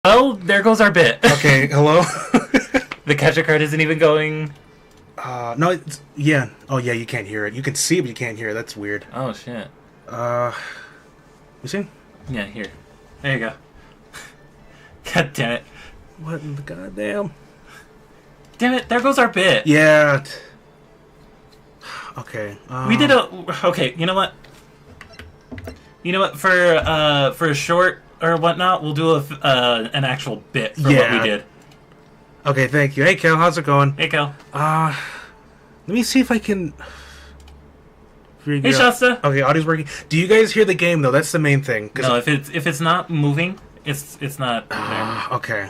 Well, there goes our bit. Okay, hello? The capture card isn't even going... No, it's... Yeah. Oh, yeah, you can't hear it. You can see it, but you can't hear it. That's weird. Oh, shit. You see? Yeah, here. There you go. God damn it. What in the goddamn? Damn it, there goes our bit. Yeah. Okay. We did a... Okay, you know what? You know what? For a short or whatnot, we'll do an actual bit for what we did. Okay, thank you. Hey, Cal, how's it going? Hey, Cal. Let me see if I can... Hey, Shasta. Okay, audio's working. Do you guys hear the game, though? That's the main thing. No, if it's not moving, it's not there. Okay.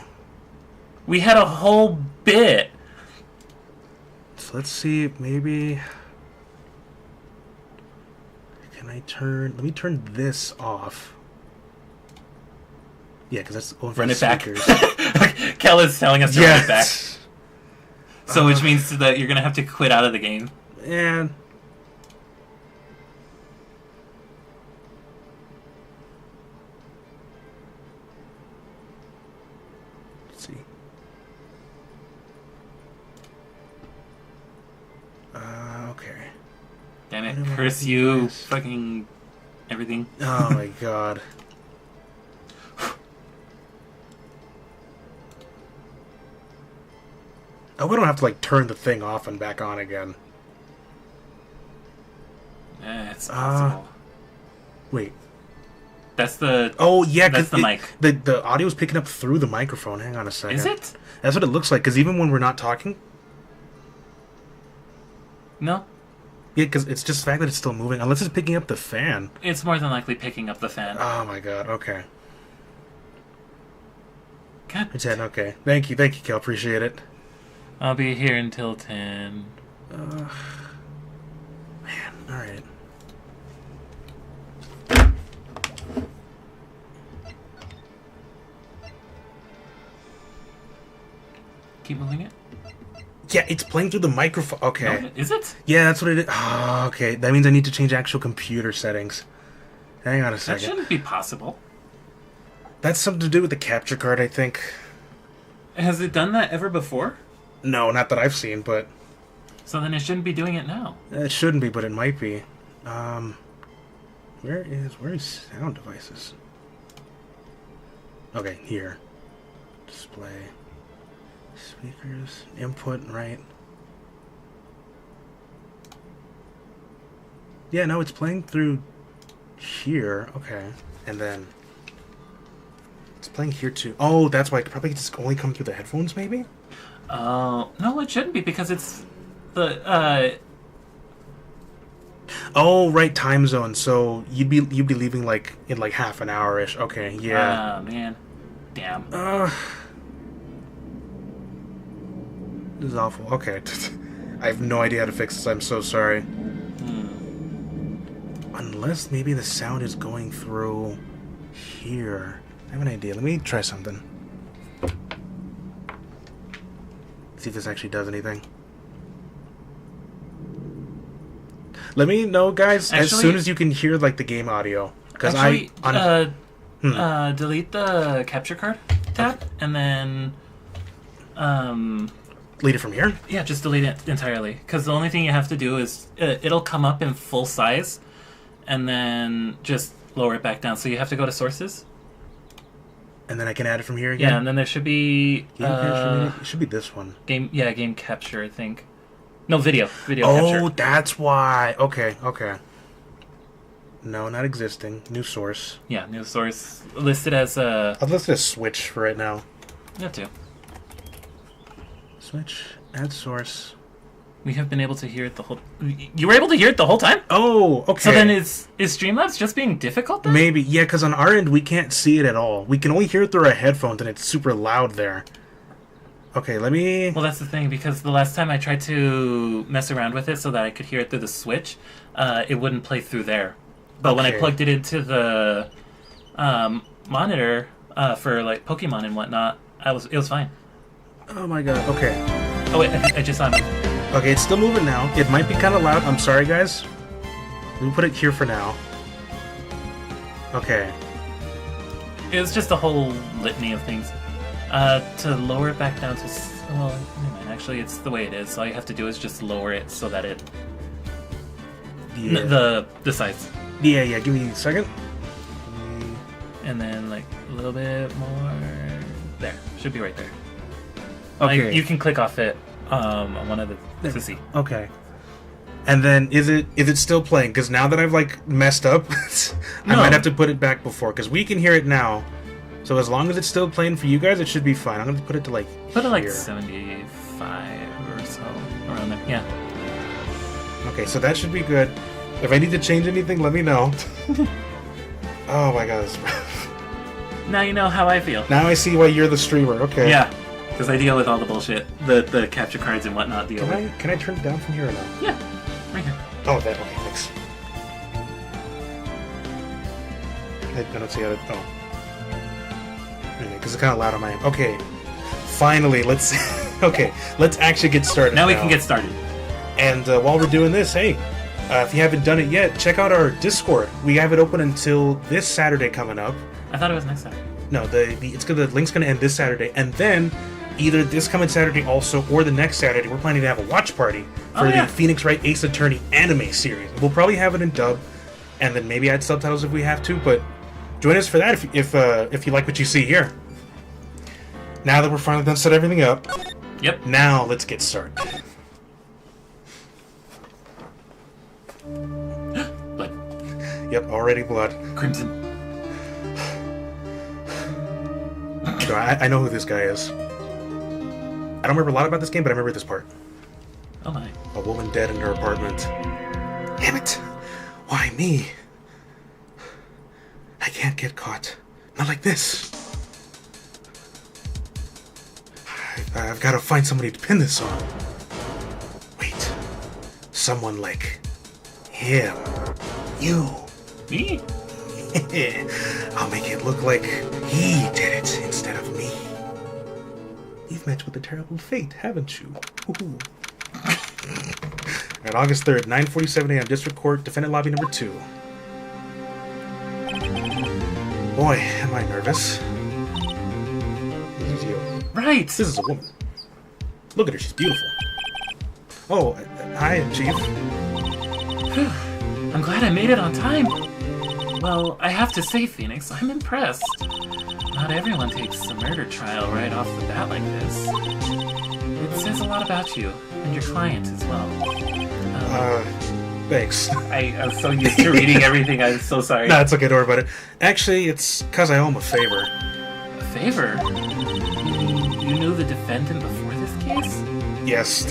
We had a whole bit. So let's see, maybe... Can I turn... Let me turn this off. Yeah, because that's going for Run the it back. speakers. Kel is telling us to run it back. So which Uh, means that you're going to have to quit out of the game. And... Let's see. Okay. Damn it. What am I Curse doing you. this? Fucking everything. Oh my god. Oh, we don't have to, like, turn the thing off and back on again. It's possible. Wait. That's the... Oh, yeah, That's the mic. The audio's picking up through the microphone. Hang on a second. Is it? That's what it looks like, because even when we're not talking... No. Yeah, because it's just the fact that it's still moving, unless it's picking up the fan. It's more than likely picking up the fan. Oh my god, okay. God. It's 10, okay. Thank you, Kel, appreciate it. I'll be here until 10. Man, alright. Keep moving it. Yeah, it's playing through the microphone. Okay. No, is it? Yeah, that's what it is. Oh, okay. That means I need to change actual computer settings. Hang on a That second. shouldn't be possible. That's something to do with the capture card, I think. Has it done that ever before? No, not that I've seen, but... So then it shouldn't be doing it now. It shouldn't be, but it might be. Where is sound devices? Okay, here. Display. Speakers. Input, right. Yeah, no, it's playing through here. Okay. And then... It's playing here too. Oh, that's why it could probably just only come through the headphones, maybe? No, it shouldn't be because it's the Oh, right, time zone. So you'd be leaving like in like half an hour-ish. Okay, yeah. Ah, man. Damn. This is awful. Okay. I have no idea how to fix this. I'm so sorry. Unless maybe the sound is going through here. I have an idea. Let me try something. See if this actually does anything. Let me know, guys, as soon as you can hear like the game audio. Because delete the capture card tab and then delete it from here? Yeah, just delete it entirely. Because the only thing you have to do is it'll come up in full size and then just lower it back down. So you have to go to sources. And then I can add it from here again? Yeah, and then there should be... it should be this one. Game capture, I think. No, video capture. Oh, that's why. Okay. No, not existing. New source. Yeah, new source. Listed as a... I've listed as switch for right now. Yeah, too. Switch, add source. We have been able to hear it the whole... You were able to hear it the whole time? Oh, okay. So then is Streamlabs just being difficult then? Maybe, yeah, because on our end we can't see it at all. We can only hear it through our headphones and it's super loud there. Okay, let me... Well, that's the thing, because the last time I tried to mess around with it so that I could hear it through the Switch, it wouldn't play through there. But when I plugged it into the monitor for like Pokemon and whatnot, it was fine. Oh my god, okay. Oh wait, I just saw it. Okay, it's still moving now. It might be kind of loud. I'm sorry, guys. Let me put it here for now. Okay. It was just a whole litany of things. To lower it back down to... Well, never mind. Actually, it's the way it is. All you have to do is just lower it so that it... Yeah. The size. Yeah, give me a second. And then, like, a little bit more... There. Should be right there. Okay. Like, you can click off it on one of the... to see. Okay. And then, is it still playing? Because now that I've, like, messed up, I might have to put it back before. Because we can hear it now. So as long as it's still playing for you guys, it should be fine. I'm going to put it to, like, put it, like, here. 75 or so. Around there. Yeah. Okay, so that should be good. If I need to change anything, let me know. Oh my god. Now you know how I feel. Now I see why you're the streamer. Okay. Yeah. Because I deal with all the bullshit. The capture cards and whatnot deal with. Can I turn it down from here or no? Yeah. Right here. Oh, that way. Thanks. I don't see how to... Oh. Because it's kind of loud on my end. Okay. Finally, let's... Okay, let's actually get started now. We can get started. And while we're doing this, hey, if you haven't done it yet, check out our Discord. We have it open until this Saturday coming up. I thought it was next Saturday. No, the link's going to end this Saturday. And then, either this coming Saturday also, or the next Saturday, we're planning to have a watch party for the Phoenix Wright Ace Attorney anime series. We'll probably have it in dub, and then maybe add subtitles if we have to, but join us for that if you like what you see here. Now that we're finally done set everything up, yep. Now let's get started. Blood. Yep, already blood. Crimson. So I know who this guy is. I don't remember a lot about this game, but I remember this part. Oh my. A woman dead in her apartment. Damn it! Why me? I can't get caught. Not like this. I've got to find somebody to pin this on. Wait. Someone like him. You. Me? I'll make it look like he did it instead of me. You've met with a terrible fate, haven't you? On August 3rd, 9:47 a.m. District Court, Defendant Lobby number 2. Boy, am I nervous. This is you. Right! This is a woman. Look at her, she's beautiful. Oh, hi, Chief. I'm glad I made it on time. Well, I have to say, Phoenix, I'm impressed. Not everyone takes a murder trial right off the bat like this. It says a lot about you, and your client as well. Thanks. I was so used to reading everything, I'm so sorry. No, it's okay, don't worry about it. Actually, it's because I owe him a favor. A favor? You knew the defendant before this case? Yes.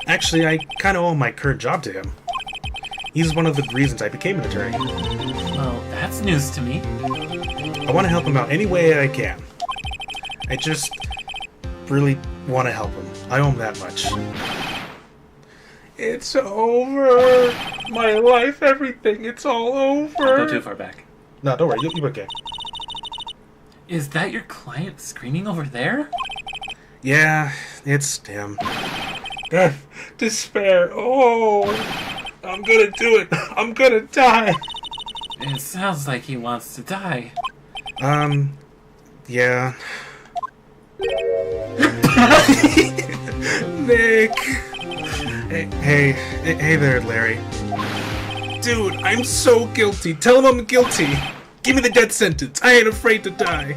Actually, I kind of owe my current job to him. He's one of the reasons I became an attorney. Well, that's news to me. I want to help him out any way I can. I just really want to help him. I owe him that much. It's over. My life, everything, it's all over. Don't go too far back. No, don't worry. You'll be okay. Is that your client screaming over there? Yeah, it's him. Despair. Oh, I'm gonna do it. I'm gonna die. It sounds like he wants to die. Yeah. Nick. Hey there, Larry. Dude, I'm so guilty. Tell him I'm guilty. Give me the death sentence. I ain't afraid to die.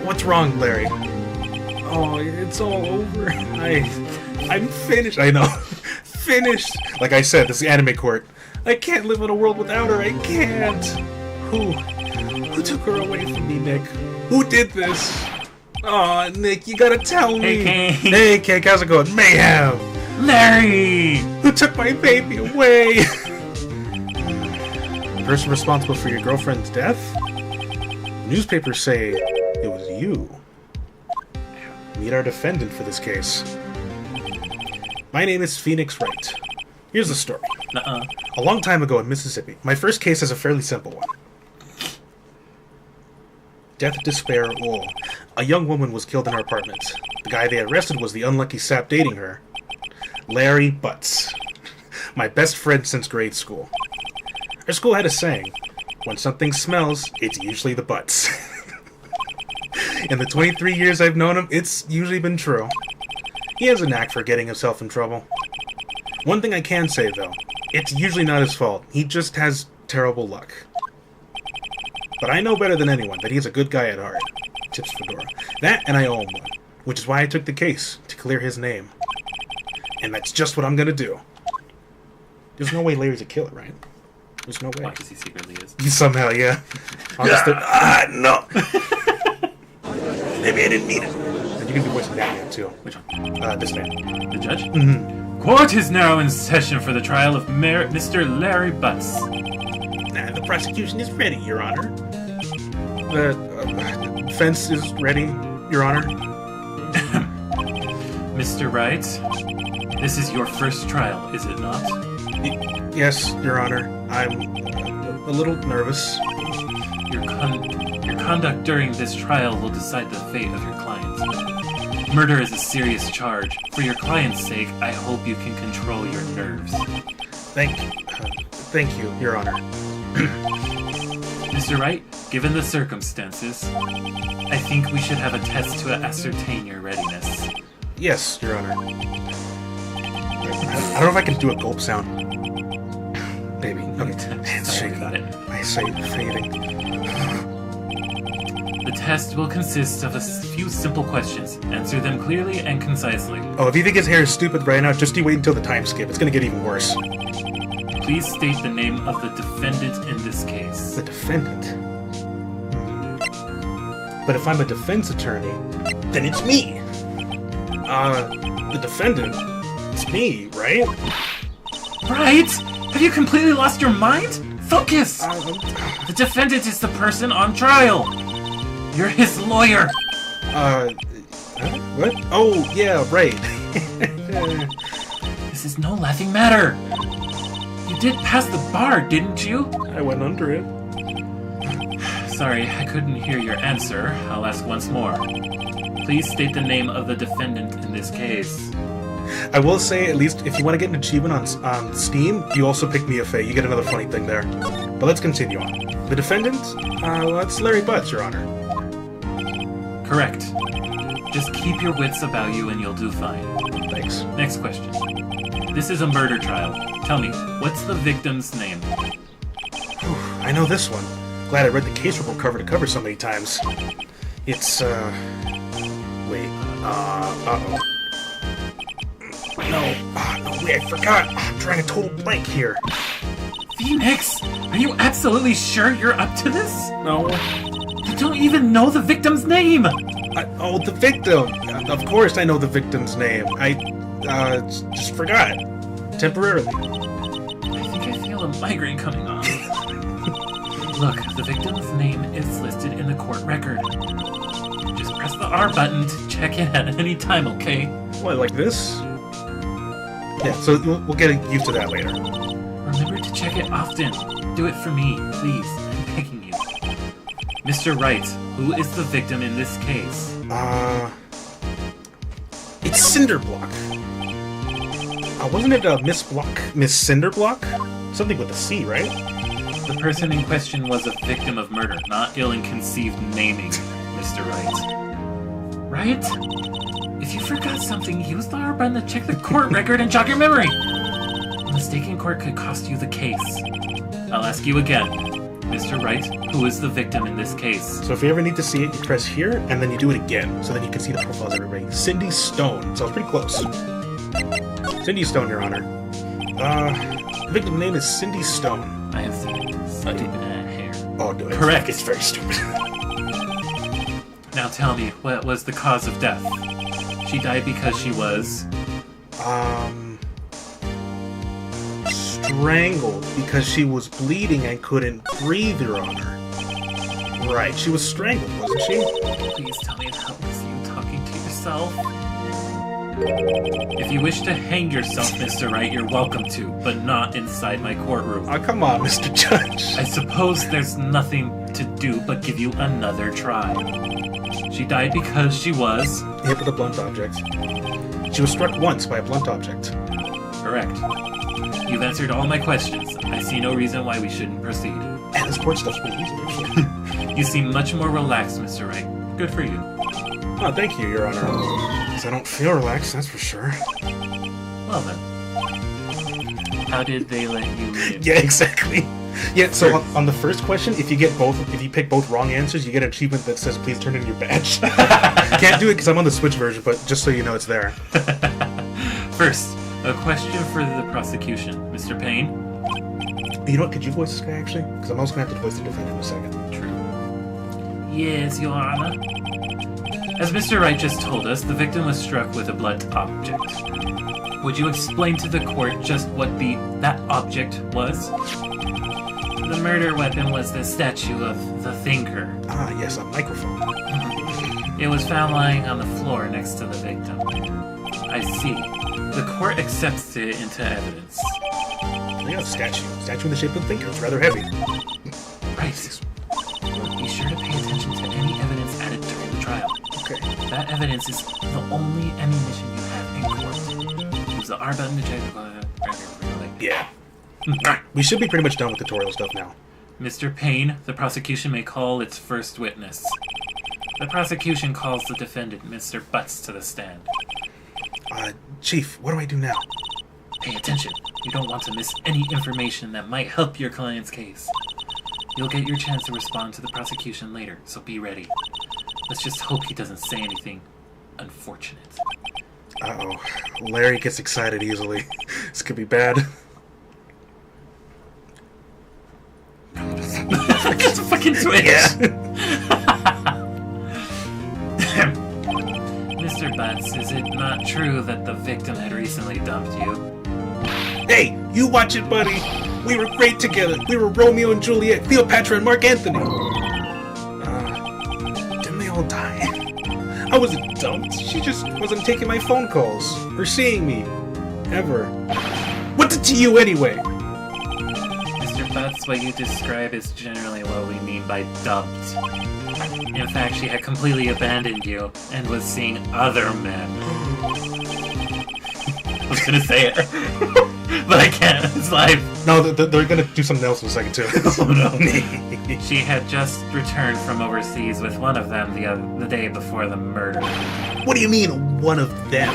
What's wrong, Larry? Oh, it's all over. I'm finished. I know. Finished. Like I said, this is anime court. I can't live in a world without her. I can't. Who took her away from me, Nick? Who did this? Aw, Nick, you gotta tell me. Hey, Cake, how's it going? Mayhem. Larry! Who took my baby away? The person responsible for your girlfriend's death? Newspapers say it was you. Meet our defendant for this case. My name is Phoenix Wright. Here's the story. A long time ago in Mississippi, my first case is a fairly simple one. Death, despair, woe. A young woman was killed in her apartment. The guy they arrested was the unlucky sap dating her. Larry Butts. My best friend since grade school. Our school had a saying, when something smells, it's usually the butts. In the 23 years I've known him, it's usually been true. He has a knack for getting himself in trouble. One thing I can say, though, it's usually not his fault. He just has terrible luck. But I know better than anyone that he's a good guy at heart. Tips Fedora. That, and I owe him one, which is why I took the case, to clear his name. And that's just what I'm gonna do. There's no way Larry's a killer, right? There's no way. Why? Because he secretly is. Somehow, yeah. No. Maybe I didn't mean it. And you can be voicing that man, too. Which one? This man. The judge? Mm-hmm. Court is now in session for the trial of Mr. Larry Butts. The prosecution is ready, Your Honor. The defense is ready, Your Honor. Mr. Wright, this is your first trial, is it not? Yes, Your Honor. I'm a little nervous. Your conduct during this trial will decide the fate of your client. Murder is a serious charge. For your client's sake, I hope you can control your nerves. Thank you, Your Honor. Mr. Wright, given the circumstances, I think we should have a test to ascertain your readiness. Yes, Your Honor. I don't know if I can do a gulp sound. Maybe. Okay. Hands shaking. I say fading. The test will consist of a few simple questions. Answer them clearly and concisely. Oh, if you think his hair is stupid right now, just you wait until the time skip. It's gonna get even worse. Please state the name of the defendant in this case. The defendant? But if I'm a defense attorney, then it's me. The defendant? It's me, right? Right? Have you completely lost your mind? Focus! The defendant is the person on trial. You're his lawyer. What? Oh, yeah, right. This is no laughing matter. You did pass the bar, didn't you? I went under it. Sorry, I couldn't hear your answer. I'll ask once more. Please state the name of the defendant in this case. I will say, at least, if you want to get an achievement on Steam, you also pick me a fate. You get another funny thing there. But let's continue on. The defendant? That's Larry Butts, Your Honor. Correct. Just keep your wits about you and you'll do fine. Thanks. Next question. This is a murder trial. Tell me, what's the victim's name? Whew, I know this one. Glad I read the case report cover to cover so many times. It's, wait, uh-oh. No, wait, I forgot. I'm trying a total blank here. Phoenix, are you absolutely sure you're up to this? No. You don't even know the victim's name! The victim! Of course I know the victim's name. I just forgot. Temporarily. I think I feel a migraine coming on. Look, the victim's name is listed in the court record. Just press the R button to check it at any time, okay? What, like this? Yeah, so we'll get used to that later. Remember to check it often. Do it for me, please. I'm begging you. Mr. Wright, who is the victim in this case? It's Cinderblock. Wasn't it Miss Cinderblock? Something with a C, right? The person in question was a victim of murder, not ill-conceived naming, Mr. Wright. Right? If you forgot something, use the R button to check the court record and jog your memory. A mistake in court could cost you the case. I'll ask you again. Mr. Wright, who is the victim in this case? So if you ever need to see it, you press here, and then you do it again, so then you can see the profiles of everybody. Cindy Stone. So it's pretty close. Cindy Stone, Your Honor. The victim's name is Cindy Stone. I have stupid hair. Oh, no, correct. It's very stupid. Now tell me, what was the cause of death? She died because she was... strangled because she was bleeding and couldn't breathe, Your Honor. Right, she was strangled, wasn't she? Please tell me that was you talking to yourself. If you wish to hang yourself, Mr. Wright, you're welcome to, but not inside my courtroom. Oh, come on, Mr. Judge. I suppose there's nothing to do but give you another try. She died because she was... hit with a blunt object. She was struck once by a blunt object. Correct. You've answered all my questions. I see no reason why we shouldn't proceed. And this court stuff's pretty easy, actually. You seem much more relaxed, Mr. Wright. Good for you. Oh, thank you, Your Honor. Because I don't feel relaxed, that's for sure. Well then. How did they let you in? Yeah, exactly. Yeah, so on the first question, if you pick both wrong answers, you get an achievement that says, please turn in your badge. Can't do it because I'm on the Switch version, but just so you know, it's there. First, a question for the prosecution. Mr. Payne? You know what, could you voice this guy, actually? Because I'm also going to have to voice the defendant in a second. True. Yes, Your Honor. As Mr. Wright just told us, the victim was struck with a blunt object. Would you explain to the court just what that object was? The murder weapon was the statue of the thinker. Ah, yes, a microphone. It was found lying on the floor next to the victim. I see. The court accepts it into evidence. Yeah, statue. Statue in the shape of the thinker. It's rather heavy. Right. Be sure to pay attention to any evidence added during the trial. Okay. That evidence is the only ammunition you have in court. Use the R button to check the... Yeah. We should be pretty much done with tutorial stuff now. Mr. Payne, the prosecution may call its first witness. The prosecution calls the defendant, Mr. Butts, to the stand. Chief, what do I do now? Pay attention. You don't want to miss any information that might help your client's case. You'll get your chance to respond to the prosecution later, so be ready. Let's just hope he doesn't say anything unfortunate. Uh-oh. Larry gets excited easily. This could be bad. It's a fucking twitch! Yeah. Mr. Butts, is it not true that the victim had recently dumped you? Hey, you watch it, buddy. We were great together. We were Romeo and Juliet, Cleopatra and Mark Anthony. Didn't they all die? I wasn't dumped. She just wasn't taking my phone calls or seeing me. Ever. What's it to you anyway? Mr. Butts, what you describe is generally what we mean by dumped. In fact, she had completely abandoned you and was seeing other men. I was gonna say it, but I can't. It's live. No, they're gonna do something else in a second, too. Oh no. She had just returned from overseas with one of them the day before the murder. What do you mean, one of them?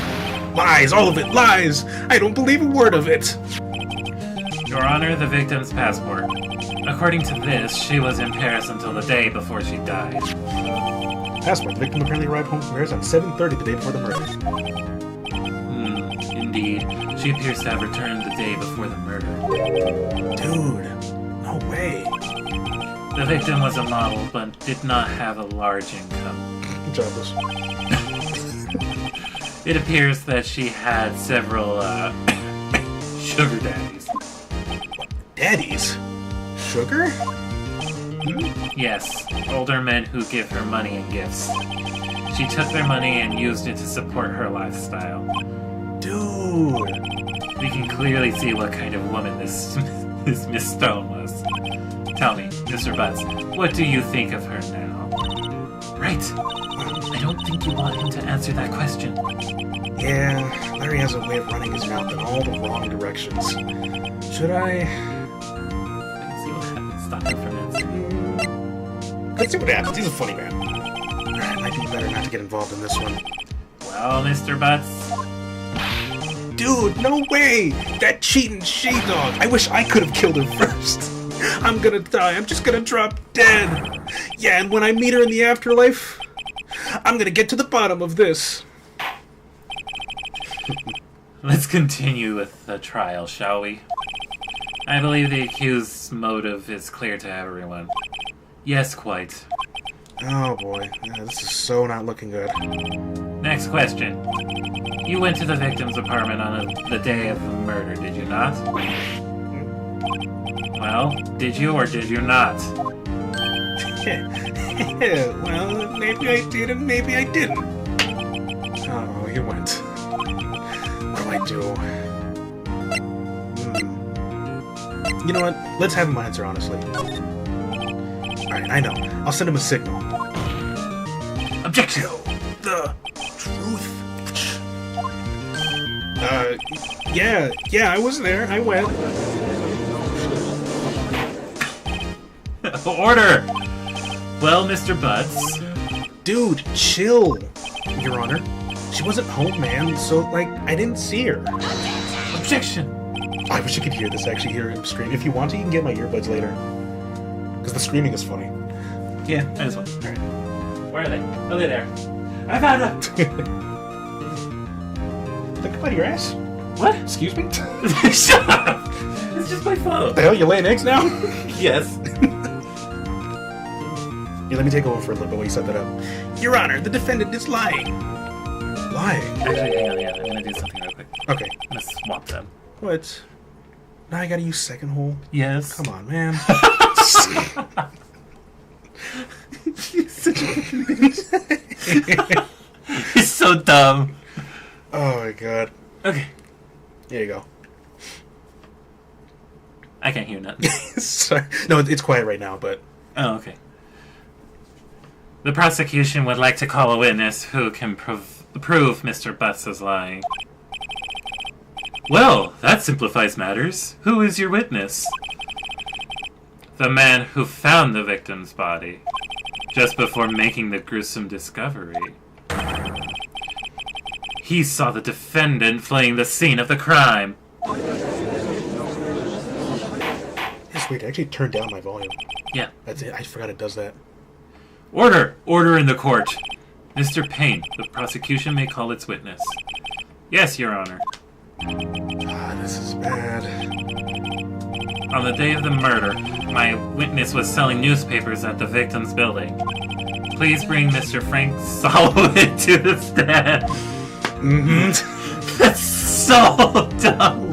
Lies, all of it, lies! I don't believe a word of it! Your Honor, the victim's passport. According to this, she was in Paris until the day before she died. Passport. The victim apparently arrived home from Paris at 7:30 the day before the murder. Indeed. She appears to have returned the day before the murder. Dude, no way. The victim was a model, but did not have a large income. Jobless. It appears that she had several, sugar daddies. Daddies? Sugar? Yes, older men who give her money and gifts. She took their money and used it to support her lifestyle. Dude! We can clearly see what kind of woman this Miss Stone was. Tell me, Mr. Butts, what do you think of her now? Right. I don't think you want him to answer that question. Yeah, Larry has a way of running his mouth in all the wrong directions. Should I... Let's see what happens. Stop him from answering. Let's see what happens. He's a funny man. Alright, might be better not to get involved in this one. Well, Mr. Butts... Dude, no way! That cheating she-dog! I wish I could have killed her first! I'm gonna die. I'm just gonna drop dead. Yeah, and when I meet her in the afterlife, I'm gonna get to the bottom of this. Let's continue with the trial, shall we? I believe the accused's motive is clear to everyone. Yes, quite. Oh boy, yeah, this is so not looking good. Next question. You went to the victim's apartment on the day of the murder, did you not? Well, did you or did you not? Well, maybe I did and maybe I didn't. Oh, he went. What do I do? You know what? Let's have him answer honestly. Alright, I know. I'll send him a signal. Objection! The truth. Yeah, I was there. I went. Order! Well, Mr. Butts, Dude, chill, Your Honor. She wasn't home, man, so, like, I didn't see her. Objection! I wish you could hear this, actually hear him scream. If you want to, you can get my earbuds later. Because the screaming is funny. Yeah, I just want. Alright. Where are they? Oh, they're there. I found them! Think about your ass. What? Excuse me? Shut up! It's just my phone. What the hell, you laying eggs now? Yes. Here, let me take over for a little bit while you set that up. Your Honor, the defendant is lying. Lying? Actually, hang on, yeah, I'm gonna do something real quick. Okay. I'm gonna swap them. What? Now I gotta use second hole? Yes. Come on, man. You're such a fucking bitch. He's so dumb. Oh my god. Okay. There you go. I can't hear nothing. Sorry. No, it's quiet right now, but... Oh, okay. The prosecution would like to call a witness who can prove Mr. Butts is lying. Well, that simplifies matters. Who is your witness? The man who found the victim's body just before making the gruesome discovery. He saw the defendant fleeing the scene of the crime. It's weird. I actually turned down my volume. Yeah. That's it. I forgot it does that. Order! Order in the court. Mr. Payne, the prosecution may call its witness. Yes, Your Honor. Ah, this is bad. On the day of the murder, my witness was selling newspapers at the victim's building. Please bring Mr. Frank Soloway to the stand. Mm-hmm. That's so dumb.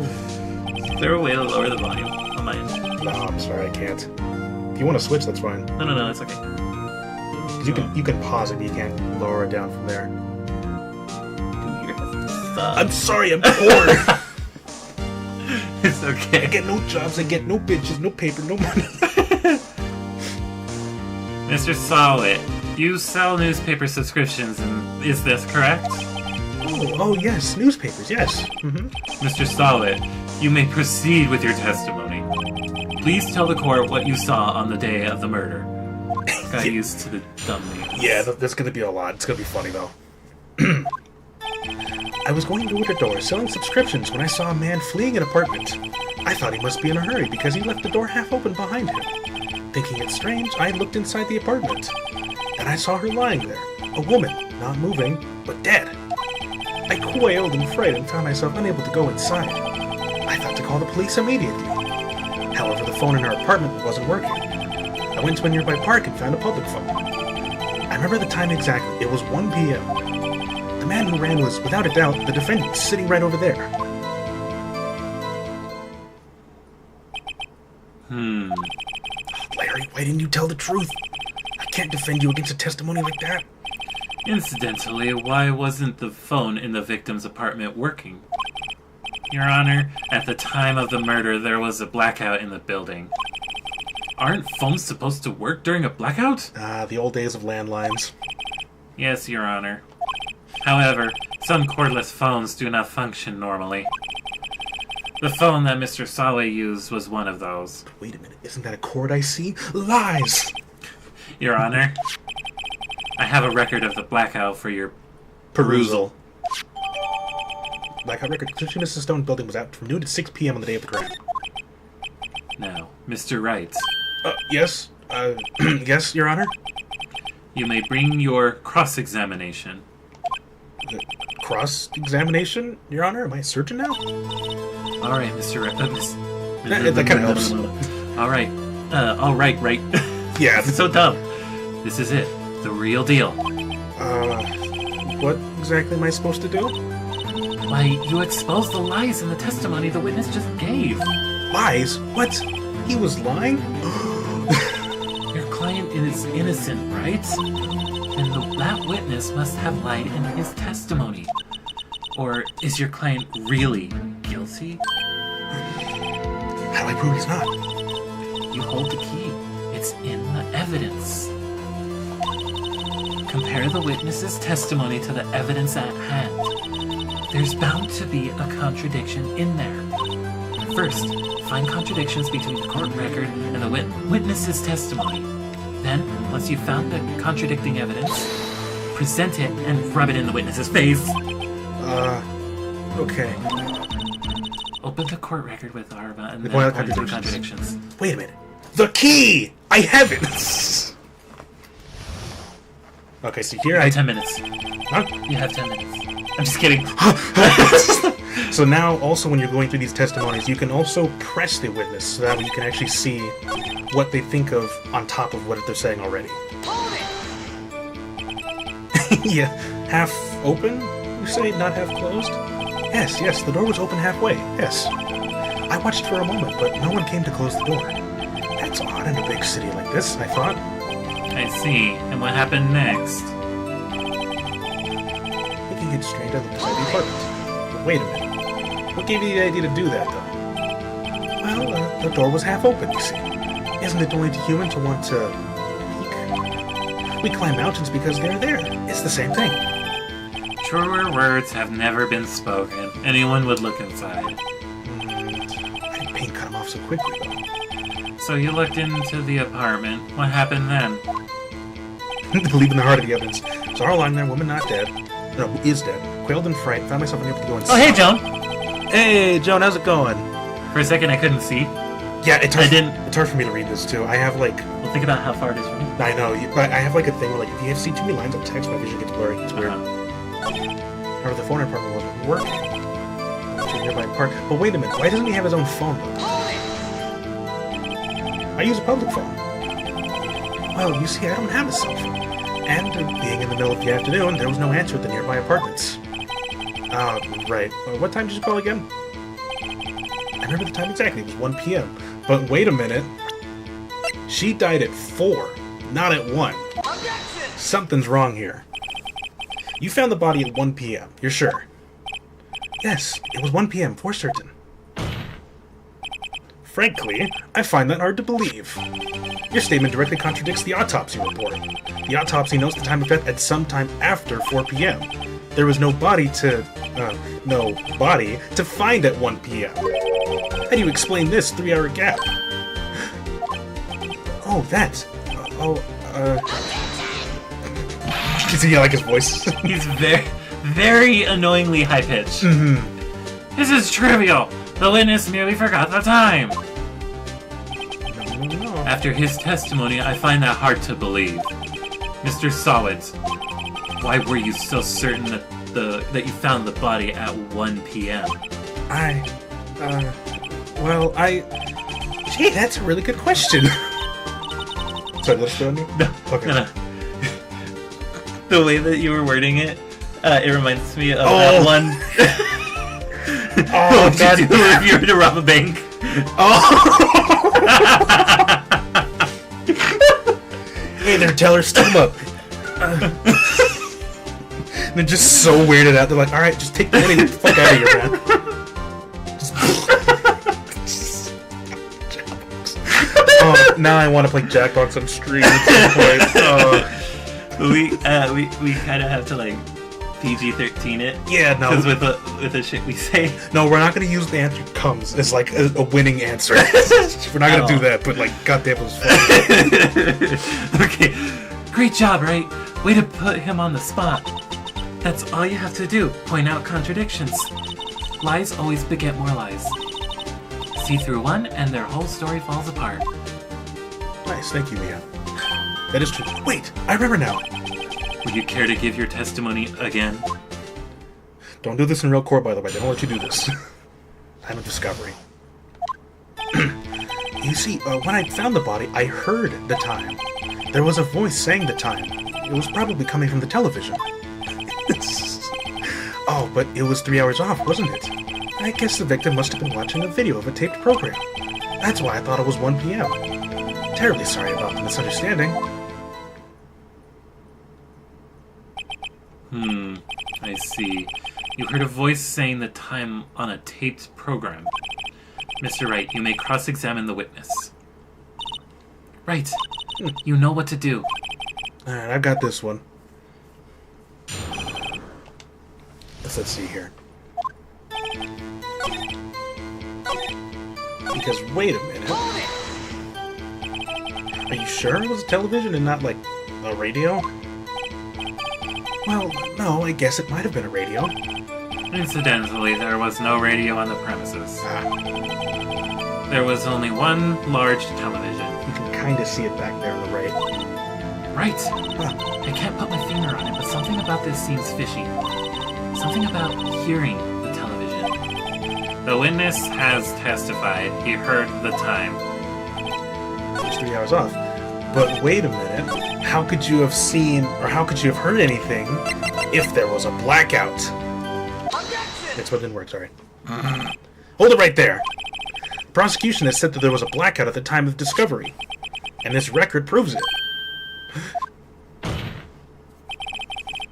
Is there a way to lower the volume on my end? No, I'm sorry, I can't. If you want to switch, that's fine. No, it's okay. 'Cause you can pause it, but you can't lower it down from there. Dude, you're suck. I'm sorry, I'm poor. It's okay. I get no jobs, I get no bitches, no paper, no money. Mr. Soloway, you sell newspaper subscriptions, and is this correct? Oh yes, newspapers, yes. Mm-hmm. Mr. Soloway, you may proceed with your testimony. Please tell the court what you saw on the day of the murder. Got used to the dumb names. Yeah, that's gonna be a lot. It's gonna be funny though. I was going door to door selling subscriptions when I saw a man fleeing an apartment. I thought he must be in a hurry because he left the door half open behind him. Thinking it strange, I looked inside the apartment. And I saw her lying there. A woman, not moving, but dead. I quailed in fright and found myself unable to go inside. I thought to call the police immediately. However, the phone in our apartment wasn't working. I went to a nearby park and found a public phone. I remember the time exactly. It was 1 p.m. The man who ran was, without a doubt, the defendant sitting right over there. Larry, why didn't you tell the truth? I can't defend you against a testimony like that. Incidentally, why wasn't the phone in the victim's apartment working? Your Honor, at the time of the murder, there was a blackout in the building. Aren't phones supposed to work during a blackout? The old days of landlines. Yes, Your Honor. However, some cordless phones do not function normally. The phone that Mr. Soloway used was one of those. Wait a minute, isn't that a cord I see? Lies! Your Honor, I have a record of the blackout for your Perusal. Blackout record. Construction Mrs. Stone building was out from noon to 6 p.m. on the day of the crime. Now, Mr. Wright. Yes? Yes, Your Honor? You may bring your cross-examination. Cross-examination, Your Honor? Am I a surgeon now? All right, Mr. Wright. That kind of helps. All right. All right, right. Yeah. It's so dumb. This is it. The real deal. What exactly am I supposed to do? Why, you exposed the lies in the testimony the witness just gave. Lies? What? He was lying? Your client is innocent, right? Then that witness must have lied in his testimony. Or is your client really guilty? How do I prove he's not? You hold the key. It's in the evidence. Compare the witness's testimony to the evidence at hand. There's bound to be a contradiction in there. First, find contradictions between the court record and the witness's testimony. Then, once you've found the contradicting evidence, present it and rub it in the witness's face. Okay. Open the court record with Arva and then point out point to the contradictions. contradictions. Wait a minute. The key! I have it! Okay, so here You I... have 10 minutes. Huh? You have 10 minutes. I'm just kidding. So now, also when you're going through these testimonies, you can also press the witness, so that way you can actually see what they think of on top of what they're saying already. Yeah. Half open, you say? Not half closed? Yes, the door was open halfway, yes. I watched for a moment, but no one came to close the door. That's odd in a big city like this, I thought. I see. And what happened next? Looking it straight at the apartment. But wait a minute. What gave you the idea to do that, though? Well, the door was half open, you see. Isn't it only human to want to peek? We climb mountains because they're there. It's the same thing. Truer words have never been spoken. Anyone would look inside. I didn't paint cut him off so quickly, though. So you looked into the apartment. What happened then? Believe in the heart of the evidence. Saw her lying there, woman not dead. No, who is dead. Quailed in fright, found myself unable to go inside. Oh, hey, Joan! Hey, Joan, how's it going? For a second, I couldn't see. Yeah, it's hard, I didn't... it's hard for me to read this, too. I have, like... Well, think about how far it is from me. I know, but I have, like, a thing where, like, if you see too many lines of text, my vision gets blurry. It's weird. However, the phone apartment wasn't working. To a nearby park. But wait a minute, why doesn't he have his own phone, though? I use a public phone. Well, you see, I don't have a cell phone. And being in the middle of the afternoon, there was no answer at the nearby apartments. Right. What time did you call again? I remember the time exactly. It was 1 p.m. But wait a minute. She died at 4, not at 1. Something's wrong here. You found the body at 1 p.m. You're sure? Yes, it was 1 p.m. for certain. Frankly, I find that hard to believe. Your statement directly contradicts the autopsy report. The autopsy notes the time of death at some time after 4 p.m. There was no body to find at 1 p.m. How do you explain this 3-hour gap? Oh, that. You can see, like, his voice. He's very, very annoyingly high-pitched. Mm-hmm. This is trivial. The witness merely forgot the time. No. After his testimony, I find that hard to believe. Mr. Solids, why were you so certain that you found the body at 1 p.m.? Gee, that's a really good question. Sorry, let's go on you? No. Okay. No. The way that you were wording it, it reminds me of that one. Oh, what would you do if you were to rob a bank? Oh! Hey there, teller, step up. And they're just so weirded out. They're like, all right, just take the money and get the fuck out of here, man. Oh, now I want to play Jackbox on stream at some point. We kind of have to like PG-13 it. Yeah, no. Because with the shit we say. No, we're not going to use the answer comes as like a winning answer. We're not going to do that, but like, goddamn, it was funny. Okay, great job, Wright. Way to put him on the spot. That's all you have to do. Point out contradictions. Lies always beget more lies. See through one, and their whole story falls apart. Nice, thank you, Mia. That is true. Wait, I remember now. Would you care to give your testimony again? Don't do this in real court, by the way. They don't let you do this. Time of discovery. You see, when I found the body, I heard the time. There was a voice saying the time. It was probably coming from the television. Oh, but it was 3 hours off, wasn't it? I guess the victim must have been watching a video of a taped program. That's why I thought it was 1 p.m. Terribly sorry about the misunderstanding. I see. You heard a voice saying the time on a taped program. Mr. Wright, you may cross-examine the witness. Right. You know what to do. Alright, I've got this one. Let's see here. Because, wait a minute. Are you sure it was a television and not, like, a radio? Well, no, I guess it might have been a radio. Incidentally, there was no radio on the premises. Ah, There was only one large television. you can kind of see it back there on the right. Right. Huh. I can't put my finger on it, but something about this seems fishy. Something about hearing the television. The witness has testified he heard the time. It's 3 hours off. But wait a minute. How could you have seen, or how could you have heard anything if there was a blackout? That's what didn't work, sorry. Hold it right there. The prosecution has said that there was a blackout at the time of discovery. And this record proves it.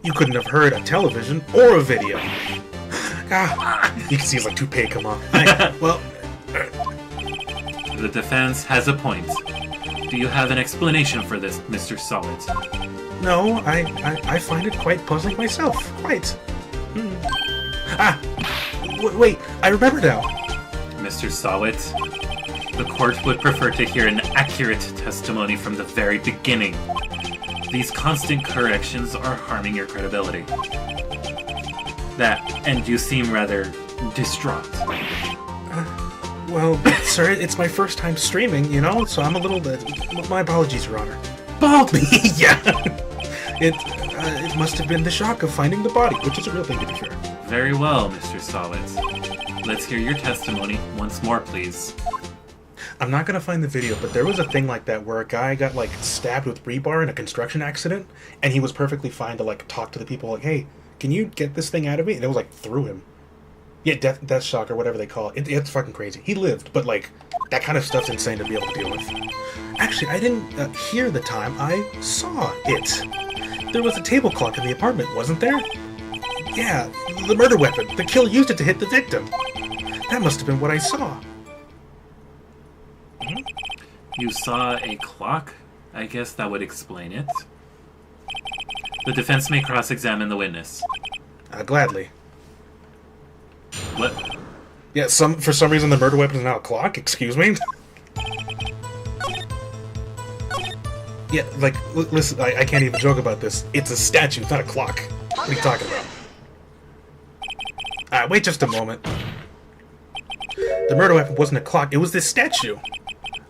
You couldn't have heard a television or a video. You can see his toupee come off. Well, The defense has a point. Do you have an explanation for this, Mr. Solid? no, I find it quite puzzling myself. Quite. Wait, I remember now. Mr. Solid, the court would prefer to hear an accurate testimony from the very beginning. These constant corrections are harming your credibility. And you seem rather distraught. Well, sir, it's my first time streaming, so I'm a little bit... My apologies, Your Honor. Bald! Yeah. It must have been the shock of finding the body, which is a real thing, to be fair. Very well, Mr. Solid. Let's hear your testimony once more, please. I'm not gonna find the video, but there was a thing like that where a guy got, stabbed with rebar in a construction accident, and he was perfectly fine to, talk to the people, hey, can you get this thing out of me? And it was, through him. Yeah, death shock, or whatever they call it. It's fucking crazy. He lived, but, that kind of stuff's insane to be able to deal with. Actually, I didn't hear the time. I saw it. There was a table clock in the apartment, wasn't there? Yeah, the murder weapon. The killer used it to hit the victim. That must have been what I saw. You saw a clock? I guess that would explain it. The defense may cross-examine the witness. Gladly. What? Yeah, for some reason the murder weapon is now a clock? Excuse me? Yeah, listen, I can't even joke about this. It's a statue, it's not a clock. What are you talking about? Wait just a moment. The murder weapon wasn't a clock, it was this statue.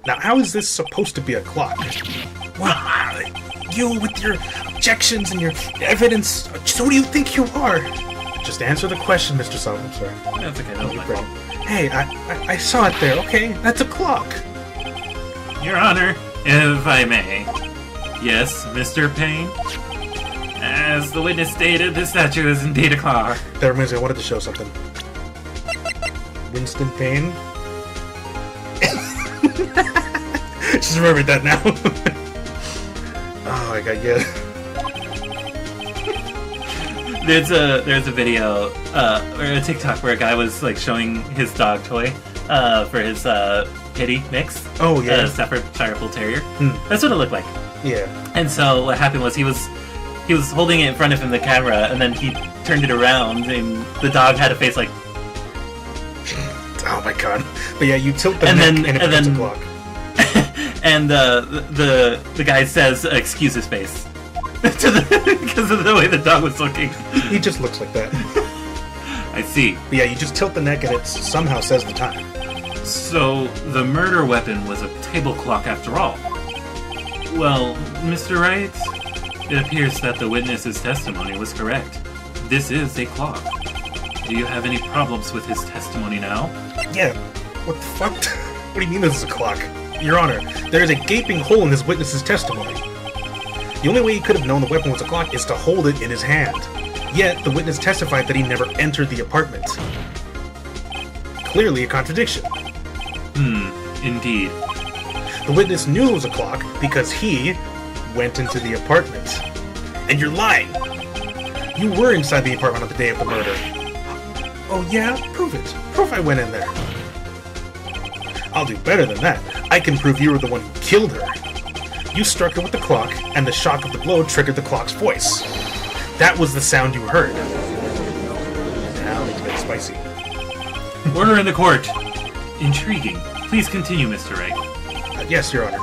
Now, how is this supposed to be a clock? What? You with your objections and your evidence, who do you think you are? Just answer the question, Mr. Sullivan. I'm sorry. That's okay, that was my fault. Hey, I saw it there, okay? That's a clock. Your Honor, if I may. Yes, Mr. Payne? As the witness stated, this statue is indeed a clock. That reminds me, I wanted to show something. Winston Payne? Just remembered that now. Oh my god, yeah. There's a video or a TikTok where a guy was showing his dog toy for his Pitty mix. Oh yeah, Staffordshire Bull Terrier. That's what it looked like. Yeah. And so what happened was he was holding it in front of him, the camera, and then he turned it around, and the dog had a face like. Oh my god! But yeah, you tilt the neck and it's a clock. And the guy says, "Excuse his face," because of the way the dog was looking. He just looks like that. I see. But yeah, you just tilt the neck and it somehow says the time. So the murder weapon was a table clock after all. Well, Mr. Wright, it appears that the witness's testimony was correct. This is a clock. Do you have any problems with his testimony now? Yeah. What the fuck? What do you mean this is a clock? Your Honor, there is a gaping hole in this witness's testimony. The only way he could have known the weapon was a clock is to hold it in his hand. Yet, the witness testified that he never entered the apartment. Clearly a contradiction. Indeed. The witness knew it was a clock because he went into the apartment. And you're lying! You were inside the apartment on the day of the murder. Oh yeah? Prove it. Prove I went in there. I'll do better than that. I can prove you were the one who killed her. You struck her with the clock, and the shock of the blow triggered the clock's voice. That was the sound you heard. Now it's getting spicy. Order in the court. Intriguing. Please continue, Mr. Wright. Yes, Your Honor.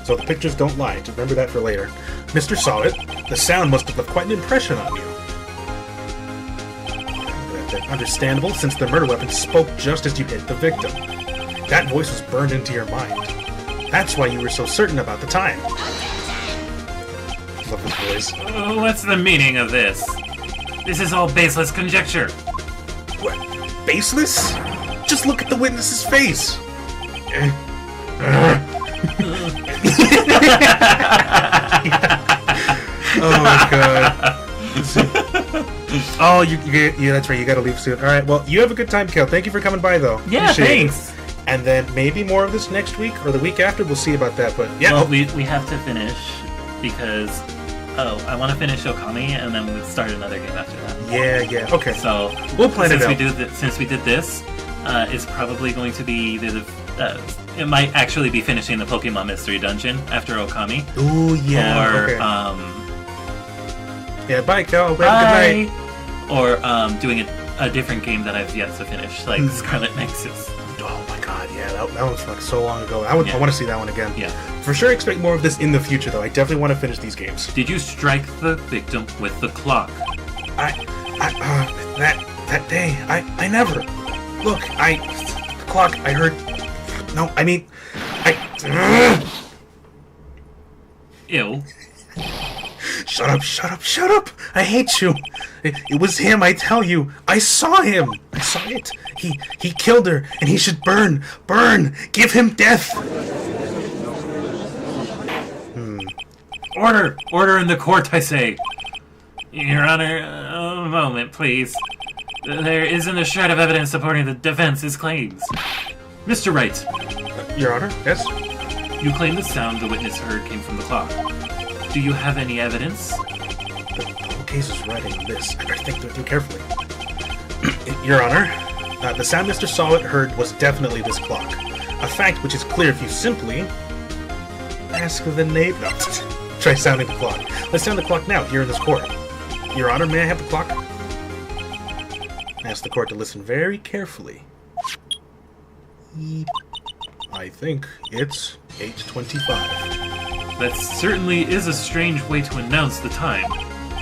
so the pictures don't lie. Just remember that for later. Mr. Solid, the sound must have left quite an impression on you. Understandable, since the murder weapon spoke just as you hit the victim. That voice was burned into your mind. That's why you were so certain about the time. Love this voice. What's the meaning of this? This is all baseless conjecture. What? Baseless? Just look at the witness's face. Oh my god. Oh, yeah, that's right. You gotta leave soon. All right. Well, you have a good time, Kel. Thank you for coming by, though. Yeah, thanks. And then maybe more of this next week or the week after. We'll see about that. But yeah, well, we have to finish because I want to finish Okami and then we'll start another game after that. Yeah. Okay. So we'll plan it out. Since we did this, it's probably going to be it might actually be finishing the Pokemon Mystery Dungeon after Okami. Ooh, yeah. Or okay. Yeah, bye, Kel. Bye. Good night. Or doing a different game that I've yet to finish, like Scarlet Nexus. Oh my god, yeah, that was like so long ago. I want to see that one again. Yeah. For sure, expect more of this in the future, though. I definitely want to finish these games. Did you strike the victim with the clock? That day, I never. Look, the clock, I heard. No, I mean, Ew. Shut up! I hate you. It was him, I tell you. I saw him. I saw it. He killed her, and he should burn. Give him death. Order in the court, I say. Your Honor, a moment, please. There isn't a shred of evidence supporting the defense's claims. Mr. Wright. Your Honor, yes? You claim the sound the witness heard came from the clock. Do you have any evidence? The whole case is writing on this. I better think through carefully. Your Honor, the sound Mr. Solid heard was definitely this clock. A fact which is clear if you simply ask the neighbor. No, try sounding the clock. Let's sound the clock now, here in this court. Your Honor, may I have the clock? Ask the court to listen very carefully. I think it's 8:25. That certainly is a strange way to announce the time.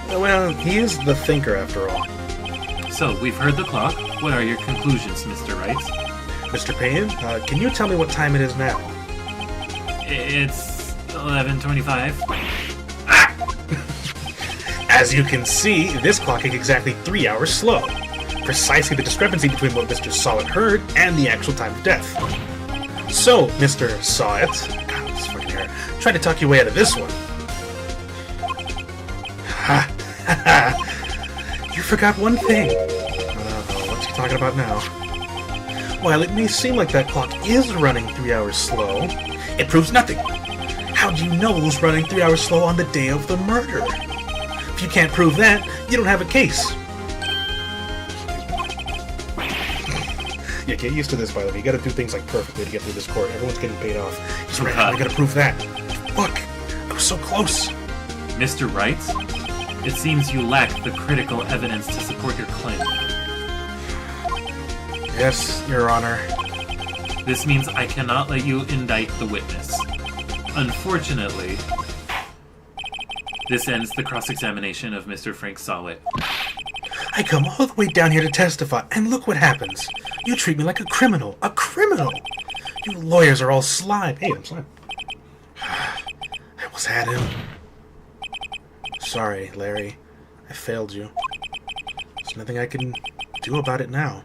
Well, he is the thinker, after all. So, we've heard the clock. What are your conclusions, Mr. Wright? Mr. Payne, can you tell me what time it is now? It's 11:25. As you can see, this clock is exactly 3 hours slow. Precisely the discrepancy between what Mr. Solid heard and the actual time of death. So, Mr. Solid, God, this fucking hair, try to talk your way out of this one. You forgot one thing. What's he talking about now? While it may seem like that clock is running 3 hours slow, it proves nothing. How do you know it was running 3 hours slow on the day of the murder? If you can't prove that, you don't have a case. Yeah, get used to this, by the way. You gotta do things like perfectly to get through this court. Everyone's getting paid off. He's right. I gotta prove that. Look, I was so close. Mr. Wright, it seems you lack the critical evidence to support your claim. Yes, Your Honor. This means I cannot let you indict the witness. Unfortunately, this ends the cross-examination of Mr. Frank Solid. I come all the way down here to testify, and look what happens. You treat me like a criminal. A criminal! You lawyers are all slime. Hey, I'm slime. I almost had him. Sorry, Larry. I failed you. There's nothing I can do about it now.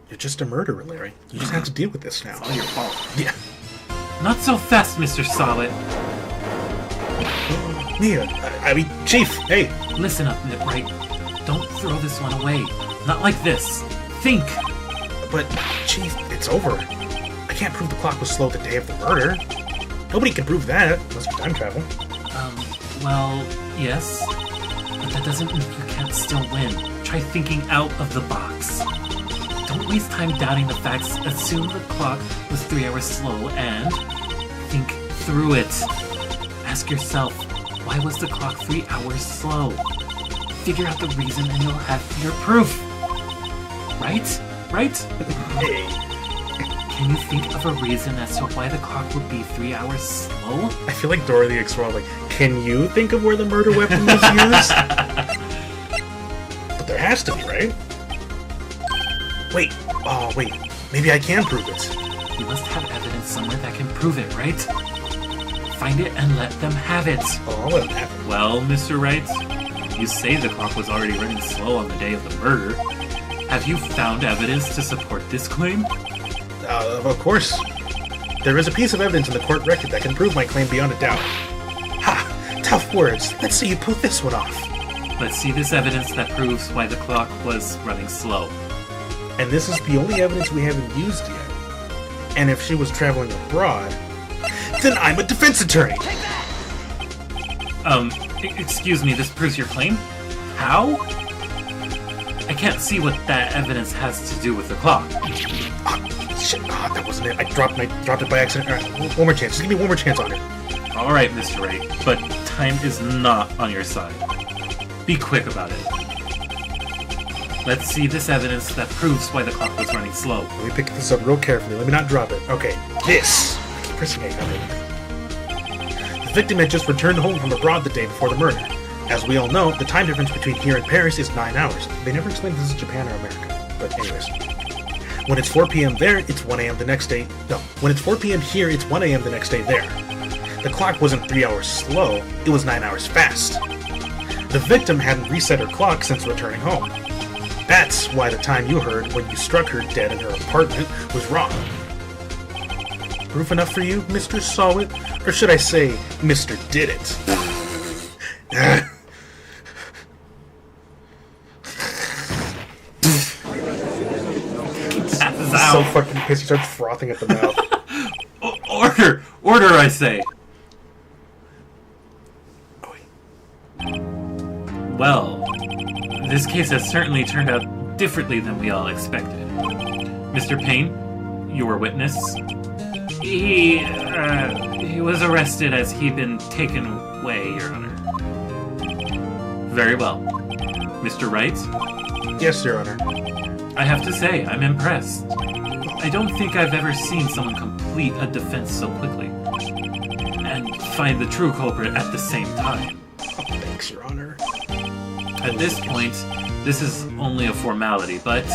You're just a murderer, Larry. You just have to deal with this now. It's all your fault. Yeah. Not so fast, Mr. Solid. Mia, I mean, Chief, hey. Listen up, Wright. Don't throw this one away. Not like this. Think. But, Chief, it's over. I can't prove the clock was slow the day of the murder. Nobody can prove that, unless you time travel. Well, yes. But that doesn't mean you can't still win. Try thinking out of the box. Don't waste time doubting the facts. Assume the clock was 3 hours slow and think through it. Ask yourself, why was the clock 3 hours slow? Figure out the reason and you'll have your proof. Right? Right? Hey. Can you think of a reason as to why the clock would be 3 hours slow? I feel like Dora the Explorer, like, can you think of where the murder weapon was used? But there has to be, right? Wait. Oh, wait. Maybe I can prove it. You must have evidence somewhere that can prove it, right? Find it and let them have it. Oh, I'll let them have it. Well, Mr. Wright, you say the clock was already running slow on the day of the murder. Have you found evidence to support this claim? Of course. There is a piece of evidence in the court record that can prove my claim beyond a doubt. Ha! Tough words. Let's see you pull this one off. Let's see this evidence that proves why the clock was running slow. And this is the only evidence we haven't used yet. And if she was traveling abroad, then I'm a defense attorney! Excuse me, this proves your claim? How? I can't see what that evidence has to do with the clock. Shit, that wasn't it. I dropped it by accident. Alright, one more chance. Just give me one more chance on it. Alright, Mr. Wright, but time is not on your side. Be quick about it. Let's see this evidence that proves why the clock was running slow. Let me pick this up real carefully. Let me not drop it. Okay, this! I keep pressing A. The victim had just returned home from abroad the day before the murder. As we all know, the time difference between here and Paris is 9 hours. They never explained if this is Japan or America. But anyways. When it's 4 p.m. there, it's 1 a.m. the next day. No, when it's 4 p.m. here, it's 1 a.m. the next day there. The clock wasn't 3 hours slow, it was 9 hours fast. The victim hadn't reset her clock since returning home. That's why the time you heard when you struck her dead in her apartment was wrong. Proof enough for you, Mr. Saw It? Or should I say, Mr. Did It? So fucking pissed, he starts frothing at the mouth. Order! Order, I say! Well, this case has certainly turned out differently than we all expected. Mr. Payne, your witness, he was arrested as he'd been taken away, Your Honor. Very well. Mr. Wright? Yes, Your Honor. I have to say, I'm impressed. I don't think I've ever seen someone complete a defense so quickly. And find the true culprit at the same time. Oh, thanks, Your Honor. At this point, this is only a formality, but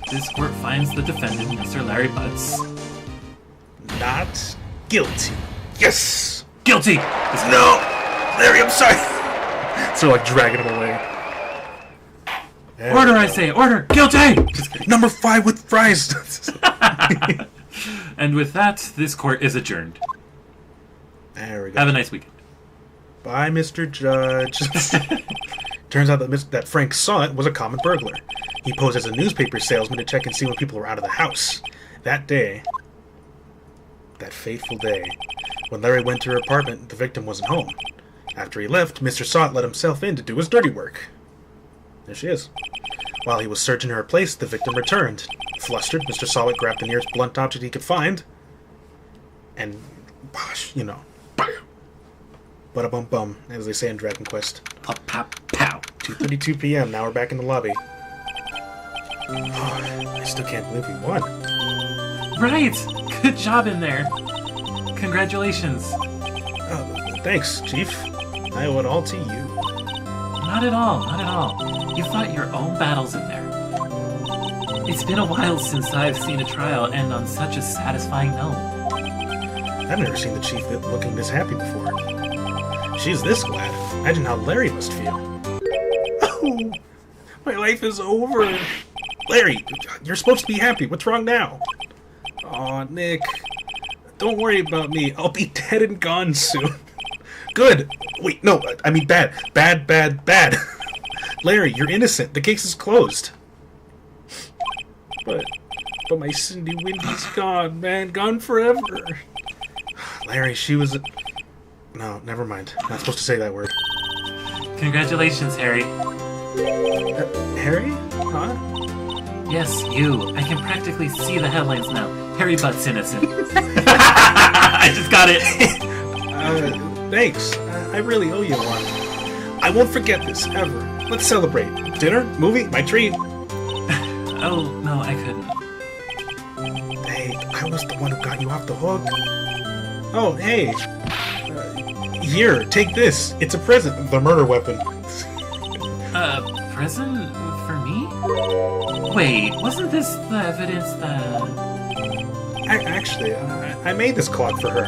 this court finds the defendant, Mr. Larry Butts, not guilty. Yes! Guilty! No! Larry, I'm sorry! So, like, dragging him away. Order, I say! Order! Guilty! Number 5 with fries! And with that, this court is adjourned. There we go. Have a nice weekend. Bye, Mr. Judge. Turns out that Frank Saw It was a common burglar. He posed as a newspaper salesman to check and see when people were out of the house. That day, that fateful day, when Larry went to her apartment, the victim wasn't home. After he left, Mr. Saw It let himself in to do his dirty work. There she is. While he was searching her place, the victim returned. Flustered, Mr. Saw It grabbed the nearest blunt object he could find, and, you know, bada-bum-bum, as they say in Dragon Quest. Pop, pop, pow. 2:32 p.m., now we're back in the lobby. I still can't believe we won. Right! Good job in there. Congratulations. Thanks, Chief. I owe it all to you. Not at all, not at all. You fought your own battles in there. It's been a while since I've seen a trial end on such a satisfying note. I've never seen the Chief looking this happy before. She's this glad. Imagine how Larry must feel. Oh, my life is over. Larry, you're supposed to be happy. What's wrong now? Aw, Nick. Don't worry about me. I'll be dead and gone soon. Good. Wait, no, I mean bad. Bad, bad, bad. Larry, you're innocent. The case is closed. But my Cindy Windy's gone, man. Gone forever. Larry, she was... No, never mind. Not supposed to say that word. Congratulations, Harry. Harry? Huh? Yes, you. I can practically see the headlines now. Harry Butts innocent. I just got it. Thanks. I really owe you one. I won't forget this, ever. Let's celebrate. Dinner? Movie? My treat. Oh, no, I couldn't. Hey, I was the one who got you off the hook. Oh, hey. Here, take this. It's a present. The murder weapon. Present for me? Wait, wasn't this the evidence that... Actually, I made this clock for her.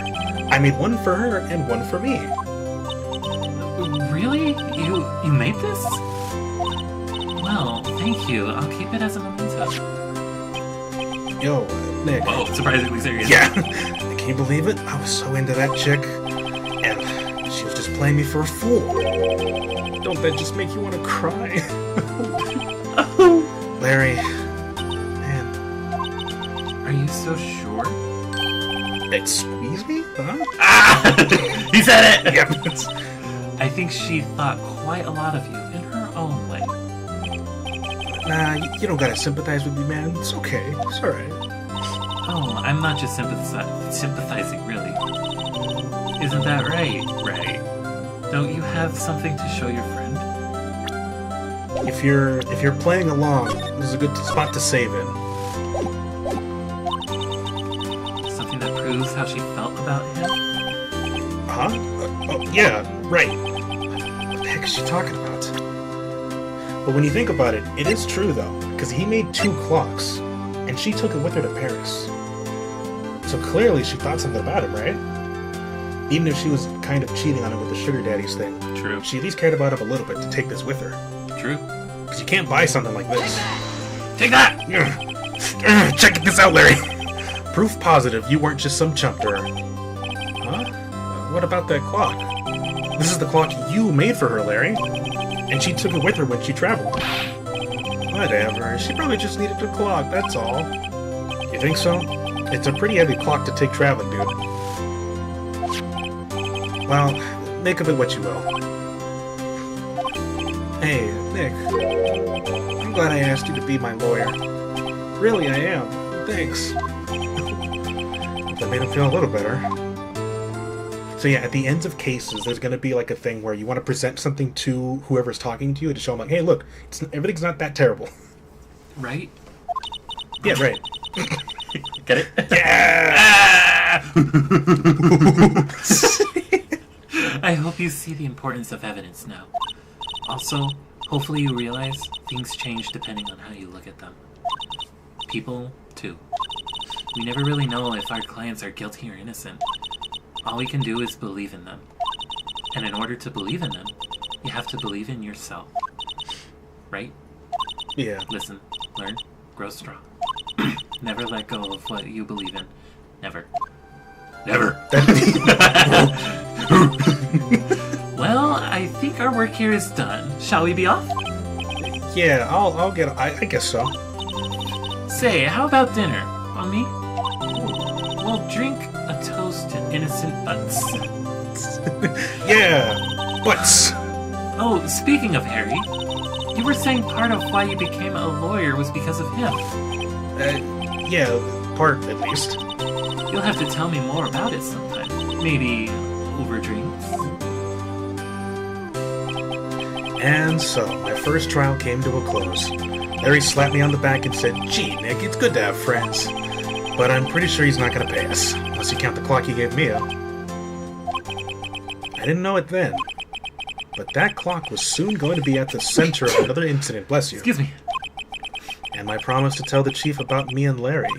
I made one for her and one for me. Really? You made this? Well, thank you. I'll keep it as a memento. Yo, Nick. Whoa, surprisingly serious. Yeah. Can you believe it? I was so into that chick, and she was just playing me for a fool. Don't that just make you want to cry? Larry, man. Are you so sure? Excuse me? Huh? Ah! He said it! Yep. I think she thought quite a lot of you in her own way. Nah, you don't gotta sympathize with me, man. It's okay. It's alright. Oh, I'm not just sympathizing, really. Isn't that right, Wright? Don't you have something to show your friend? If you're playing along, this is a good spot to save in. Something that proves how she felt about him? Huh? Oh, yeah, right. What the heck is she talking about? But when you think about it, it is true, though, because he made 2 clocks, and she took it with her to Paris. So clearly she thought something about him, right? Even if she was kind of cheating on him with the sugar daddies thing. True. She at least cared about him a little bit to take this with her. True. Because you can't buy something like this. Take that! Check this out, Larry! Proof positive you weren't just some chump to her. Huh? What about that clock? This is the clock you made for her, Larry. And she took it with her when she traveled. Whatever. She probably just needed a clock, that's all. You think so? It's a pretty heavy clock to take traveling, dude. Well, make of it what you will. Hey, Nick. I'm glad I asked you to be my lawyer. Really, I am. Thanks. That made him feel a little better. So yeah, at the ends of cases, there's going to be like a thing where you want to present something to whoever's talking to you to show them like, hey, look, everything's not that terrible. Right? Yeah, right. Get it? Yeah! I hope you see the importance of evidence now. Also, hopefully you realize things change depending on how you look at them. People, too. We never really know if our clients are guilty or innocent. All we can do is believe in them. And in order to believe in them, you have to believe in yourself. Right? Yeah. Listen, learn, grow strong. Never let go of what you believe in. Never. Never. Well, I think our work here is done. Shall we be off? Yeah, I'll get... I guess so. Say, how about dinner? On me? We'll drink a toast to innocent butts. Yeah, butts. Oh, speaking of Harry, you were saying part of why you became a lawyer was because of him. Yeah, part at least. You'll have to tell me more about it sometime. Maybe over drinks. And so, my first trial came to a close. Larry slapped me on the back and said, "Gee, Nick, it's good to have friends. But I'm pretty sure he's not going to pay us, unless you count the clock he gave Mia." I didn't know it then, but that clock was soon going to be at the center of another incident, bless you. Excuse me. And my promise to tell the chief about me and Larry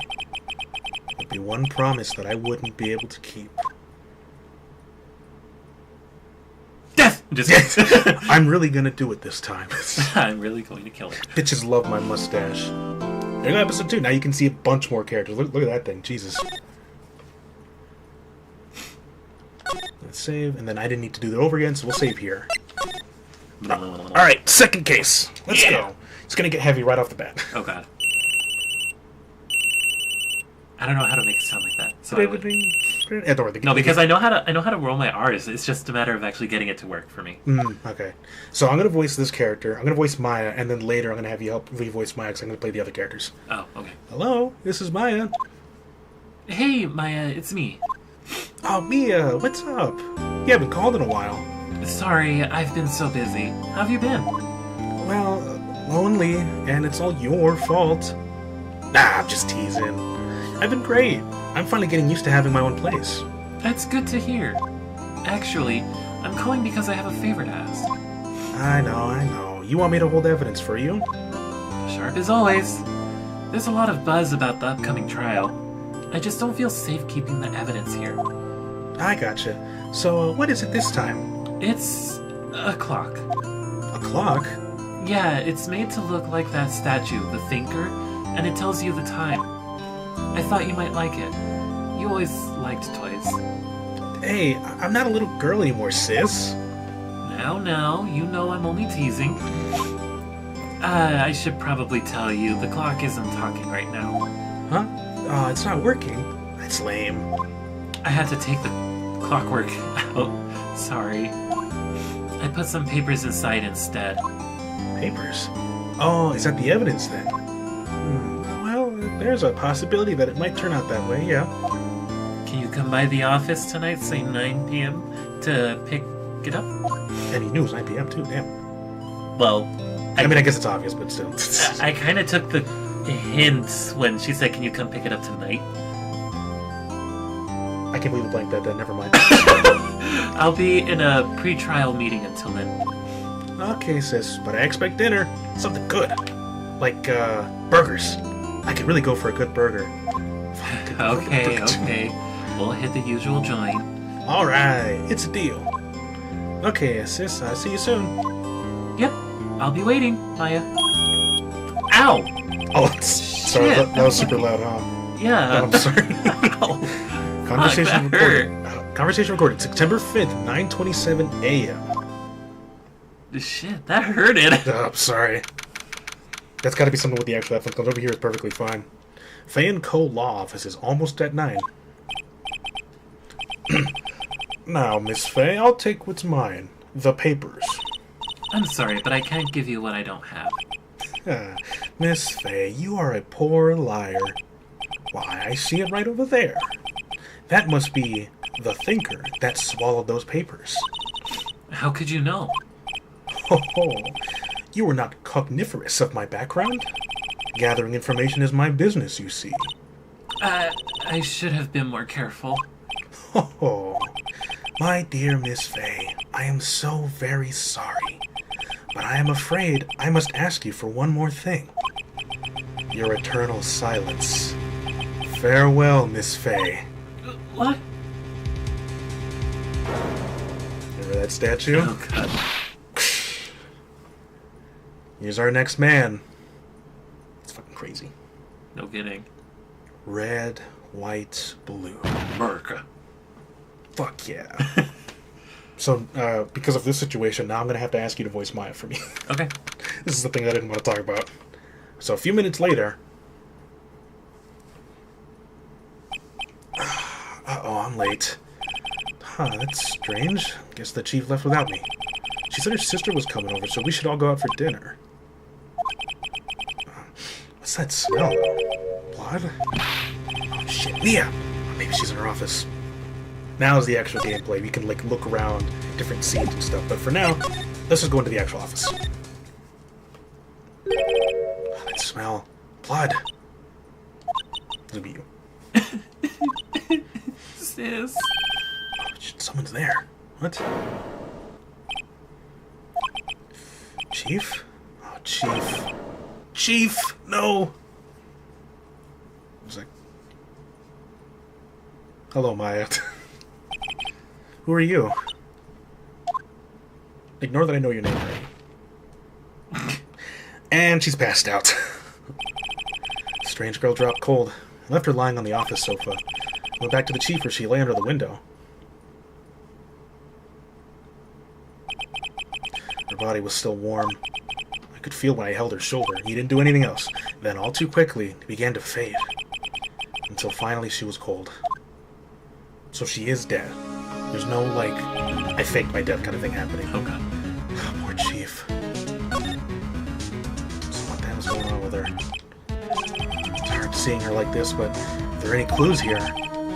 would be one promise that I wouldn't be able to keep. Death! Just I'm really gonna do it this time. I'm really going to kill her. Bitches love my mustache. There you go, episode 2. Now you can see a bunch more characters. Look at that thing. Jesus. Let's save. And then I didn't need to do that over again, so we'll save here. Alright, second case. Let's go. It's gonna get heavy right off the bat. Oh god. I don't know how to make it sound like that. So I would... No, because I know how to roll my R's. It's just a matter of actually getting it to work for me. Okay. So I'm gonna voice this character. I'm gonna voice Maya, and then later I'm gonna have you help revoice Maya because I'm gonna play the other characters. Oh, okay. Hello, this is Maya. Hey, Maya, it's me. Oh, Mia, what's up? You haven't called in a while. Sorry, I've been so busy. How have you been? Well, lonely, and it's all your fault. Nah, I'm just teasing. I've been great. I'm finally getting used to having my own place. That's good to hear. Actually, I'm calling because I have a favor to ask. I know. You want me to hold evidence for you? Sharp as always. There's a lot of buzz about the upcoming trial. I just don't feel safe keeping the evidence here. I gotcha. So, what is it this time? It's a clock. A clock? Yeah, it's made to look like that statue, the Thinker, and it tells you the time. I thought you might like it. You always liked toys. Hey, I'm not a little girl anymore, sis. Now, you know I'm only teasing. I should probably tell you, the clock isn't talking right now. Huh? Oh, it's not working. That's lame. I had to take the clockwork out. Sorry. I put some papers inside instead. Papers? Oh, is that the evidence then? Well, there's a possibility that it might turn out that way, yeah. Can you come by the office tonight, say 9 p.m., to pick it up? And he knew it was 9 p.m. too, damn. Well, I mean, I guess it's obvious, but still. I kind of took the hint when she said, can you come pick it up tonight? I can't believe you blanked that then, never mind. I'll be in a pre-trial meeting until then. Okay, sis, but I expect dinner. Something good. Like, burgers. I could really go for a good burger. Okay. We'll hit the usual joint. Alright, it's a deal. Okay, sis, I'll see you soon. Yep, I'll be waiting, Maya. Ow! Oh, sorry, Shit, that was super loud, huh? Yeah. Oh, I'm sorry. Ow. Conversation Fuck, that recorded. Conversation recorded September 5th, 9:27 a.m. Shit, that hurted. Oh, I'm sorry. That's gotta be something with the actual headphones, because over here is perfectly fine. Faye and Co. Law Office is almost at 9. Now, Miss Faye, I'll take what's mine. The papers. I'm sorry, but I can't give you what I don't have. Miss Faye, you are a poor liar. Why, I see it right over there. That must be the Thinker that swallowed those papers. How could you know? Ho ho! You were not cogniferous of my background? Gathering information is my business, you see. I should have been more careful. Ho ho! My dear Miss Faye, I am so very sorry. But I am afraid I must ask you for one more thing. Your eternal silence. Farewell, Miss Faye. What? Remember that statue? Oh, God. Here's our next man. It's fucking crazy. No kidding. Red, white, blue. America. Fuck yeah. So, because of this situation, now I'm going to have to ask you to voice Maya for me. Okay. This is the thing I didn't want to talk about. So, a few minutes later... Uh-oh, I'm late. Huh, that's strange. Guess the chief left without me. She said her sister was coming over, so we should all go out for dinner. What's that smell? Blood? Oh, shit. Mia! Maybe she's in her office. Now is the actual gameplay. We can, like, look around different scenes and stuff. But for now, let's just go into the actual office. Oh, that smell. Blood. It'll be you. Sis. Oh, shit, someone's there. What? Chief? Oh, Chief. Chief! No! It's like... Hello, Maya. Who are you? Ignore that I know your name already. And she's passed out. Strange girl dropped cold. I left her lying on the office sofa. Went back to the chief where she lay under the window. Her body was still warm. I could feel when I held her shoulder. He didn't do anything else. Then, all too quickly, it began to fade. Until finally she was cold. So she is dead. There's no, like, I faked my death kind of thing happening. Oh, God. Oh, poor Chief. So what the hell's going on with her? It's hard seeing her like this, but if there are any clues here,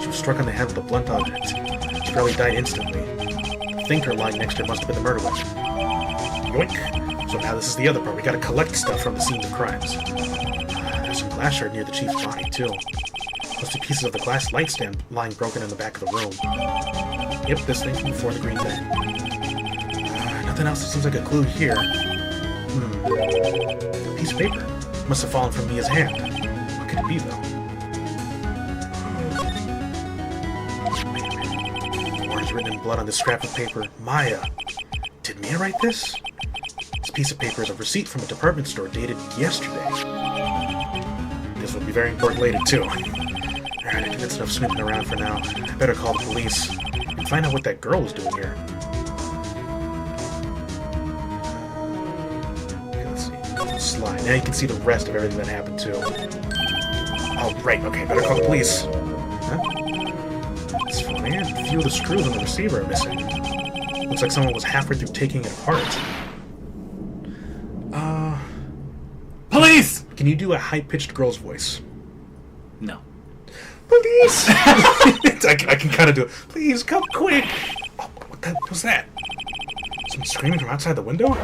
she was struck on the head with a blunt object. She probably died instantly. The Thinker lying next to her must have been the murder weapon. Yoink! So now this is the other part. We gotta collect stuff from the scenes of crimes. There's some glass shard near the Chief's body, too. Must be pieces of the glass light stand lying broken in the back of the room. Yep, this thing from before the green thing. Nothing else that seems like a clue here. A piece of paper. Must have fallen from Mia's hand. What could it be, though? Words written in blood on this scrap of paper. Maya. Did Mia write this? This piece of paper is a receipt from a department store dated yesterday. This will be very important later, too. Alright, I think that's enough snooping around for now. I better call the police and find out what that girl was doing here. Okay, let's see. Slide. Now you can see the rest of everything that happened, too. Oh, right. Okay, better call the police. Huh? It's funny. A few of the screws on the receiver are missing. Looks like someone was halfway through taking it apart. Police! Can you do a high-pitched girl's voice? No. Police! I can kind of do it. Please, come quick! Oh, what the was that? Someone screaming from outside the window?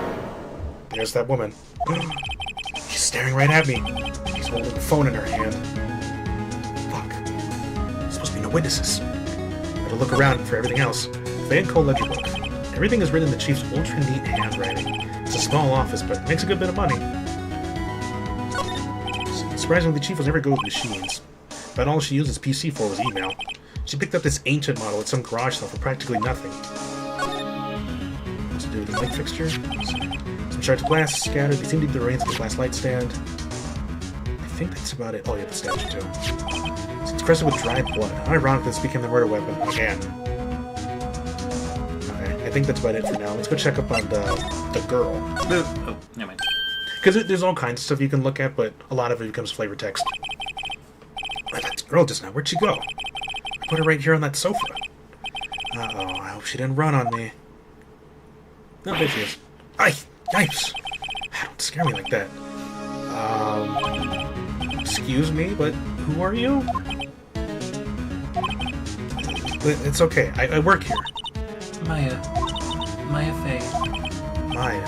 There's that woman. She's staring right at me. She's holding the phone in her hand. Fuck. There's supposed to be no witnesses. Better look around for everything else. Van Cole ledger book. Everything is written in the chief's ultra-neat handwriting. It's a small office, but it makes a good bit of money. Surprisingly, the chief was never good with machines. About all she used his PC for was email. She picked up this ancient model at some garage sale for practically nothing. What's to do with the light fixture? Some shards of glass scattered. They seem to be the remains of the glass light stand. I think that's about it. Oh yeah, the statue too. It's crested with dried blood. How ironic this became the murder weapon again. Okay, I think that's about it for now. Let's go check up on the girl. Oh, never mind. Because there's all kinds of stuff you can look at, but a lot of it becomes flavor text. Oh, that girl just now. Where'd she go? I put her right here on that sofa. Uh-oh, I hope she didn't run on me. No, there she is. Ay, yipes! Don't scare me like that. Excuse me, but who are you? It's okay. I work here. Maya Faye. Maya.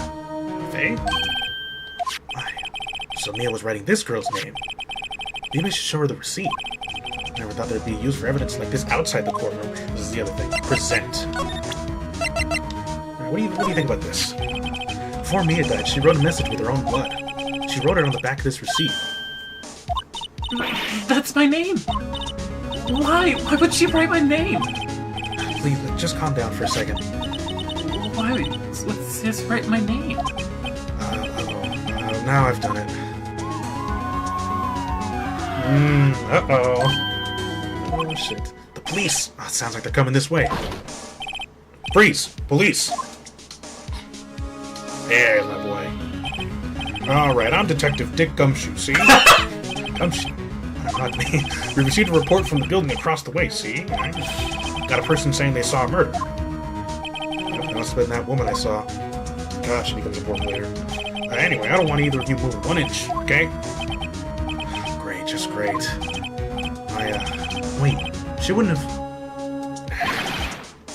Faye? Maya. So Mia was writing this girl's name. Maybe I should show her the receipt. Never thought there'd be used for evidence like this outside the courtroom. This is the other thing. Present. Right, what do you think about this? Before Mia died, she wrote a message with her own blood. She wrote it on the back of this receipt. That's my name! Why? Why would she write my name? Please, just calm down for a second. Why? Let's just write my name. Now I've done it. Uh-oh. Oh, shit. The police! Oh, it sounds like they're coming this way. Freeze! Police! There's my boy. Alright, I'm Detective Dick Gumshoe, see? Gumshoe? Not me. We received a report from the building across the way, see? Got a person saying they saw a murder. It must have been that woman I saw. Gosh, she becomes important later. Anyway, I don't want either of you moving 1 inch, okay? Great, just great. Wait, she wouldn't have...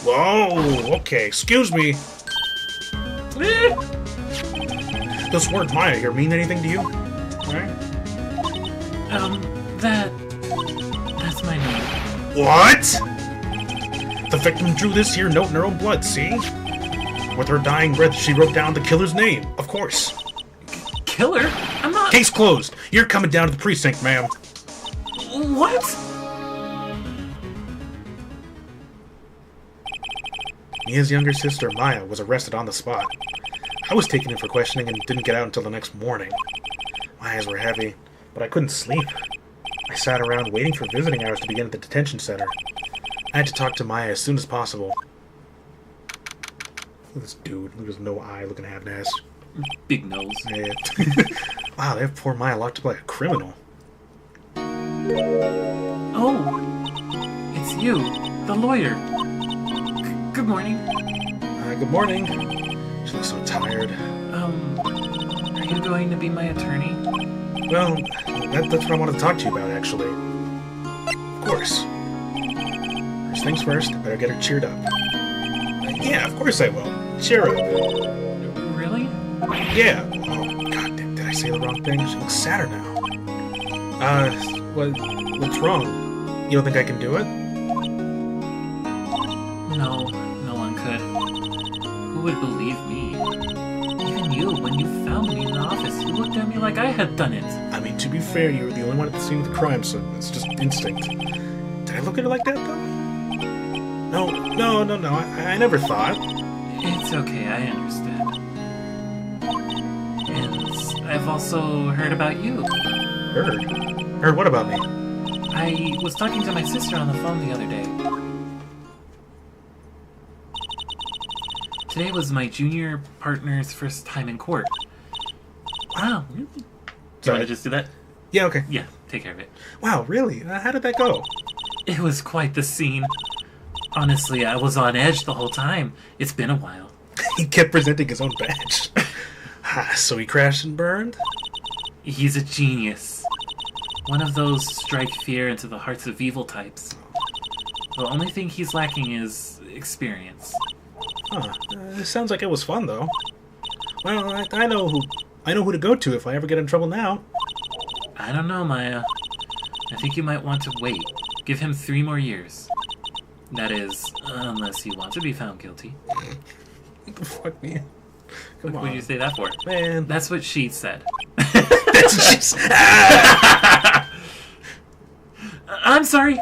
Whoa, okay, excuse me. Does the word Maya here mean anything to you? Alright? That's my name. What? The victim drew this here note in her own blood, see? With her dying breath, she wrote down the killer's name, of course. Killer? I'm not... Case closed. You're coming down to the precinct, ma'am. What? Mia's younger sister, Maya, was arrested on the spot. I was taken in for questioning and didn't get out until the next morning. My eyes were heavy, but I couldn't sleep. I sat around waiting for visiting hours to begin at the detention center. I had to talk to Maya as soon as possible. Look at this dude. Look at his no eye looking half ass. Big nose. Yeah. Wow, they have poor Maya locked up like a criminal. Oh, it's you, the lawyer. Good morning. Good morning. She looks so tired. Are you going to be my attorney? Well, that's what I wanted to talk to you about, actually. Of course. First things first, I better get her cheered up. Yeah, of course I will. Cheer up. Really? Yeah. Oh, God, did I say the wrong thing? She looks sadder now. What's wrong? You don't think I can do it? No, no one could. Who would believe me? Even you, when you found me in the office, you looked at me like I had done it. I mean, to be fair, you were the only one at the scene of the crime, so it's just instinct. Did I look at her like that, though? No. I never thought. It's okay, I understand. And I've also heard about you. Heard? Heard what about me? I was talking to my sister on the phone the other day. Today was my junior partner's first time in court. Wow. Do you want to just do that? Yeah, okay. Yeah, take care of it. Wow, really? How did that go? It was quite the scene. Honestly, I was on edge the whole time. It's been a while. He kept presenting his own badge. So he crashed and burned? He's a genius. One of those strike fear into the hearts of evil types. The only thing he's lacking is experience. Huh. It sounds like it was fun, though. Well, I know who to go to if I ever get in trouble now. I don't know, Maya. I think you might want to wait. Give him 3 more years. That is, unless you want to be found guilty. What the fuck, man? Come What on. would you say that for? Man. That's what she said. That's just... I'm sorry.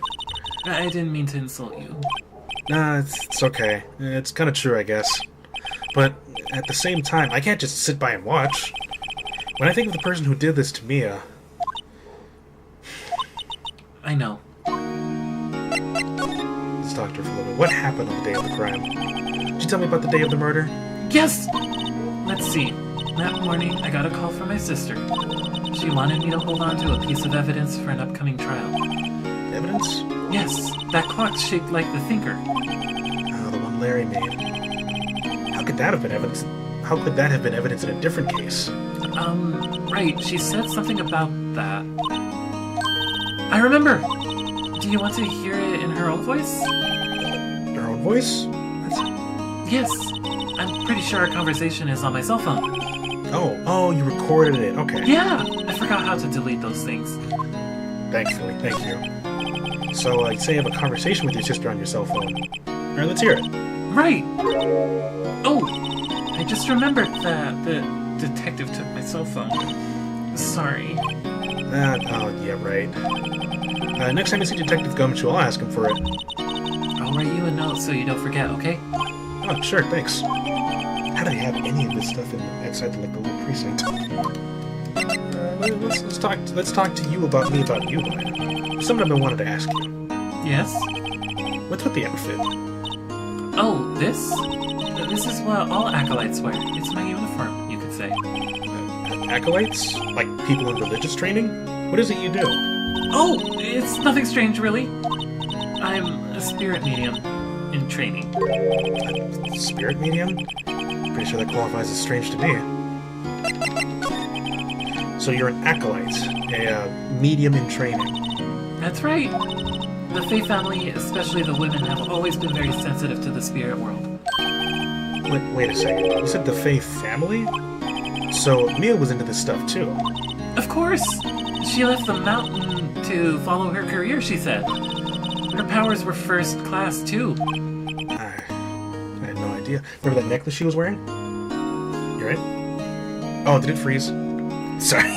I didn't mean to insult you. Nah, it's okay. It's kind of true, I guess. But at the same time, I can't just sit by and watch. When I think of the person who did this to Mia... I know. Let's talk to her for a little bit. What happened on the day of the crime? Did you tell me about the day of the murder? Yes! Let's see. That morning, I got a call from my sister. She wanted me to hold on to a piece of evidence for an upcoming trial. Evidence? Yes, that clock shaped like the thinker. Oh, the one Larry made. How could that have been evidence? How could that have been evidence in a different case? Right, she said something about that. I remember! Do you want to hear it in her own voice? Her own voice? Yes. I'm pretty sure our conversation is on my cell phone. Oh, you recorded it. Okay. Yeah! I forgot how to delete those things. Thankfully, thank you. So, you say you have a conversation with your sister on your cell phone. Alright, let's hear it. Right! Oh! I just remembered that the detective took my cell phone. Sorry. Oh, yeah, right. Next time I see Detective Gumshoe, I'll ask him for it. I'll write you a note so you don't forget, okay? Oh, sure, thanks. How do they have any of this stuff outside the little precinct? Let's talk to you about me about you, Maya. Something I've been wanting to ask you. Yes? What's with the outfit? Oh, this? This is what all acolytes wear. It's my uniform, you could say. Acolytes? Like people in religious training? What is it you do? Oh, it's nothing strange, really. I'm a spirit medium in training. A spirit medium? Pretty sure that qualifies as strange to me. So you're an acolyte, a medium in training. That's right. The Fae family, especially the women, have always been very sensitive to the spirit world. Wait a second. You said the Fae family? So Mia was into this stuff too. Of course! She left the mountain to follow her career, she said. Her powers were first class, too. I had no idea. Remember that necklace she was wearing? You right? Oh, did it freeze? Sorry.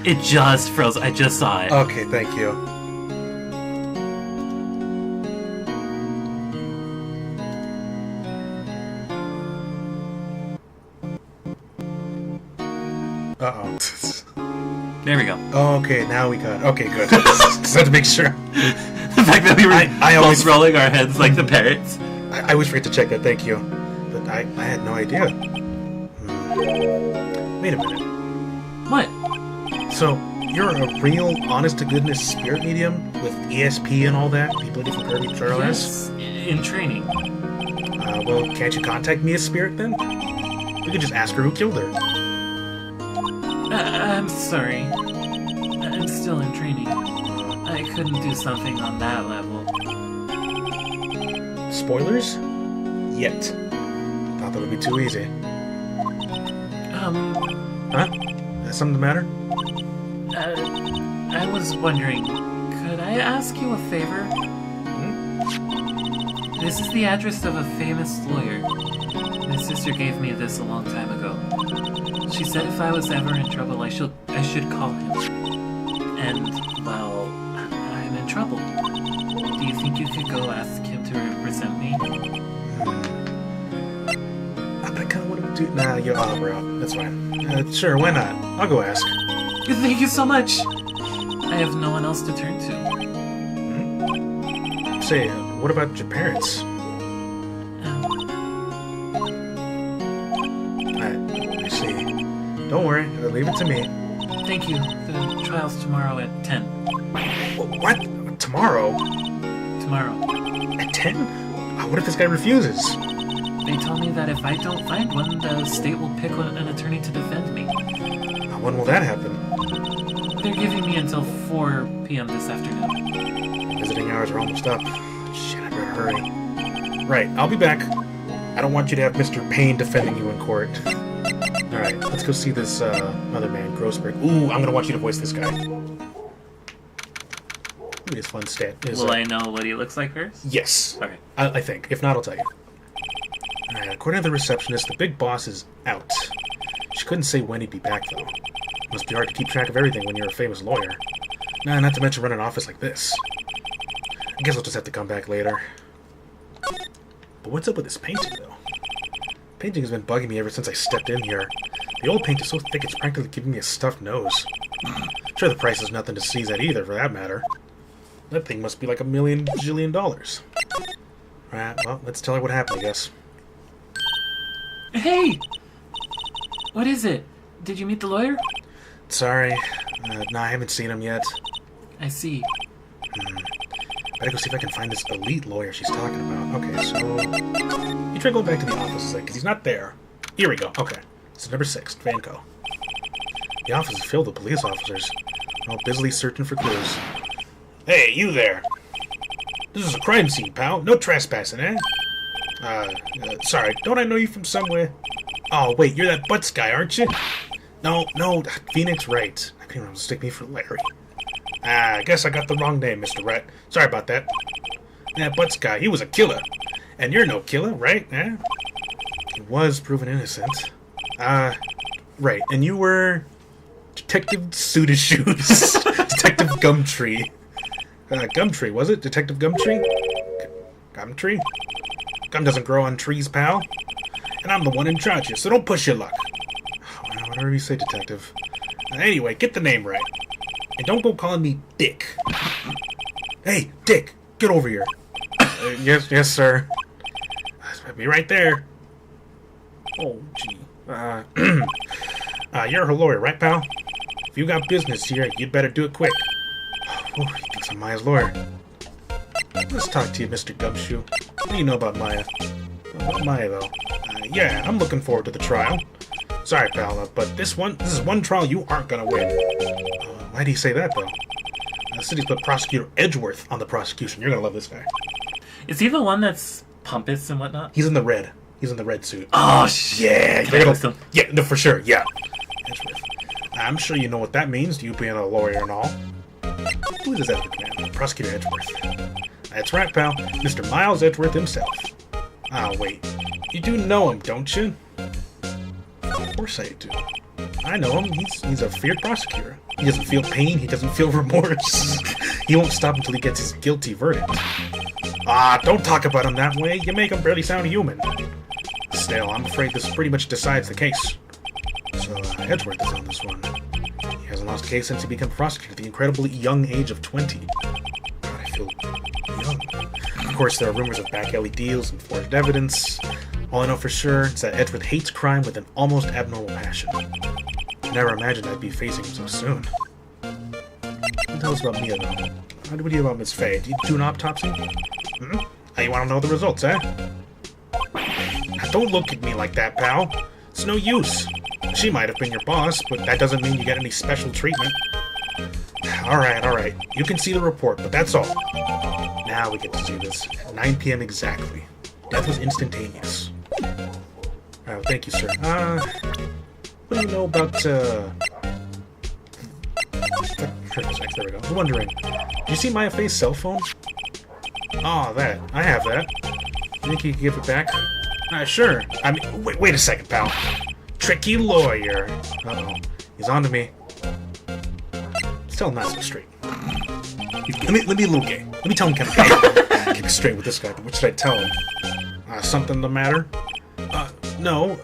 It just froze. I just saw it. Okay, thank you. Uh-oh. There we go. Okay, now we got... Okay, good. Just had to make sure. The fact that we were I always rolling our heads like the parrots. I always forget to check that, thank you. But I had no idea. Wait a minute. What? So, you're a real, honest-to-goodness spirit medium with ESP and all that? People in different parameters? Yes, in training. Well, can't you contact me as spirit, then? We could just ask her who killed her. I'm sorry. I'm still in training. I couldn't do something on that level. Spoilers? Yet. Thought that would be too easy. Huh? Is something the matter? I was wondering, Could I ask you a favor? This is the address of a famous lawyer. My sister gave me this a long time ago. She said if I was ever in trouble, I should call him. And, well, I'm in trouble. Do you think you could go ask him to represent me? But I kind of want to do... Nah, you're we're out. That's fine. Sure, why not? I'll go ask. Thank you so much! I have no one else to turn to. Say, what about your parents? I see. Don't worry, leave it to me. Thank you. The trial's tomorrow at 10. What? Tomorrow? Tomorrow. At 10? What if this guy refuses? They told me that if I don't find one, the state will pick an attorney to defend me. When will that happen? They're giving me until 4 p.m. this afternoon. Visiting hours are almost up. Shit, I better hurry. Right, I'll be back. I don't want you to have Mr. Payne defending you in court. Alright, let's go see this other man, Grossberg. Ooh, I'm gonna want you to voice this guy. Look at his fun stat. Will I know what he looks like first? Yes. Okay. I think. If not, I'll tell you. According to the receptionist, the big boss is out. She couldn't say when he'd be back, though. Must be hard to keep track of everything when you're a famous lawyer. Nah, not to mention run an office like this. I guess I'll just have to come back later. But what's up with this painting, though? Painting has been bugging me ever since I stepped in here. The old paint is so thick it's practically giving me a stuffed nose. Sure, the price is nothing to sneeze at either, for that matter. That thing must be like $1 million jillion. Alright, well, let's tell her what happened, I guess. Hey! What is it? Did you meet the lawyer? Sorry. No, I haven't seen him yet. I see. Better go see if I can find this elite lawyer she's talking about. Okay, so... You try going back to the office, because he's not there. Here we go. Okay. This is number 6, Vanco. The office is filled with police officers, all busily searching for clues. Hey, you there! This is a crime scene, pal. No trespassing, eh? Sorry, don't I know you from somewhere? Oh, wait, you're that Butts guy, aren't you? No, Phoenix Wright. I couldn't even mistake me for Larry. I guess I got the wrong name, Mr. Wright. Sorry about that. That Butts guy, he was a killer. And you're no killer, right? Eh? He was proven innocent. Right, and you were... Detective Suda Shoes. Detective Gumtree. Gumtree, was it? Detective Gumtree? Gumtree? Gum doesn't grow on trees, pal. And I'm the one in charge here, so don't push your luck. Whatever you say, Detective. Anyway, get the name right. And don't go calling me Dick. Hey, Dick, get over here. Yes, sir. I'll be right there. Oh, gee. You're her lawyer, right, pal? If you got business here, you'd better do it quick. Oh, he thinks I'm Maya's lawyer. Let's talk to you, Mr. Gumshoe. What do you know about Maya? About Maya, though. Yeah, I'm looking forward to the trial. Sorry, pal, but this is one trial you aren't gonna win. Why do you say that, though? The city's put Prosecutor Edgeworth on the prosecution. You're gonna love this guy. Is he the one that's pompous and whatnot? He's in the red. He's in the red suit. Oh, shit. Yeah, no, for sure, yeah. Edgeworth. I'm sure you know what that means, you being a lawyer and all. Who is this Edgeworth man? Prosecutor Edgeworth. That's right, pal. Mr. Miles Edgeworth himself. Wait. You do know him, don't you? Of course I do. I know him. He's a feared prosecutor. He doesn't feel pain. He doesn't feel remorse. He won't stop until he gets his guilty verdict. Don't talk about him that way. You make him barely sound human. Still, I'm afraid this pretty much decides the case. So, Edgeworth is on this one. He hasn't lost a case since he became prosecutor at the incredibly young age of 20. God, I feel young. Of course, there are rumors of back alley deals and forged evidence. All I know for sure is that Edgeworth hates crime with an almost abnormal passion. I never imagined I'd be facing him so soon. Tell us about Mia, though. How do we do about Miss Faye? Did you do an autopsy? Now you want to know the results, eh? Now, don't look at me like that, pal. It's no use. She might have been your boss, but that doesn't mean you get any special treatment. Alright. You can see the report, but that's all. Now we get to see this. At 9 p.m. exactly. Death was instantaneous. Thank you, sir. What do you know about, There we go. I'm wondering, do you see Maya Faye's cell phone? Oh, that. I have that. You think you can give it back? Sure. I mean, wait a second, pal. Tricky lawyer. Uh-oh. He's on to me. Let's tell him not so straight. Let me be a little gay. Let me tell him kind of gay. Keep it straight with this guy, but what should I tell him? Something the matter? No.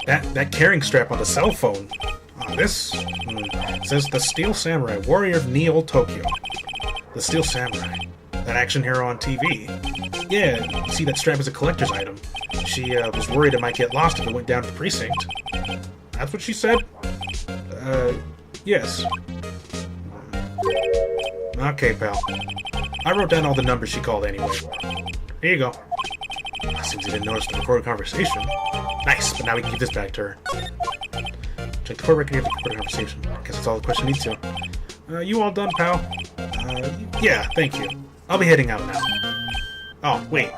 That carrying strap on the cell phone. This says the Steel Samurai, warrior of Neo Tokyo. The Steel Samurai. That action hero on TV. Yeah, you see that strap is a collector's item. She was worried it might get lost if it went down to the precinct. That's what she said? Yes. Okay, pal. I wrote down all the numbers she called anyway. Here you go. Seems you didn't notice the recorded conversation. Nice, but now we can give this back to her. Check the court record of the recorded conversation. Guess that's all the question needs to. You all done, pal? Yeah, thank you. I'll be heading out now. Oh, wait.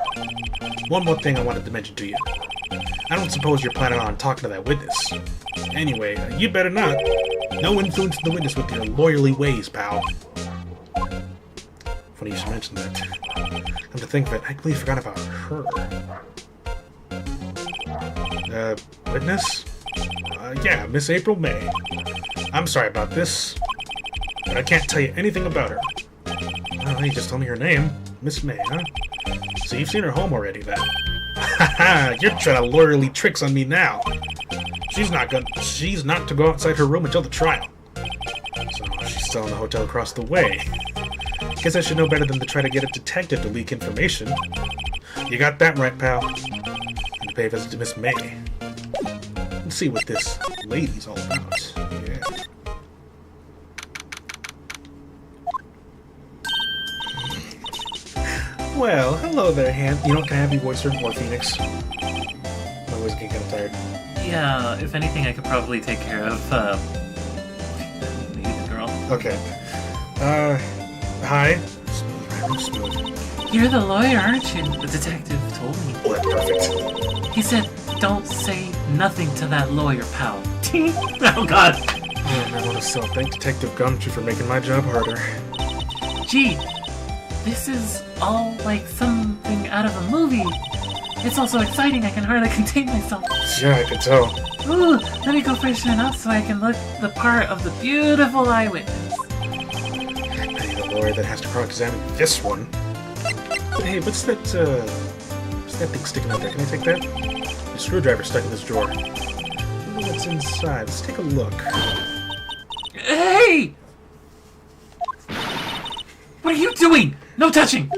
One more thing I wanted to mention to you. I don't suppose you're planning on talking to that witness. Anyway, you better not. No influence in the witness with your lawyerly ways, pal. Funny you should mention that. Come to think of it, I completely forgot about her. Witness? Yeah, Miss April May. I'm sorry about this, but I can't tell you anything about her. Oh, you just told me her name. Miss May, huh? So you've seen her home already, then? Haha, you're trying to lawyerly tricks on me now. She's not to go outside her room until the trial. So she's still in the hotel across the way. Guess I should know better than to try to get a detective to leak information. You got that right, pal. And pay a visit to Miss May. Let's see what this lady's all about. Yeah. Well, hello there, Han. You know, can I have you voice her or Phoenix? My voice getting kind of tired. Yeah, if anything, I could probably take care of, the girl. Okay. Hi. Smooth. You're the lawyer, aren't you? The detective told me. Oh, that's perfect. He said, don't say nothing to that lawyer, pal. Oh, God. Oh, I want to thank Detective Gumtree for making my job harder. Gee, this is all like something out of a movie. It's all so exciting I can hardly contain myself. Yeah, I can tell. Ooh, let me go freshen up so I can look the part of the beautiful eyewitness. I need a lawyer that has to cross-examine this one. Hey, what's that thing sticking out there? Can I take that? The screwdriver's stuck in this drawer. I wonder what's inside. Let's take a look. Hey! What are you doing? No touching!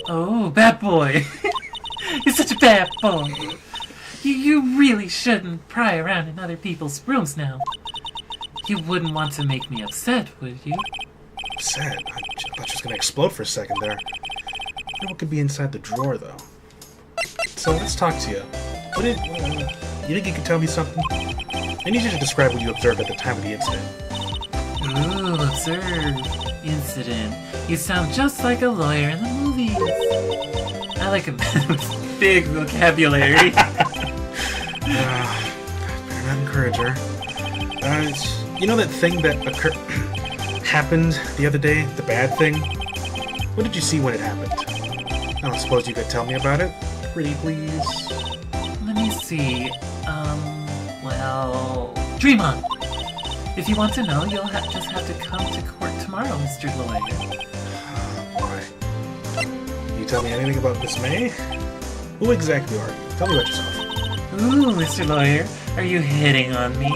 Oh, bad boy. You're such a bad boy. You really shouldn't pry around in other people's rooms now. You wouldn't want to make me upset, would you? Upset? I thought she was going to explode for a second there. I wonder what could be inside the drawer, though. So let's talk to you. You think you could tell me something? I need you to describe what you observed at the time of the incident. Ooh, observe. Incident. You sound just like a lawyer in the movies. I like a big vocabulary. Better not encourage her. You know that thing that happened the other day? The bad thing? What did you see when it happened? I don't suppose you could tell me about it? Pretty please? Let me see. Well... Dream on! If you want to know, you'll just have to come to court tomorrow, Mr. Lawyer. Oh, boy. Can you tell me anything about Miss May? Who exactly are you? Tell me about yourself. Ooh, Mr. Lawyer, are you hitting on me?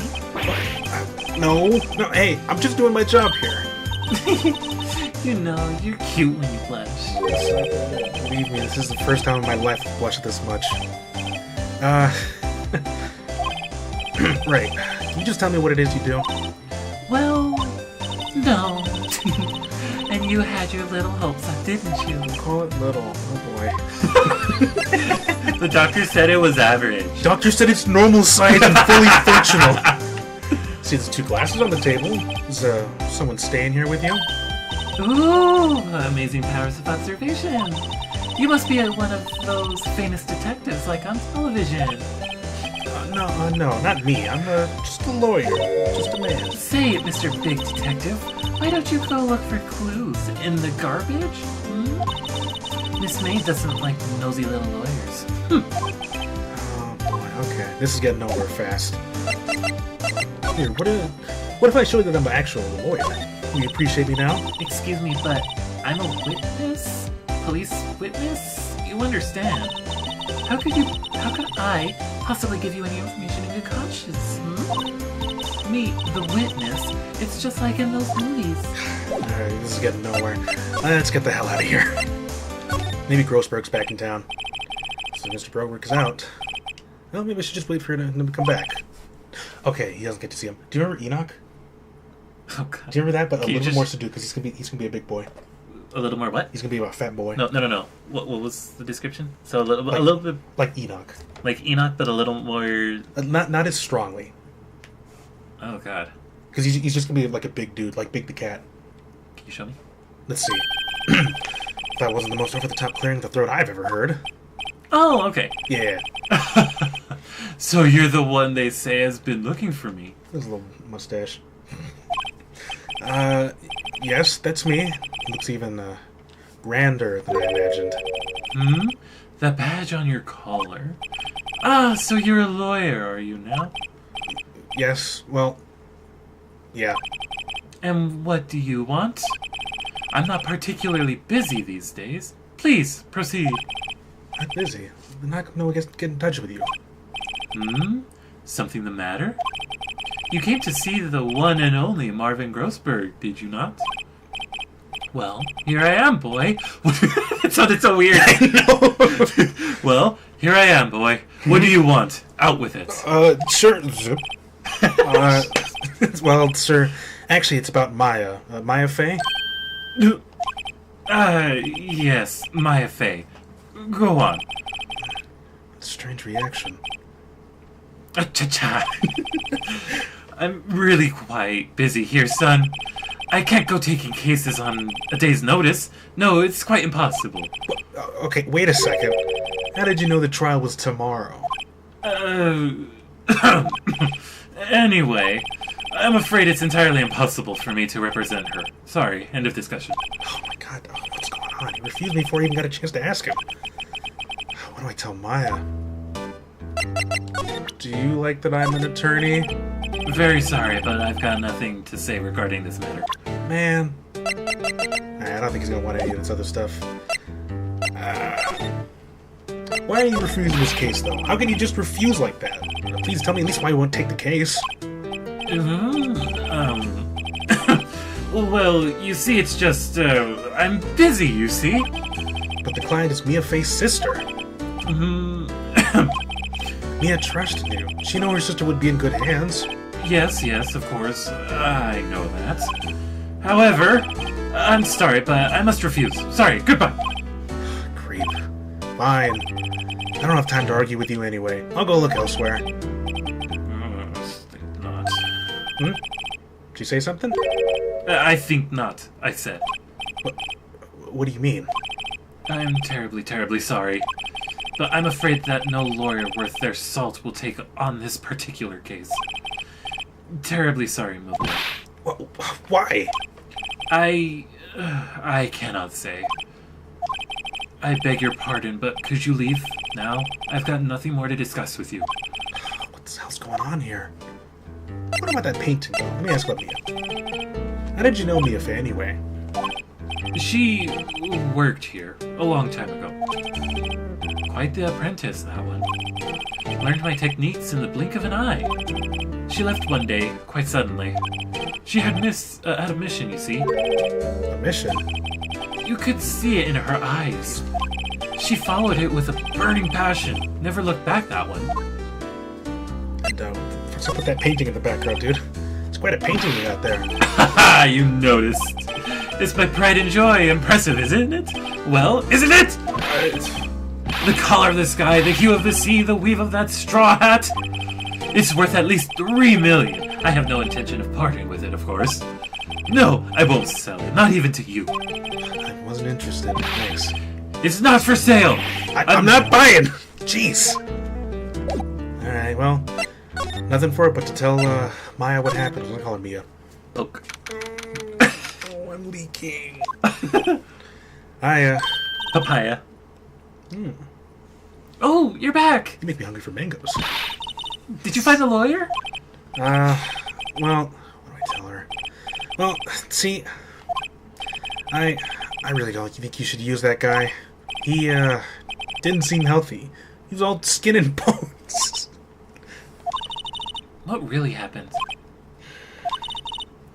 No, hey, I'm just doing my job here. You know, you're cute when you blush. Believe me, this is the first time in my life I've blushed this much. Right. Can you just tell me what it is you do? Well, no. And you had your little hopes up, didn't you? Call it little. Oh boy. The doctor said it was average. Doctor said it's normal size and fully functional. See, there's 2 glasses on the table. Is someone staying here with you? Ooh, amazing powers of observation. You must be one of those famous detectives like on television. No, not me. I'm just a lawyer. Just a man. Say it, Mr. Big Detective. Why don't you go look for clues in the garbage? Miss May doesn't like nosy little lawyers. Oh boy, okay. This is getting nowhere fast. Here, what if I show you that I'm an actual lawyer? Will you appreciate me now? Excuse me, but I'm a witness? Police witness? You understand. How could I possibly give you any information in your conscience? Me, the witness, it's just like in those movies. Alright, this is getting nowhere. Let's get the hell out of here. Maybe Grossberg's back in town. So Mr. Broberg is out. Well, maybe I should just wait for him to come back. Okay, he doesn't get to see him. Do you remember Enoch? Oh god. Do you remember that? But a little more subdued, because he's gonna be a big boy. A little more what? He's gonna be a fat boy. No. What was the description? So a little bit like Enoch. Like Enoch, but a little more. Not as strongly. Oh god. Because he's just gonna be like a big dude, like Big the Cat. Can you show me? Let's see. That wasn't the most over-the-top clearing the throat I've ever heard. Oh, okay. Yeah. So you're the one they say has been looking for me. There's a little mustache. Yes, that's me. Looks even grander than I imagined. The badge on your collar. Ah, so you're a lawyer, are you now? Yes, well, yeah. And what do you want? I'm not particularly busy these days. Please, proceed. I'm busy. I'm not going to get in touch with you. Something the matter? You came to see the one and only Marvin Grossberg, did you not? Well, here I am, boy. It sounded so weird. I know. Well, here I am, boy. What do you want? Out with it. Sure. Zip. Well, sir, actually, it's about Maya. Maya Fey? Yes, Maya Fey. Go on. Strange reaction. Cha-cha. I'm really quite busy here, son. I can't go taking cases on a day's notice. No, it's quite impossible. Okay, wait a second. How did you know the trial was tomorrow? Anyway, I'm afraid it's entirely impossible for me to represent her. Sorry, end of discussion. Oh my god, what's going on? He refused me before I even got a chance to ask him. What do I tell Maya? Do you like that I'm an attorney? Very sorry, but I've got nothing to say regarding this matter. Man. I don't think he's gonna want any of this other stuff. Why are you refusing this case, though? How can you just refuse like that? Please tell me at least why you won't take the case. Well, you see, it's just, I'm busy, you see? But the client is Mia Fey's sister. Mia trusted you. She knew her sister would be in good hands. Yes, of course. I know that. However, I'm sorry, but I must refuse. Sorry, goodbye. Creep. Fine. I don't have time to argue with you anyway. I'll go look elsewhere. Think not. Did you say something? I think not, I said. What do you mean? I'm terribly, terribly sorry. But I'm afraid that no lawyer worth their salt will take on this particular case. Terribly sorry, Mobile. Why? I cannot say. I beg your pardon, but could you leave now? I've got nothing more to discuss with you. What the hell's going on here? What about that painting, though? Let me ask about Mia. How did you know Mia Fey, anyway? She worked here a long time ago. Quite the apprentice, that one. Learned my techniques in the blink of an eye. She left one day, quite suddenly. She had a mission, you see. A mission? You could see it in her eyes. She followed it with a burning passion. Never looked back, that one. And, what's up with that painting in the background, dude? It's quite a painting you got there. Haha, you noticed. It's my pride and joy. Impressive, isn't it? Well, isn't it? The color of the sky, the hue of the sea, the weave of that straw hat. It's worth at least 3 million. I have no intention of parting with it, of course. No, I won't sell it, not even to you. I wasn't interested. Thanks. It's not for sale. I'm not buying. Jeez. Alright, well, Nothing for it but to tell Maya what happened. I'm gonna call her Mia. Poke. Oh, I'm leaking. Papaya. Oh, you're back! You make me hungry for mangoes. Did you find a lawyer? Well, what do I tell her? Well, see, I really don't think you should use that guy. He, didn't seem healthy. He was all skin and bones. What really happened?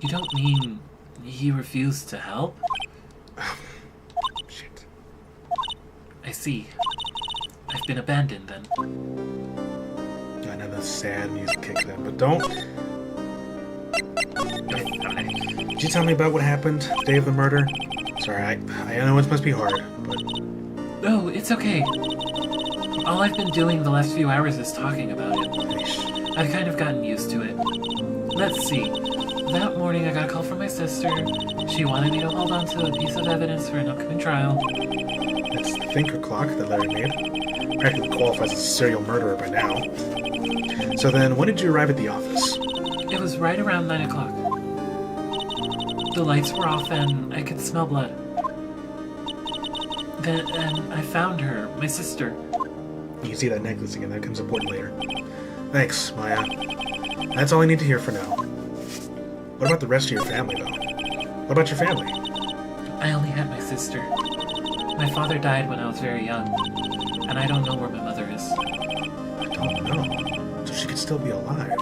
You don't mean he refused to help? Shit. I see. I've been abandoned then. I know the sad music kicks in, but don't... Did you tell me about what happened the day of the murder? Sorry, I know it must be hard, but... No, it's okay. All I've been doing the last few hours is talking about it. I've kind of gotten used to it. Let's see. That morning I got a call from my sister. She wanted me to hold on to a piece of evidence for an upcoming trial. That's the thinker clock that Larry made. Practically qualifies as a serial murderer by now. So then, when did you arrive at the office? It was right around 9 o'clock. The lights were off and I could smell blood. Then I found her, my sister. You can see that necklace again, that comes important later. Thanks, Maya. That's all I need to hear for now. What about the rest of your family, though? What about your family? I only had my sister. My father died when I was very young, and I don't know where my mother is. I don't know. So she could still be alive.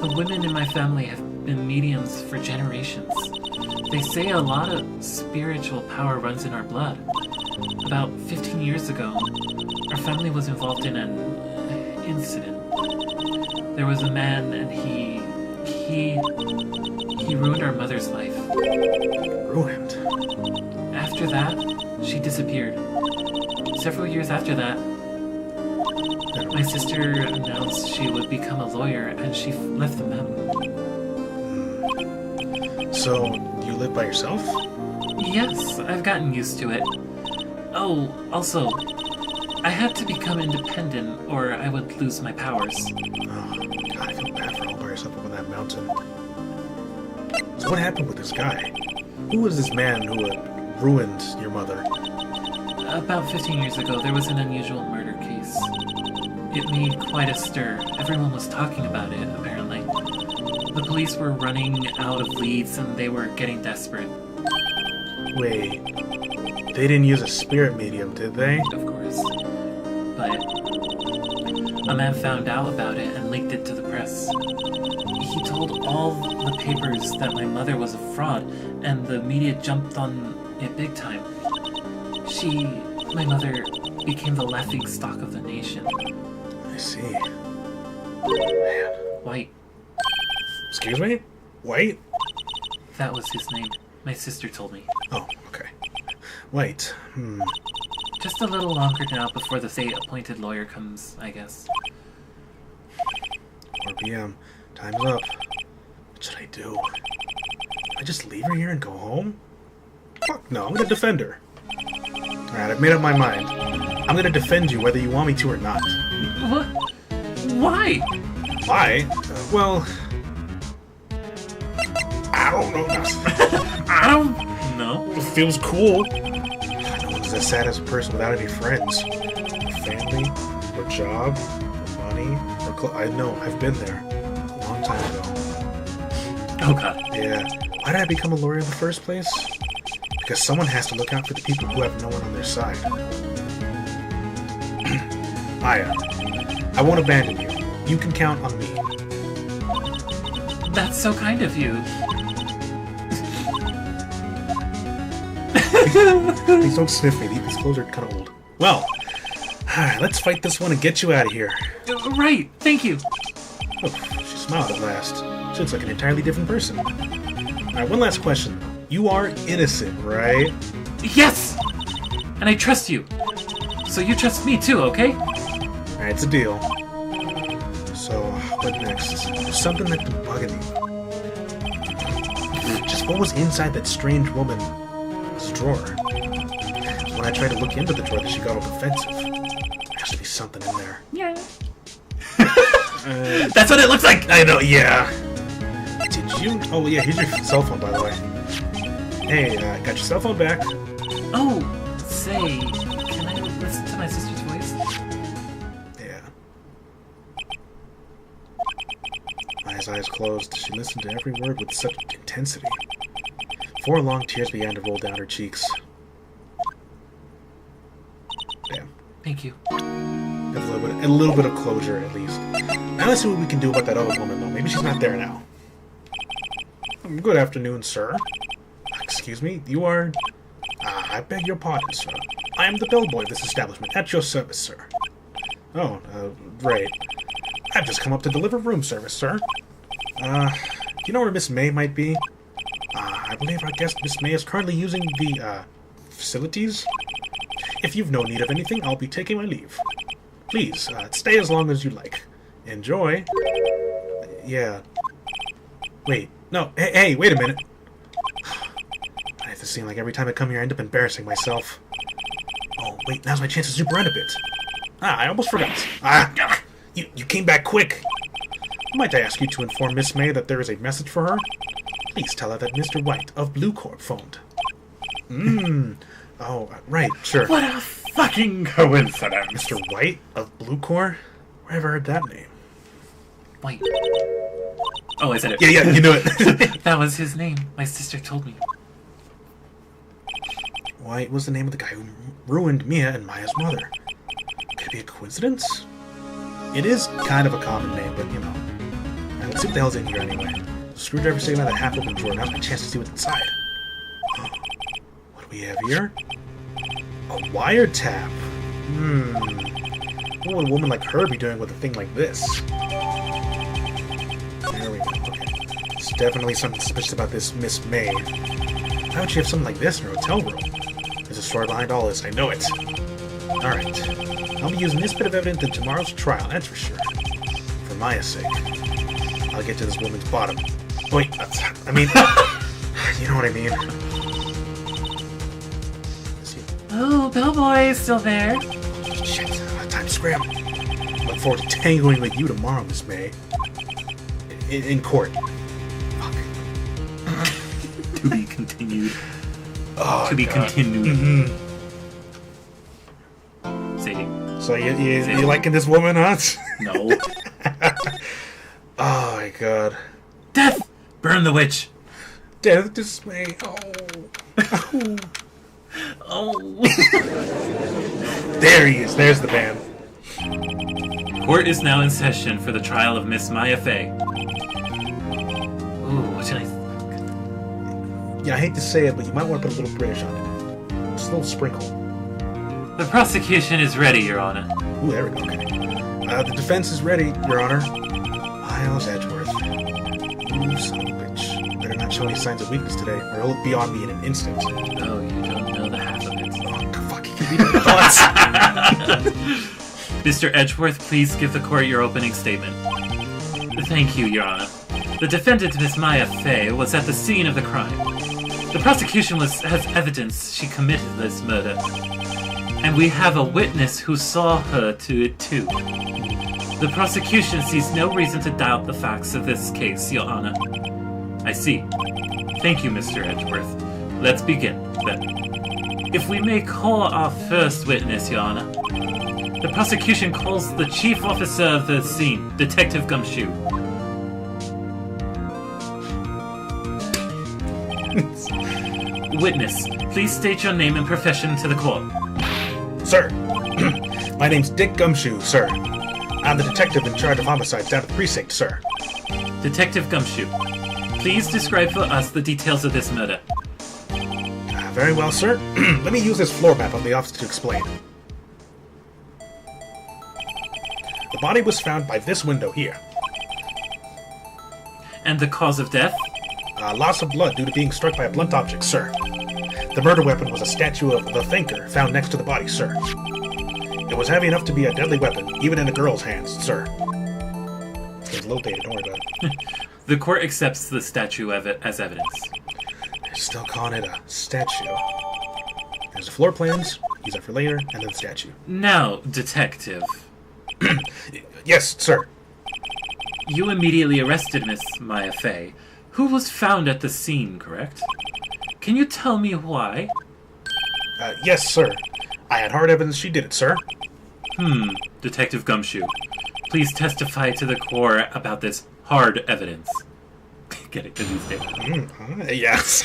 The women in my family have been mediums for generations. They say a lot of spiritual power runs in our blood. About 15 years ago, our family was involved in an incident. There was a man and he ruined our mother's life. Ruined? After that, she disappeared. Several years after that, my sister announced she would become a lawyer and she left the mountain. So, you live by yourself? Yes, I've gotten used to it. Oh, also, I had to become independent or I would lose my powers. Oh, God, I feel bad for all by yourself up on that mountain. So what happened with this guy? Who was this man who had ruined your mother? About 15 years ago, there was an unusual murder case. It made quite a stir. Everyone was talking about it, apparently. The police were running out of leads and they were getting desperate. Wait, they didn't use a spirit medium, did they? Of course. But a man found out about it and leaked it to the press. He told all the papers that my mother was a fraud, and the media jumped on it big time. My mother, became the laughing stock of the nation. I see. Man. White. Excuse me? White? That was his name. My sister told me. Oh, okay. White. Just a little longer now before the state-appointed lawyer comes, I guess. 4 p.m. Time's up. What should I do? I just leave her here and go home? Fuck no, I'm gonna defend her. Alright, I've made up my mind. I'm gonna defend you whether you want me to or not. What? Why? Why? Well... I don't know. I don't know. It feels cool. No one's as sad as a person without any friends. Or family, or job, or money, or I know, I've been there. A long time ago. Oh god. Yeah. Why did I become a lawyer in the first place? Because someone has to look out for the people who have no one on their side. Maya, I won't abandon you. You can count on me. That's so kind of you. Please don't sniff me. These clothes are kind of old. Well, alright, let's fight this one and get you out of here. Right, thank you. Oh, she smiled at last. She looks like an entirely different person. Alright, one last question. You are innocent, right? Yes! And I trust you. So you trust me too, okay? Alright, it's a deal. So, what next? There's something that's been bugging me. Just what was inside that strange woman's drawer? When I tried to look into the drawer, she got all defensive. There has to be something in there. Yeah. That's what it looks like! I know, yeah. Did you... Oh, yeah, here's your cell phone, by the way. Hey, got your cell phone back. Oh, say, can I listen to my sister's voice? Yeah. Maya's eyes closed. She listened to every word with such intensity. 4 long tears began to roll down her cheeks. Damn. Thank you. A little bit of closure, at least. Now let's see what we can do about that other woman, though. Maybe she's not there now. Good afternoon, sir. Excuse me, you are... I beg your pardon, sir. I am the bellboy of this establishment. At your service, sir. Oh, right. I've just come up to deliver room service, sir. Do you know where Miss May might be? I believe our guest, Miss May, is currently using the, facilities. If you've no need of anything, I'll be taking my leave. Please, stay as long as you like. Enjoy. Yeah. Wait. No. Hey, wait a minute. I have to seem like every time I come here I end up embarrassing myself. Oh, wait, now's my chance to super around a bit. I almost forgot. You came back quick. Might I ask you to inform Miss May that there is a message for her? Please tell her that Mr. Wright of Blue Corp phoned. Oh, right, sure. What a fucking coincidence! Mr. Wright of Blue Corp? Where have I heard that name? White. Oh, I said it. Yeah, you knew it. That was his name. My sister told me. White was the name of the guy who ruined Mia and Maya's mother. Could it be a coincidence? It is kind of a common name, but you know. Now, let's see what the hell's in here anyway. Screwdriver sitting on the half-open drawer. Now's my chance to see what's inside. What do we have here? A wiretap. What would a woman like her be doing with a thing like this? There we go. Okay. There's definitely something suspicious about this Miss May. Why would she have something like this in her hotel room? There's a story behind all this. I know it. Alright. I'll be using this bit of evidence in tomorrow's trial, that's for sure. For Maya's sake. I'll get to this woman's bottom. Wait, I mean... you know what I mean. Oh, Bellboy is still there. Shit, time to scram. Look forward to tangling with you tomorrow, Miss May. In court. Fuck. To be continued. Oh, to be God. continued. Sadie. So you liking this woman, huh? No. Oh my God. Death! Burn the witch! Death, dismay. Oh. Oh. There he is. There's the band. Court is now in session for the trial of Miss Maya Fey. Ooh, what should I... Yeah, I hate to say it, but you might want to put a little British on it. Just a little sprinkle. The prosecution is ready, Your Honor. Ooh, there we go. Okay. The defense is ready, Your Honor. Miles Edgeworth. Ooh, son of a bitch. Better not show any signs of weakness today, or he'll be on me in an instant. Oh, you don't know the half of it. Oh, fuck, he can read my thoughts. Mr. Edgeworth, please give the court your opening statement. Thank you, Your Honor. The defendant, Miss Maya Fey, was at the scene of the crime. The prosecution has evidence she committed this murder. And we have a witness who saw her to it too. The prosecution sees no reason to doubt the facts of this case, Your Honor. I see. Thank you, Mr. Edgeworth. Let's begin, then. If we may call our first witness, Your Honor. The prosecution calls the chief officer of the scene, Detective Gumshoe. Witness, please state your name and profession to the court. Sir, my name's Dick Gumshoe, sir. I'm the detective in charge of homicides down at the precinct, sir. Detective Gumshoe, please describe for us the details of this murder. Very well, sir. Let me use this floor map of the office to explain. The body was found by this window here. And the cause of death? Loss of blood due to being struck by a blunt object, sir. The murder weapon was a statue of the Thinker found next to the body, sir. It was heavy enough to be a deadly weapon, even in a girl's hands, sir. It's a little dated, don't worry about it. The court accepts the statue as evidence. They're still calling it a statue. There's the floor plans, use that for later, and then the statue. Now, detective. Yes, sir. you immediately arrested Miss Maya Fey, who was found at the scene, correct? Can you tell me why? Yes, sir. I had hard evidence she did it, sir. Detective Gumshoe, please testify to the court about this hard evidence. Get it? Because he's dead. Yes.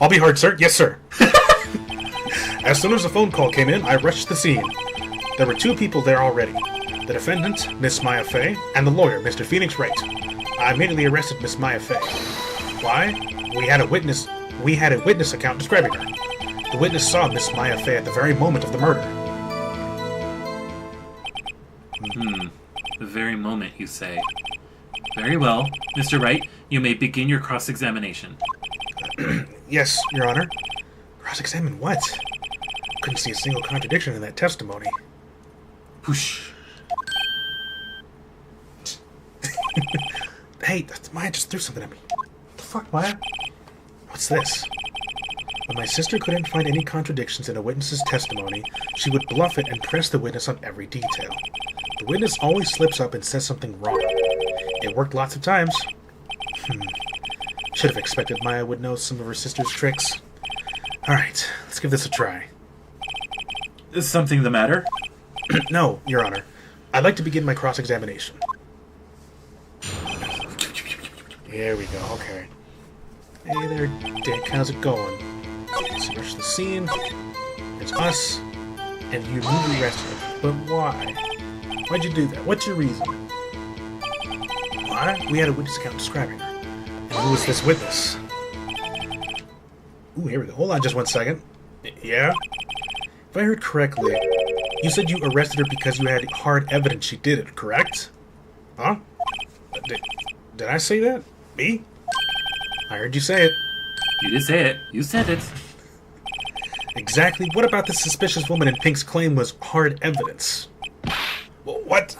I'll be hard, sir. Yes, sir. As soon as the phone call came in, I rushed the scene. There were 2 people there already. The defendant, Miss Maya Fey, and the lawyer, Mr. Phoenix Wright. I immediately arrested Miss Maya Fey. Why? We had a witness account describing her. The witness saw Miss Maya Fey at the very moment of the murder. The very moment, you say. Very well. Mr. Wright, you may begin your cross-examination. Yes, Your Honor. Cross-examine what? Couldn't see a single contradiction in that testimony. Whoosh. Hey, Maya just threw something at me. What the fuck, Maya? What's this? When my sister couldn't find any contradictions in a witness's testimony, she would bluff it and press the witness on every detail. The witness always slips up and says something wrong. It worked lots of times. Should have expected Maya would know some of her sister's tricks. Alright, let's give this a try. Is something the matter? No, Your Honor. I'd like to begin my cross-examination. Here we go, okay. Hey there, Dick, how's it going? Let's rush the scene. It's us, and you immediately arrested him. But why? Why'd you do that? What's your reason? Why? We had a witness account describing her. And who was this witness? Ooh, here we go. Hold on just 1 second. Yeah? If I heard correctly, you said you arrested her because you had hard evidence she did it, correct? Huh? Did I say that? Me? I heard you say it. You did say it. You said it. Exactly. What about the suspicious woman in Pink's claim was hard evidence? What?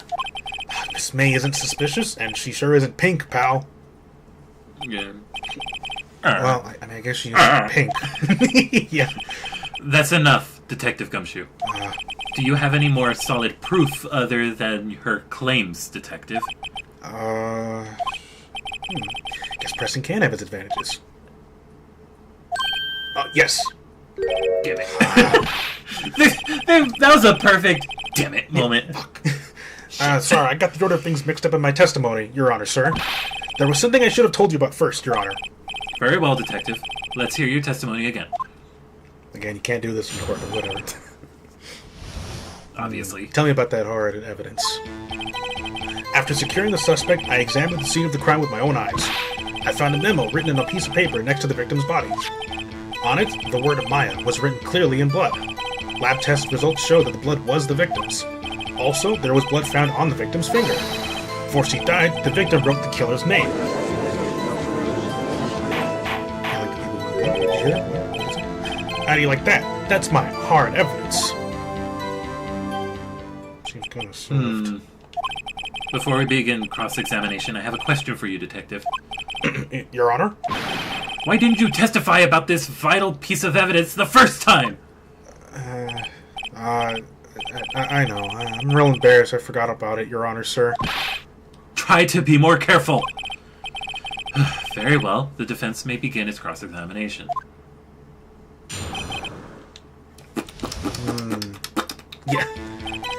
Miss May isn't suspicious, and she sure isn't Pink, pal. Yeah. Well, I guess she isn't Pink. Yeah. That's enough, Detective Gumshoe. Do you have any more solid proof other than her claims, Detective? Guess pressing can have its advantages. Yes. Damn it. That was a perfect damn it moment. Sorry, I got the order of things mixed up in my testimony, Your Honor, sir. There was something I should have told you about first, Your Honor. Very well, Detective. Let's hear your testimony again. Again, you can't do this in court, but whatever. Obviously. Tell me about that hard evidence. After securing the suspect, I examined the scene of the crime with my own eyes. I found a memo written in a piece of paper next to the victim's body. On it, the word of Maya was written clearly in blood. Lab test results show that the blood was the victim's. Also, there was blood found on the victim's finger. Before she died, the victim wrote the killer's name. How do you like that? That's my hard evidence. Seems kind of soft. Before we begin cross-examination, I have a question for you, Detective. Your Honor? Why didn't you testify about this vital piece of evidence the first time? I know. I'm real embarrassed I forgot about it, Your Honor, sir. Try to be more careful. Very well. The defense may begin its cross-examination. Yeah.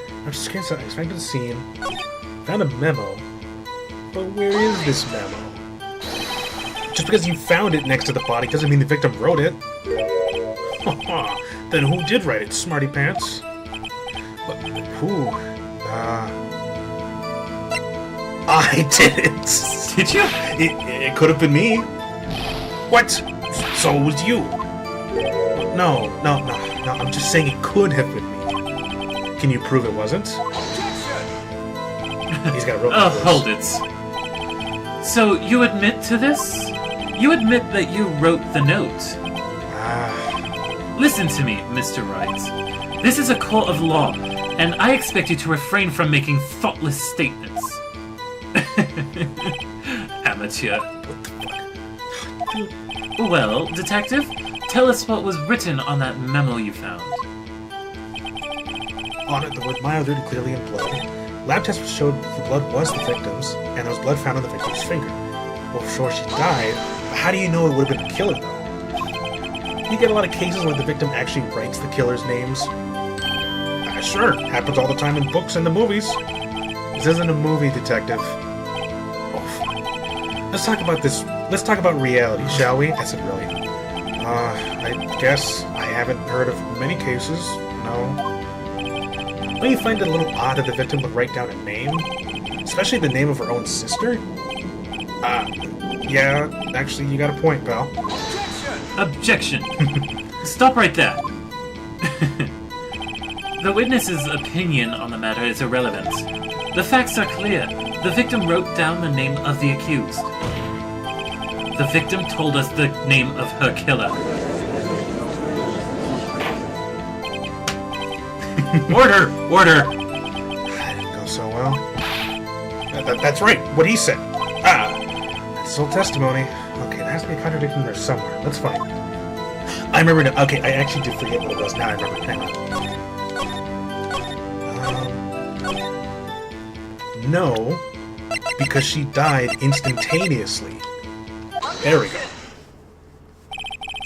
I'm just curious. I expected the scene. Found a memo. But where is this memo? Just because you found it next to the body doesn't mean the victim wrote it. Then who did write it, smarty pants? But who? I didn't. Did you? It could have been me. What? So it was you. No. I'm just saying it could have been me. Can you prove it wasn't? He's got a rope. Oh, hold it. So you admit to this? You admit that you wrote the note? Listen to me, Mr. Wright. This is a court of law, and I expect you to refrain from making thoughtless statements. Amateur. Well, Detective, tell us what was written on that memo you found. On it, the word Maya written clearly in blood. Lab tests showed the blood was the victim's, and there was blood found on the victim's finger. Well, sure, she died, but how do you know it would have been the killer, though? You get a lot of cases where the victim actually writes the killer's names. Sure, happens all the time in books and the movies. This isn't a movie, detective. Oh, let's talk about this. Let's talk about reality, shall we? I said, really. I guess I haven't heard of many cases, no. Don't you find it a little odd that the victim would write down a name? Especially the name of her own sister? Yeah, actually, you got a point, pal. Objection! Stop right there. The witness's opinion on the matter is irrelevant. The facts are clear. The victim wrote down the name of the accused. The victim told us the name of her killer. Order! Order! That didn't go so well. That's right, what he said. That's all testimony. Okay, there has to be a contradiction there somewhere. Let's find it. I remember now. Okay, I actually did forget what it was. Now I remember. Hang on. No, because she died instantaneously. There we go.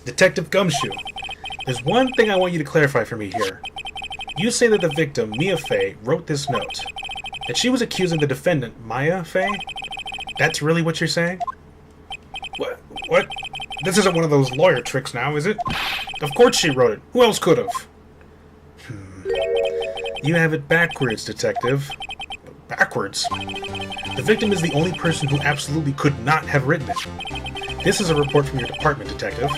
Detective Gumshoe, there's one thing I want you to clarify for me here. You say that the victim, Mia Fey, wrote this note. That she was accusing the defendant, Maya Fey? That's really what you're saying? What? This isn't one of those lawyer tricks now, is it? Of course she wrote it. Who else could have? You have it backwards, detective. Backwards? The victim is the only person who absolutely could not have written it. This is a report from your department, detective.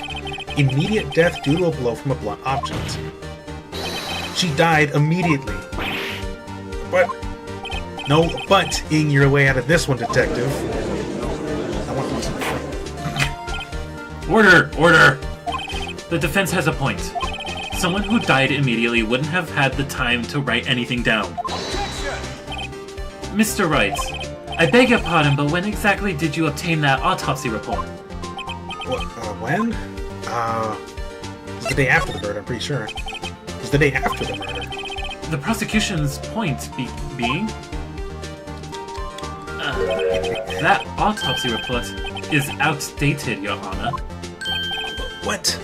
Immediate death due to a blow from a blunt object. She died immediately. But... No but-ing your way out of this one, detective. I want to listen to Order! Order! The defense has a point. Someone who died immediately wouldn't have had the time to write anything down. Mr. Wright, I beg your pardon, but when exactly did you obtain that autopsy report? When? It was the day after the murder, I'm pretty sure. It was the day after the murder. The prosecution's point being... that autopsy report is outdated, Your Honor. What?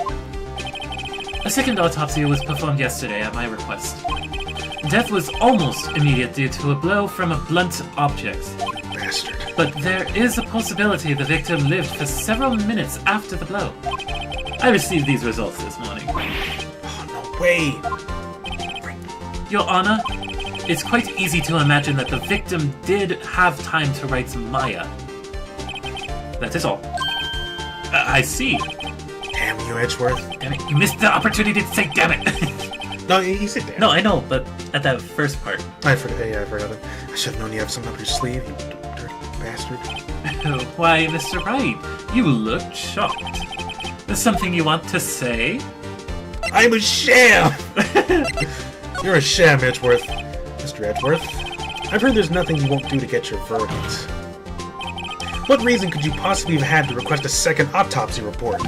A second autopsy was performed yesterday at my request. Death was almost immediate due to a blow from a blunt object. Bastard. But there is a possibility the victim lived for several minutes after the blow. I received these results this morning. Oh, no way! Your Honor, it's quite easy to imagine that the victim did have time to write Maya. That is all. I see. Damn you, Edgeworth. Damn it, you missed the opportunity to say damn it! No, he said damn. No, I know, but at that first part. I forgot it. I should have known you have something up your sleeve, you dirty bastard. Why, Mr. Wright, you look shocked. There's something you want to say? I'm a sham! You're a sham, Edgeworth. Mr. Edgeworth, I've heard there's nothing you won't do to get your verdict. What reason could you possibly have had to request a second autopsy report?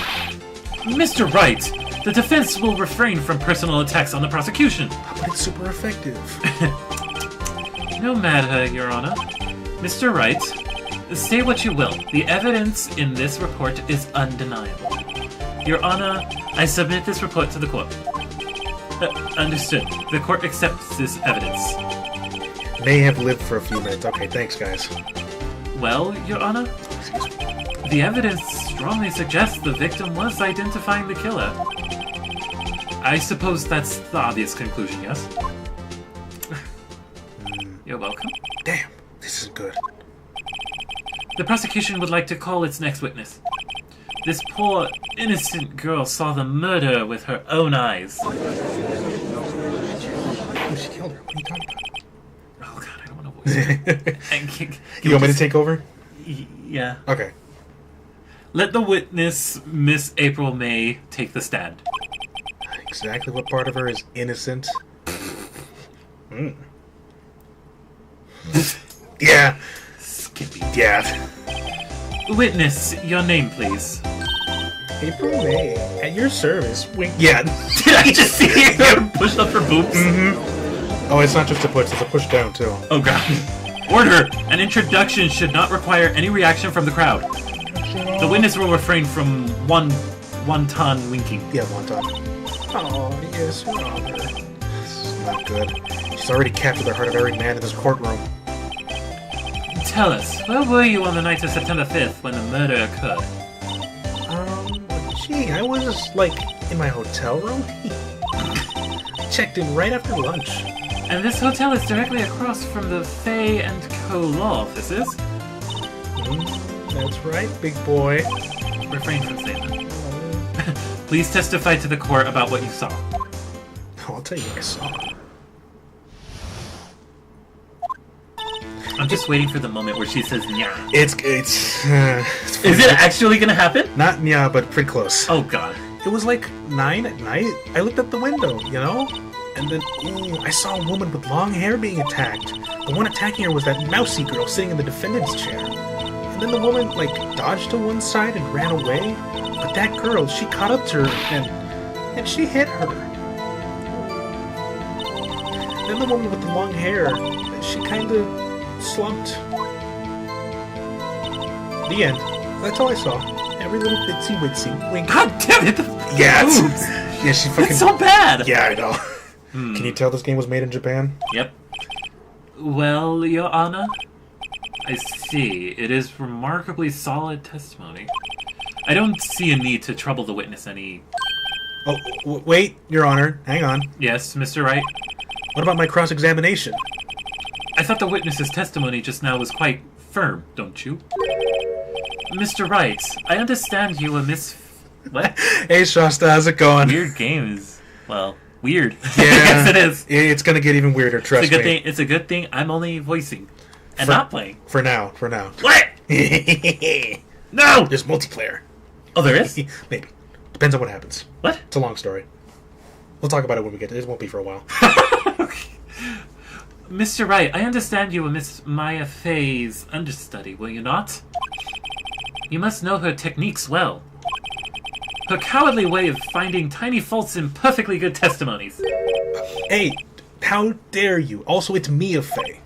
Mr. Wright, the defense will refrain from personal attacks on the prosecution. But it's super effective. No matter, Your Honor. Mr. Wright, say what you will. The evidence in this report is undeniable. Your Honor, I submit this report to the court. Understood. The court accepts this evidence. May have lived for a few minutes. Okay, thanks, guys. Well, Your Honor, the evidence strongly suggests the victim was identifying the killer. I suppose that's the obvious conclusion, yes? You're welcome. Damn, this isn't good. The prosecution would like to call its next witness. This poor, innocent girl saw the murder with her own eyes. Oh, she killed her. What are you talking about? Oh god, I don't want to voice it. You want me to take over? Yeah. Okay. Let the witness, Miss April May, take the stand. Exactly what part of her is innocent? Yeah. Skippy. Yeah. Witness, your name, please. April May, at your service. Wink. Yeah. Did I just see her push up her boobs? Mm-hmm. Oh, it's not just a push, it's a push down, too. Oh god. Order! An introduction should not require any reaction from the crowd. The witness will refrain from one-ton winking. Yeah, one-ton. Oh, yes, Your Honor. This is not good. She's already captured the heart of every man in this courtroom. Tell us, where were you on the night of September 5th when the murder occurred? Gee, I was, like, in my hotel room. I checked in right after lunch. And this hotel is directly across from the Fay and Co. law offices. That's right, big boy. Refrain from saying that. Please testify to the court about what you saw. Oh, I'll tell you what I saw. I'm just waiting for the moment where she says "nya." It's Is it actually gonna happen? Not "nya," but pretty close. Oh god. It was like 9 at night. I looked out the window, you know? And then, I saw a woman with long hair being attacked. The one attacking her was that mousy girl sitting in the defendant's chair. And then the woman, like, dodged to one side and ran away. But that girl, she caught up to her and she hit her. Then the woman with the long hair, she kind of slumped. The end. That's all I saw. Every little bitsy-witsy wink. God damn it! Yeah, yeah, she fucking... It's so bad! Yeah, I know. Can you tell this game was made in Japan? Yep. Well, Your Honor, I see. It is remarkably solid testimony. I don't see a need to trouble the witness any... Oh, wait, Your Honor. Hang on. Yes, Mr. Wright? What about my cross-examination? I thought the witness's testimony just now was quite firm, don't you? Mr. Wright, I understand you were What? Hey, Shasta, how's it going? Weird game is, well, weird. Yeah, yes, it is. It's gonna get even weirder, trust me. It's a good thing I'm only voicing and not playing. For now. What? No! There's multiplayer. Oh, there is? Maybe. Depends on what happens. What? It's a long story. We'll talk about it when we get to it. It won't be for a while. Okay. Mr. Wright, I understand you were Miss Maya Fay's understudy, were you not? You must know her techniques well. Her cowardly way of finding tiny faults in perfectly good testimonies. Hey, how dare you? Also, it's Mia Fay.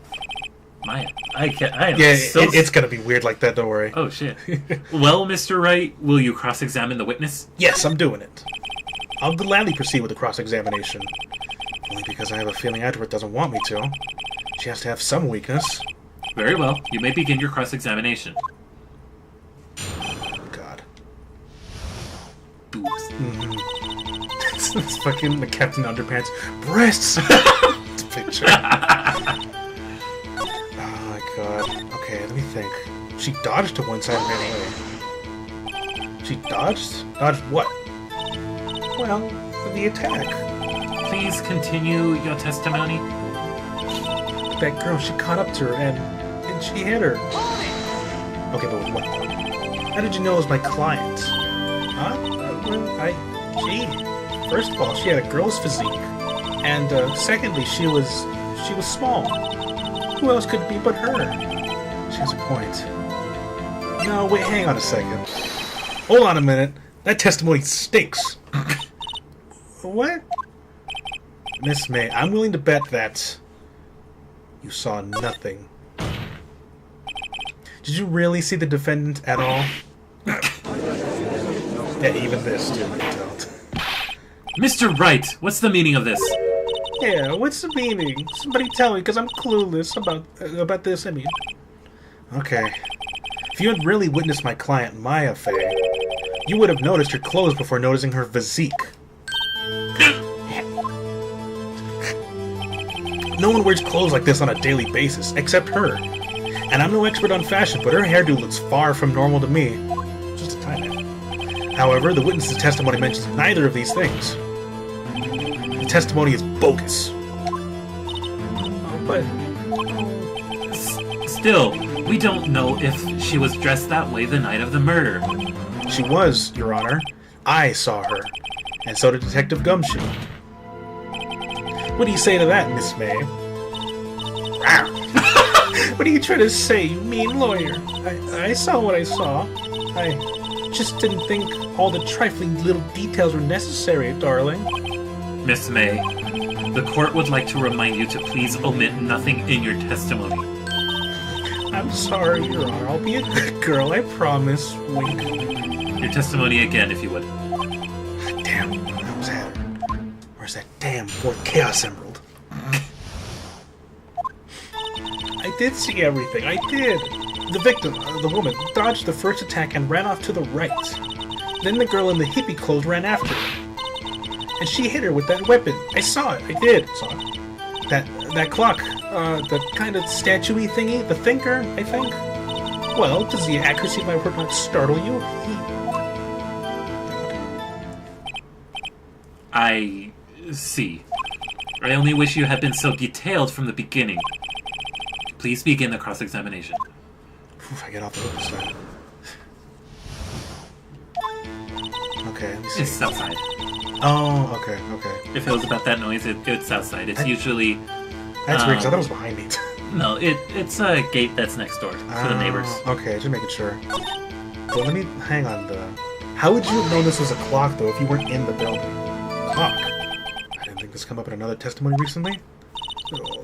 Maya, I am yeah, so... it's gonna be weird like that, don't worry. Oh, shit. Well, Mr. Wright, will you cross-examine the witness? Yes, I'm doing it. I'll gladly proceed with the cross-examination. Only because I have a feeling Edward doesn't want me to. She has to have some weakness. Very well. You may begin your cross-examination. God. Boobs. It's fucking the Captain Underpants. Breasts! It's a picture. Oh my god. Okay, let me think. She dodged to one side and ran away. She dodged? Dodged what? Well, the attack. Please continue your testimony. That girl, she caught up to her and she hit her. Okay, but what? How did you know it was my client? Huh? Gee. First of all, she had a girl's physique. And, secondly, she was small. Who else could it be but her? She has a point. No, wait, hang on a second. Hold on a minute. That testimony stinks. What? Miss May, I'm willing to bet that you saw nothing. Did you really see the defendant at all? Yeah, even this, too, you don't. Mr. Wright, what's the meaning of this? Yeah, what's the meaning? Somebody tell me, because I'm clueless about this, I mean. Okay. If you had really witnessed my client, Maya Fay, you would have noticed her clothes before noticing her physique. No one wears clothes like this on a daily basis, except her. And I'm no expert on fashion, but her hairdo looks far from normal to me. Just a tiny bit. However, the witness's testimony mentions neither of these things. The testimony is bogus. But... Still, we don't know if she was dressed that way the night of the murder. She was, Your Honor. I saw her. And so did Detective Gumshoe. What do you say to that, Miss May? What are you trying to say, you mean lawyer? I saw what I saw. I just didn't think all the trifling little details were necessary, darling. Miss May, The court would like to remind you to please omit nothing in your testimony. I'm sorry, Your Honor. I'll be a good girl, I promise. Wink. Your testimony again, if you would. Damn, that was Hatter. Where's that damn fourth Chaos Emerald? I did see everything, I did. The victim, the woman, dodged the first attack and ran off to the right. Then the girl in the hippie clothes ran after her. And she hit her with that weapon. I saw it, I did. Saw it. That clock, the kind of statue-y thingy, the thinker, I think. Well, does the accuracy of my word not startle you? I see. I only wish you had been so detailed from the beginning. Please begin the cross-examination. I get off the hook this time. Okay, let me see. It's outside. Oh, okay. If it was about that noise, it's outside. It's usually... That's weird, because I thought it was behind me. No, it's a gate that's next door to the neighbors. Okay, just making sure. Well, let me... Hang on, how would you have known this was a clock, though, if you weren't in the building? Clock? I didn't think this come up in another testimony recently.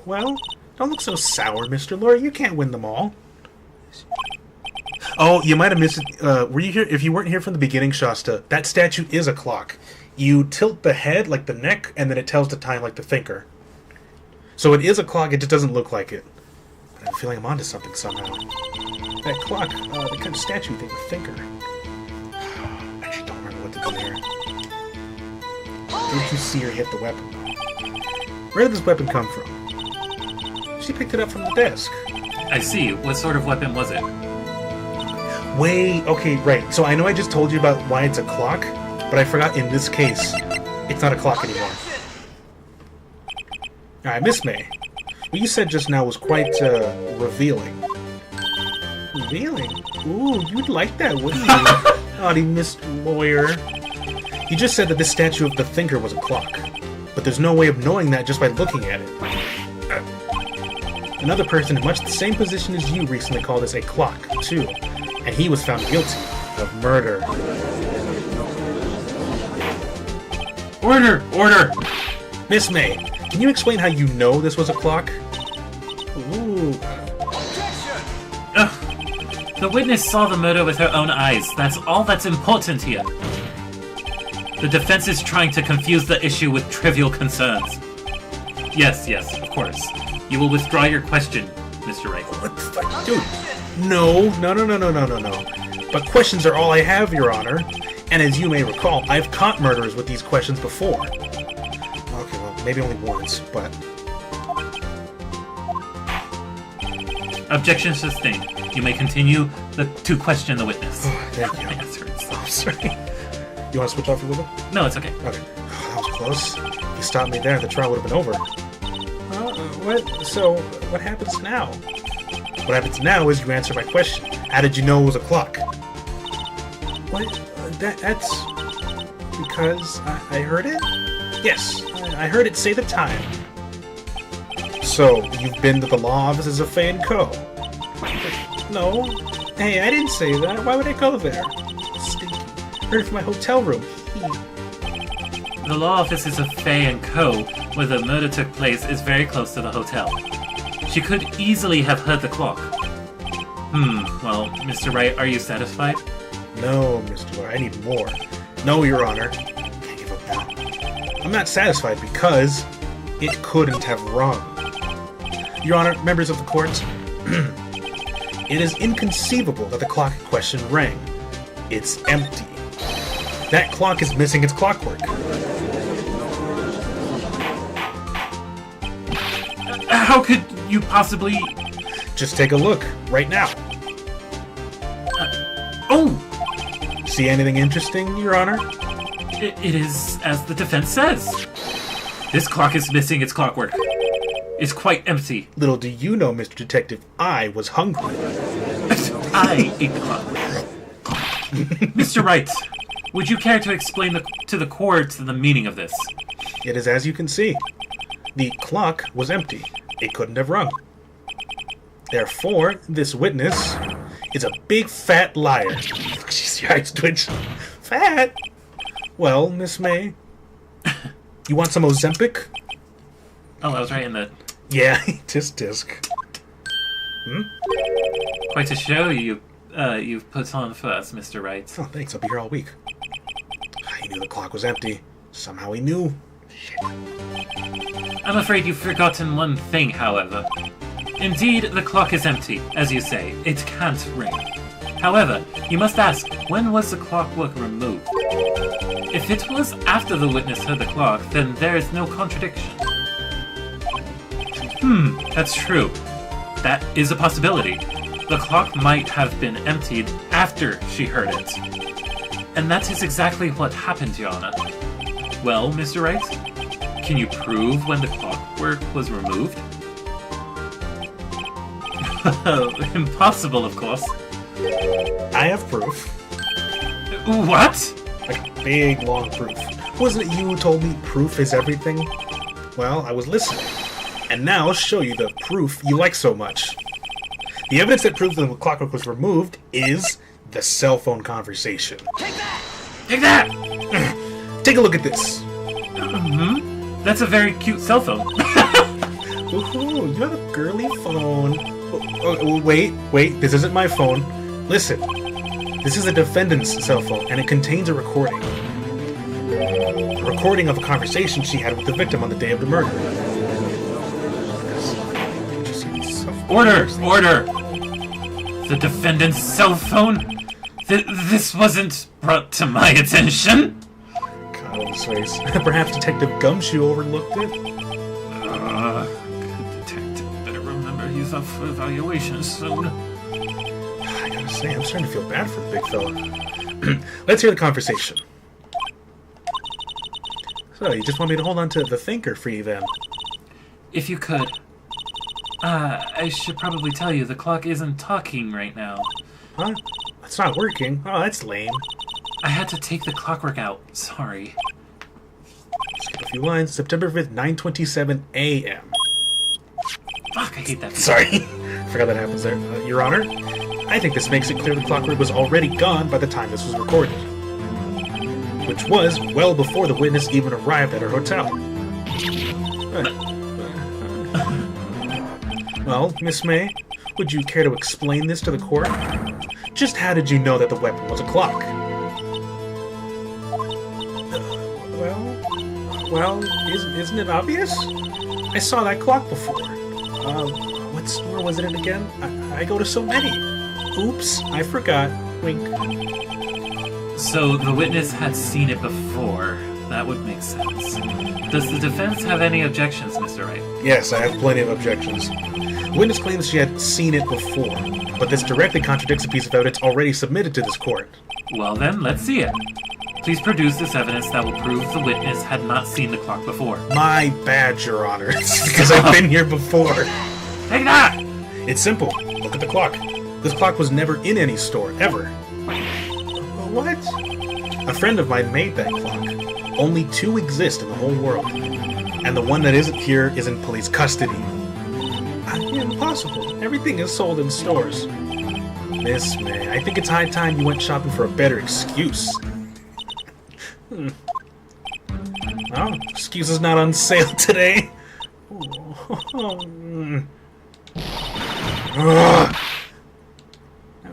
Well, don't look so sour, Mr. Lawyer. You can't win them all. Oh, you might have missed it. Were you here? If you weren't here from the beginning, Shasta, that statue is a clock. You tilt the head like the neck, and then it tells the time like the thinker. So it is a clock, it just doesn't look like it. But I'm feeling I'm onto something somehow. That clock, the kind of statue thing, the thinker. I actually don't remember what to do there. Did you see her hit the weapon? Where did this weapon come from? She picked it up from the desk. I see. What sort of weapon was it? Wait, okay, right. So I know I just told you about why it's a clock, but I forgot in this case, it's not a clock anymore. Alright, Miss May. What you said just now was quite, revealing. Revealing? Ooh, you'd like that, wouldn't you? Naughty Mr. Lawyer. You just said that this statue of the thinker was a clock, but there's no way of knowing that just by looking at it. Another person in much the same position as you recently called this a clock, too, and he was found guilty of murder. Order! Order! Miss May, can you explain how you know this was a clock? Ooh. The witness saw the murder with her own eyes. That's all that's important here. The defense is trying to confuse the issue with trivial concerns. Yes, of course. You will withdraw your question, Mr. Wright. What the fuck? Dude, no. But questions are all I have, Your Honor. And as you may recall, I've caught murderers with these questions before. Okay, well, maybe only once, but... Objection sustained. You may continue to question the witness. Thank you. I'm sorry. You want to switch off a little bit? No, it's okay. Okay. That was close. If you stopped me there, the trial would have been over. What? So, what happens now? What happens now is you answer my question. How did you know it was a clock? What? That's... because I heard it? Yes, I heard it say the time. So, you've been to the law offices of Fay & Co.? No. Hey, I didn't say that. Why would I go there? Stinky. Heard it from my hotel room. The law offices of Fay & Co., where the murder took place, is very close to the hotel. She could easily have heard the clock. Well, Mr. Wright, are you satisfied? No, Mr. Lawyer, I need more. No, Your Honor. Can't give up now. I'm not satisfied because it couldn't have rung. Your Honor, members of the court, it is inconceivable that the clock in question rang. It's empty. That clock is missing its clockwork. How could you possibly... Just take a look, right now. Oh! See anything interesting, Your Honor? It is as the defense says. This clock is missing its clockwork. It's quite empty. Little do you know, Mr. Detective, I was hungry. I ate the clockwork. Mr. Wright, would you care to explain to the court the meaning of this? It is as you can see. The clock was empty. It couldn't have rung. Therefore, this witness is a big fat liar. She's your eyes twitch. Fat? Well, Miss May, you want some Ozempic? Oh, I was right in the... Yeah, tisk tisk. Quite a show you've put on for us, Mr. Wright. Oh, thanks. I'll be here all week. He knew the clock was empty. Somehow he knew. Shit. I'm afraid you've forgotten one thing, however. Indeed, the clock is empty, as you say. It can't ring. However, you must ask, when was the clockwork removed? If it was after the witness heard the clock, then there is no contradiction. That's true. That is a possibility. The clock might have been emptied after she heard it. And that is exactly what happened, Your Honor. Well, Mr. Wright, can you prove when the clockwork was removed? Impossible, of course. I have proof. What? Like, big, long proof. Wasn't it you who told me proof is everything? Well, I was listening. And now I'll show you the proof you like so much. The evidence that proves that the clockwork was removed is the cell phone conversation. Take that! Take that! Take a look at this. That's a very cute cell phone. Ooh, you have a girly phone. Oh, wait, this isn't my phone. Listen, this is a defendant's cell phone, and it contains a recording. A recording of a conversation she had with the victim on the day of the murder. Order! The defendant's cell phone? This wasn't brought to my attention? God, on his face. Perhaps Detective Gumshoe overlooked it? Good detective better remember he's up for evaluation soon. I gotta say, I'm starting to feel bad for the big fella. Let's hear the conversation. So, you just want me to hold on to the thinker for you then? If you could. I should probably tell you, the clock isn't talking right now. Huh? It's not working. Oh, that's lame. I had to take the clockwork out. Sorry. Skip a few lines. September 5th, 9:27 a.m. Fuck, I hate that. Sorry. Forgot that happens there. Your Honor, I think this makes it clear the clockwork was already gone by the time this was recorded. Which was well before the witness even arrived at her hotel. Well, Miss May, would you care to explain this to the court? Just how did you know that the weapon was a clock? Well, isn't it obvious? I saw that clock before. What store was it in again? I go to so many. Oops, I forgot. Wink. So the witness had seen it before. That would make sense. Does the defense have any objections, Mr. Wright? Yes, I have plenty of objections. The witness claims she had seen it before, but this directly contradicts a piece of evidence already submitted to this court. Well then, let's see it. Please produce this evidence that will prove the witness had not seen the clock before. My bad, Your Honor. Because I've been here before. Take that! It's simple. Look at the clock. This clock was never in any store, ever. What? A friend of mine made that clock. Only 2 exist in the whole world. And the one that isn't here is in police custody. Impossible. Everything is sold in stores. Miss May, I think it's high time you went shopping for a better excuse. Oh, excuse is not on sale today. Now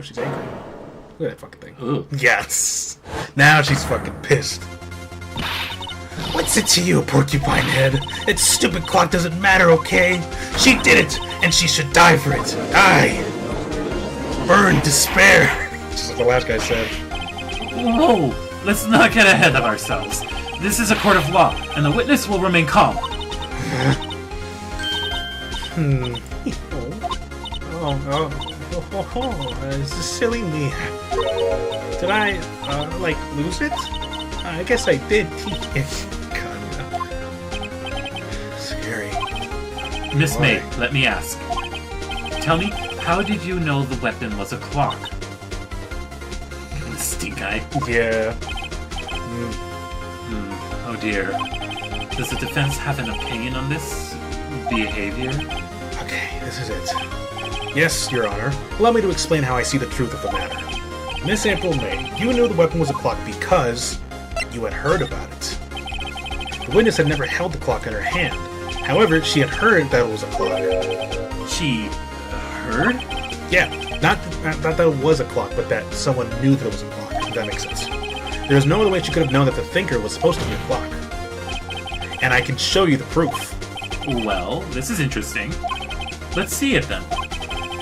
she's angry. Look at that fucking thing. Ooh. Yes! Now she's fucking pissed. What's it to you, porcupine head? That stupid clock doesn't matter, okay? She did it, and she should die for it. Die! Burn despair! Just like the last guy said. Whoa! Let's not get ahead of ourselves. This is a court of law, and the witness will remain calm. Silly me. Did I, lose it? I guess I did. Kinda. Scary. Miss May, let me ask. Tell me, how did you know the weapon was a clock? Stink eye. Yeah. Oh dear. Does the defense have an opinion on this behavior? Okay, this is it. Yes, Your Honor. Allow me to explain how I see the truth of the matter. Miss April May, you knew the weapon was a clock because you had heard about it. The witness had never held the clock in her hand. However, she had heard that it was a clock. She heard? Yeah, not that it was a clock, but that someone knew that it was a clock, if that makes sense. There's no other way she could have known that the thinker was supposed to be a clock. And I can show you the proof. Well, this is interesting. Let's see it then.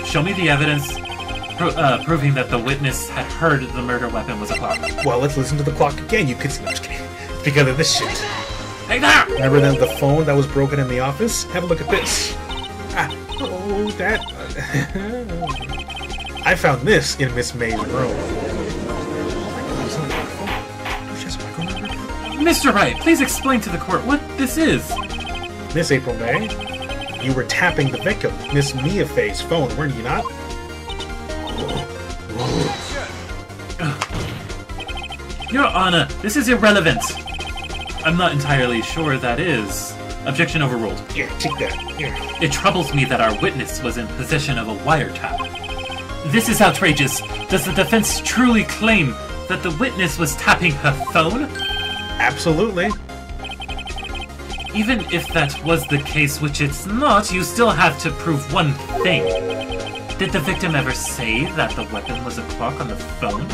Show me the evidence proving that the witness had heard the murder weapon was a clock. Well, let's listen to the clock again. You could see. No, I'm just kidding. It's because of this shit. Hey there! Remember then the phone that was broken in the office? Have a look at this. That. I found this in Miss May's room. Mr. Wright, please explain to the court what this is. Miss April May, you were tapping the victim, Miss Mia Faye's phone, weren't you not? Your Honor, this is irrelevant. I'm not entirely sure that is. Objection overruled. Here, take that. Here. It troubles me that our witness was in possession of a wiretap. This is outrageous. Does the defense truly claim that the witness was tapping her phone? Absolutely. Even if that was the case, which it's not, you still have to prove one thing. Did the victim ever say that the weapon was a clock on the phone?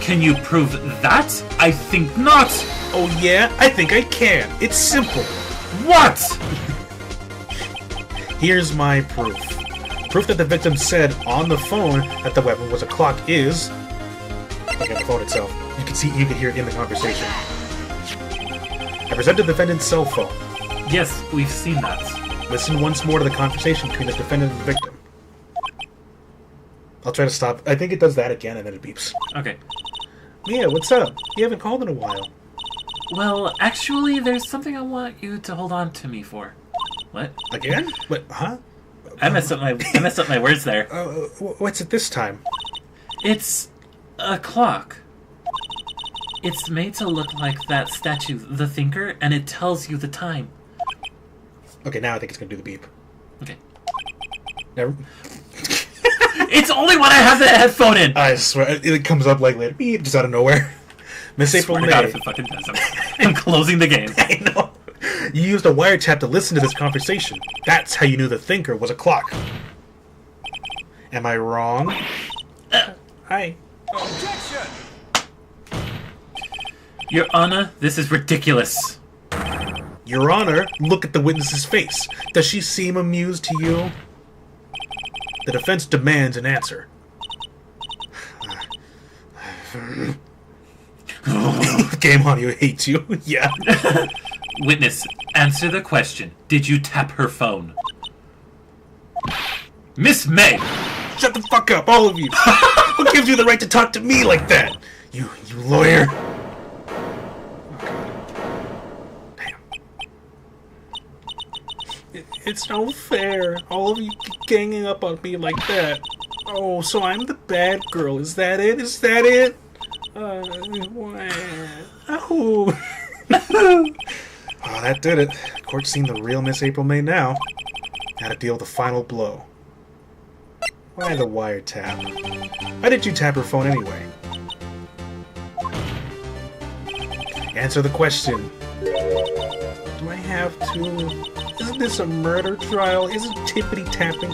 Can you prove that? I think not! Oh yeah? I think I can. It's simple. What? Here's my proof. Proof that the victim said on the phone that the weapon was a clock is... Look at the phone itself. You can hear it in the conversation. I presented the defendant's cell phone. Yes, we've seen that. Listen once more to the conversation between the defendant and the victim. I'll try to stop. I think it does that again and then it beeps. Okay. Mia, what's up? You haven't called in a while. Well, actually, there's something I want you to hold on to me for. What? Again? What? Huh? I messed up my words there. What's it this time? It's a clock. It's made to look like that statue, the Thinker, and it tells you the time. Okay, now I think it's gonna do the beep. Okay. Never. It's only when I have the headphone in. I swear, it comes up like later, beep, just out of nowhere. Miss April May. God, if it fucking does, I'm closing the game. I know. You used a wiretap to listen to this conversation. That's how you knew the Thinker was a clock. Am I wrong? Hi. Objection! Your Honor, this is ridiculous. Your Honor, look at the witness's face. Does she seem amused to you? The defense demands an answer. Game audio hates you. Yeah. Witness, answer the question. Did you tap her phone? Miss May! Shut the fuck up, all of you. Who gives you the right to talk to me like that? You lawyer. Damn. It's no fair. All of you ganging up on me like that. Oh, so I'm the bad girl. Is that it? Is that it? Oh. Oh, that did it. Court's seen the real Miss April May now. Had to deal with the final blow. Why the wiretap? Why did you tap her phone anyway? Answer the question. Do I have to? Isn't this a murder trial? Isn't tippity tapping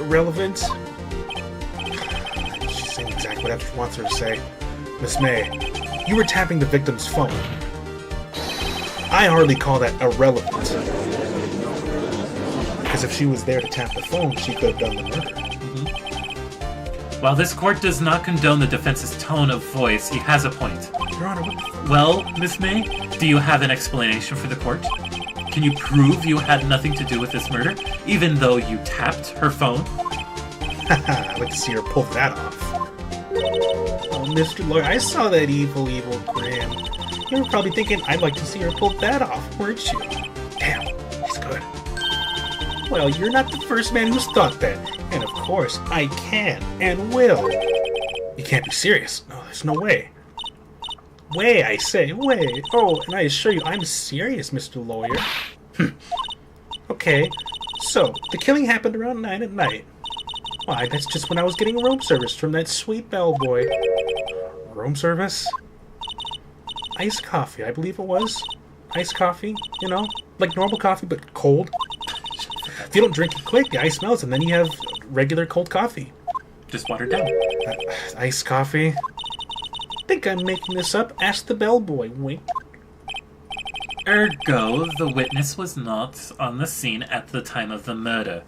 relevant? She's saying exactly what I wants her to say. Miss May, you were tapping the victim's phone. I hardly call that irrelevant. Because if she was there to tap the phone, she could have done the murder. While this court does not condone the defense's tone of voice, he has a point. Your Honor, what the Well, Miss May, do you have an explanation for the court? Can you prove you had nothing to do with this murder, even though you tapped her phone? I'd like to see her pull that off. Oh, Mr. Lawyer, I saw that evil grin. You were probably thinking, I'd like to see her pull that off, weren't you? Damn, he's good. Well, you're not the first man who's thought that. And of course, I can and will. You can't be serious. No, there's no way. Way, I say, way. Oh, and I assure you, I'm serious, Mr. Lawyer. Okay, so, the killing happened around 9 at night. Why, that's just when I was getting room service from that sweet bellboy. Room service? Iced coffee, I believe it was. Iced coffee, you know? Like normal coffee, but cold. If you don't drink it quick, the ice melts, and then you have regular cold coffee. Just watered down. Iced coffee? Think I'm making this up? Ask the bellboy. Wink. Ergo, the witness was not on the scene at the time of the murder.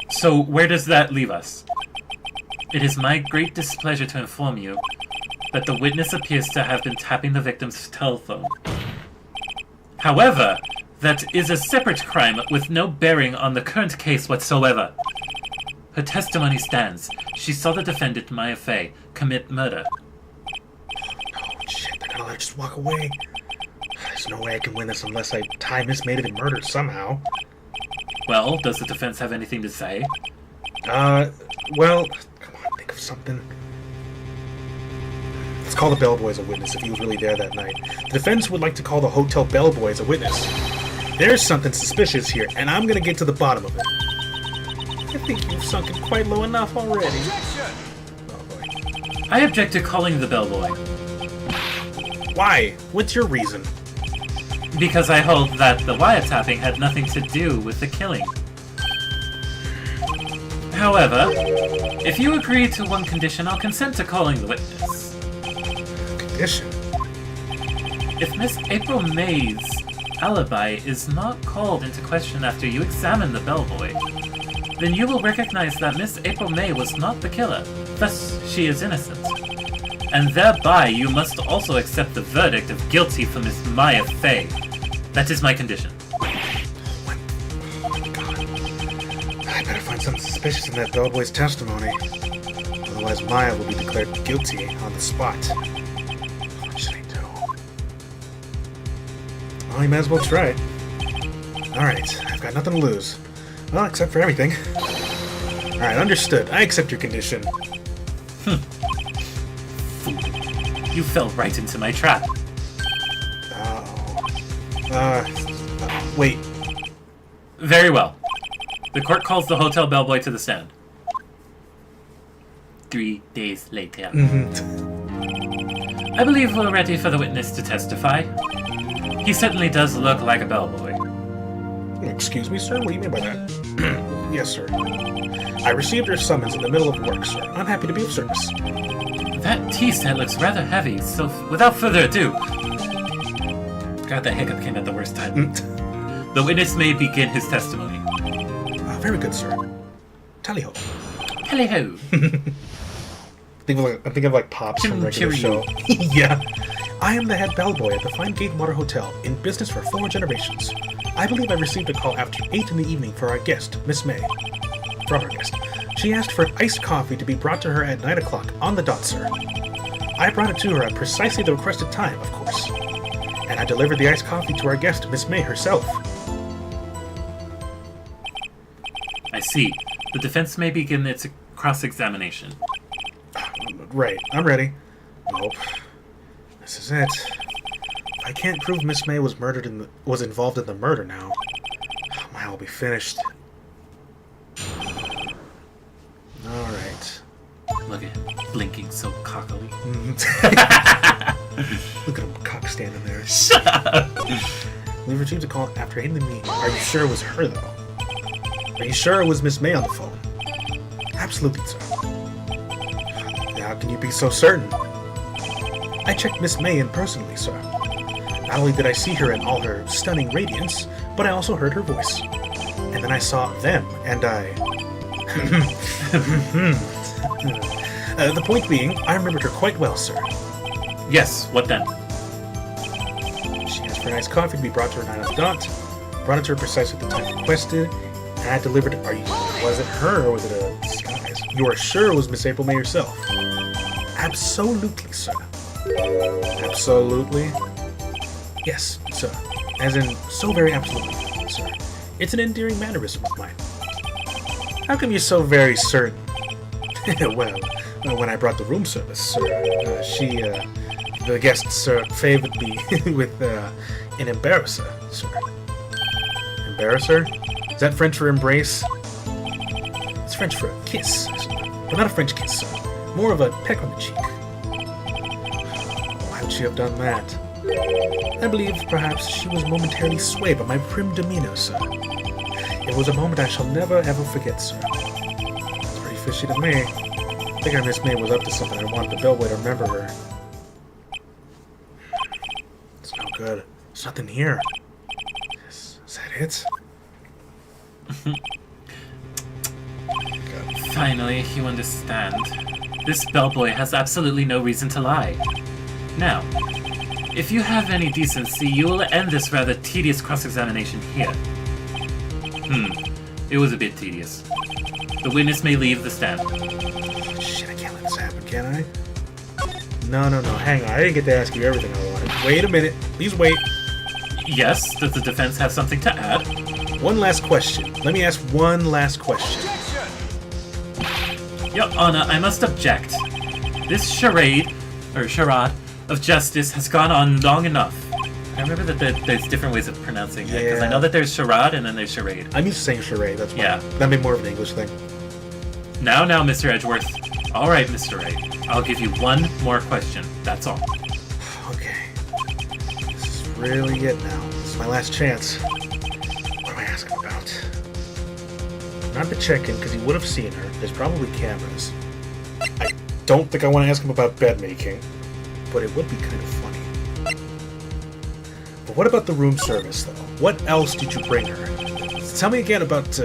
So, where does that leave us? It is my great displeasure to inform you that the witness appears to have been tapping the victim's telephone. However, that is a separate crime with no bearing on the current case whatsoever. Her testimony stands. She saw the defendant, Maya Fey, commit murder. Oh, shit, they're gonna let her just walk away. There's no way I can win this unless I tie Miss May to the murder somehow. Well, does the defense have anything to say? Well, come on, think of something. Let's call the bellboy as a witness if he was really there that night. The defense would like to call the hotel bellboy as a witness. There's something suspicious here, and I'm gonna get to the bottom of it. I think you've sunk it quite low enough already. Oh boy. I object to calling the bellboy. Why? What's your reason? Because I hold that the wiretapping had nothing to do with the killing. However, if you agree to one condition, I'll consent to calling the witness. Condition? If Miss April May's alibi is not called into question after you examine the bellboy, then you will recognize that Miss April May was not the killer, thus she is innocent. And thereby you must also accept the verdict of guilty for Miss Maya Fey. That is my condition. What? Oh, God. I better find something suspicious in that bellboy's testimony. Otherwise Maya will be declared guilty on the spot. What should I do? Well, you might as well try it. Alright, I've got nothing to lose. Well, except for everything. Alright, understood. I accept your condition. You fell right into my trap. Wait. Very well. The court calls the hotel bellboy to the stand. 3 days later. I believe we're ready for the witness to testify. He certainly does look like a bellboy. Excuse me, sir? What do you mean by that? Yes, sir. I received your summons in the middle of work, sir. I'm happy to be of service. That tea set looks rather heavy, so without further ado... God, that hiccup came at the worst time. The witness may begin his testimony. Very good, sir. Tally-ho. Tally-ho. I'm thinking of like Pops from regular show. Yeah. I am the head bellboy at the Fine Gatewater Hotel, in business for 4 generations. I believe I received a call after 8 in the evening for our guest, Miss May. From our guest. She asked for iced coffee to be brought to her at 9 o'clock on the dot, sir. I brought it to her at precisely the requested time, of course. And I delivered the iced coffee to our guest, Miss May herself. I see. The defense may begin its cross-examination. Right, I'm ready. Nope. This is it. If I can't prove Miss May was involved in the murder now, I'll be finished. Alright. Look at him, blinking so cockily. Look at him cock standing there. Shut up! We received a call after 8 in the meeting. Are you sure it was her, though? Are you sure it was Miss May on the phone? Absolutely, sir. How can you be so certain? I checked Miss May in personally, sir. Not only did I see her in all her stunning radiance, but I also heard her voice. And then I saw them, and I... the point being, I remembered her quite well, sir. Yes, what then? She asked for iced coffee to be brought to her 9 on the dot, brought it to her precisely at the time requested, and I delivered it. Was it her, or was it a disguise? You are sure it was Miss April May herself? Absolutely, sir. Absolutely? Yes, sir. As in, so very absolutely, sir. It's an endearing mannerism of mine. How come you're so very certain? Well, when I brought the room service, sir, the guest, sir, favored me with an embarrasser, sir. Embarrasser? Is that French for embrace? It's French for a kiss, sir. But not a French kiss, sir. More of a peck on the cheek. I Why would she have done that? I believe perhaps she was momentarily swayed by my prim demeanor, sir. It was a moment I shall never ever forget, sir. It's pretty fishy to me. I think Miss May was up to something. I wanted the bellboy to remember her. It's no good. There's nothing here. Is that it? Finally, you understand. This bellboy has absolutely no reason to lie. Now, if you have any decency, you will end this rather tedious cross-examination here. It was a bit tedious. The witness may leave the stand. Shit, I can't let this happen, can I? No, hang on. I didn't get to ask you everything I wanted. Wait a minute. Please wait. Yes, does the defense have something to add? One last question. Let me ask one last question. Your Honor, I must object. This charade of justice has gone on long enough. I remember that there's different ways of pronouncing it, because I know that there's charade and then there's charade. I'm used to saying charade, that's why. Yeah. That made more of an English thing. Now, Mr. Edgeworth. Alright, Mr. Wright. I'll give you one more question. That's all. Okay. This is really it now. This is my last chance. What am I asking about? Not the check-in, because he would have seen her. There's probably cameras. I don't think I want to ask him about bed making, but it would be kind of funny. But what about the room service, though? What else did you bring her? Tell me again about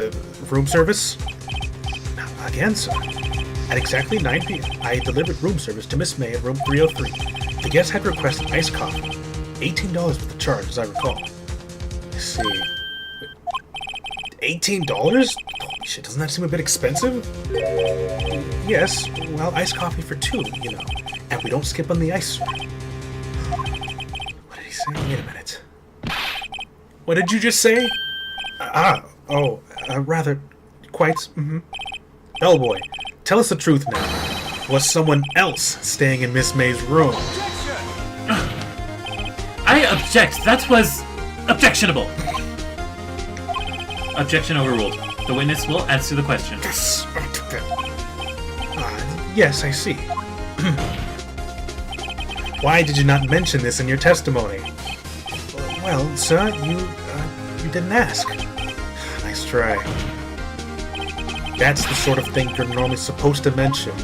room service. Again, sir. At exactly 9 p.m., I delivered room service to Miss May at room 303. The guest had requested iced coffee. $18 with the charge, as I recall. Let's see. $18? Holy shit, doesn't that seem a bit expensive? Yes, well, iced coffee for 2, you know. And we don't skip on the ice, sir. What did he say? Wait a minute. What did you just say? Rather, quite, Bellboy, tell us the truth now. Was someone else staying in Miss May's room? I object. That was objectionable. Objection overruled. The witness will answer the question. Yes, I see. Why did you not mention this in your testimony? Well, sir, you didn't ask. Nice try. That's the sort of thing you're normally supposed to mention.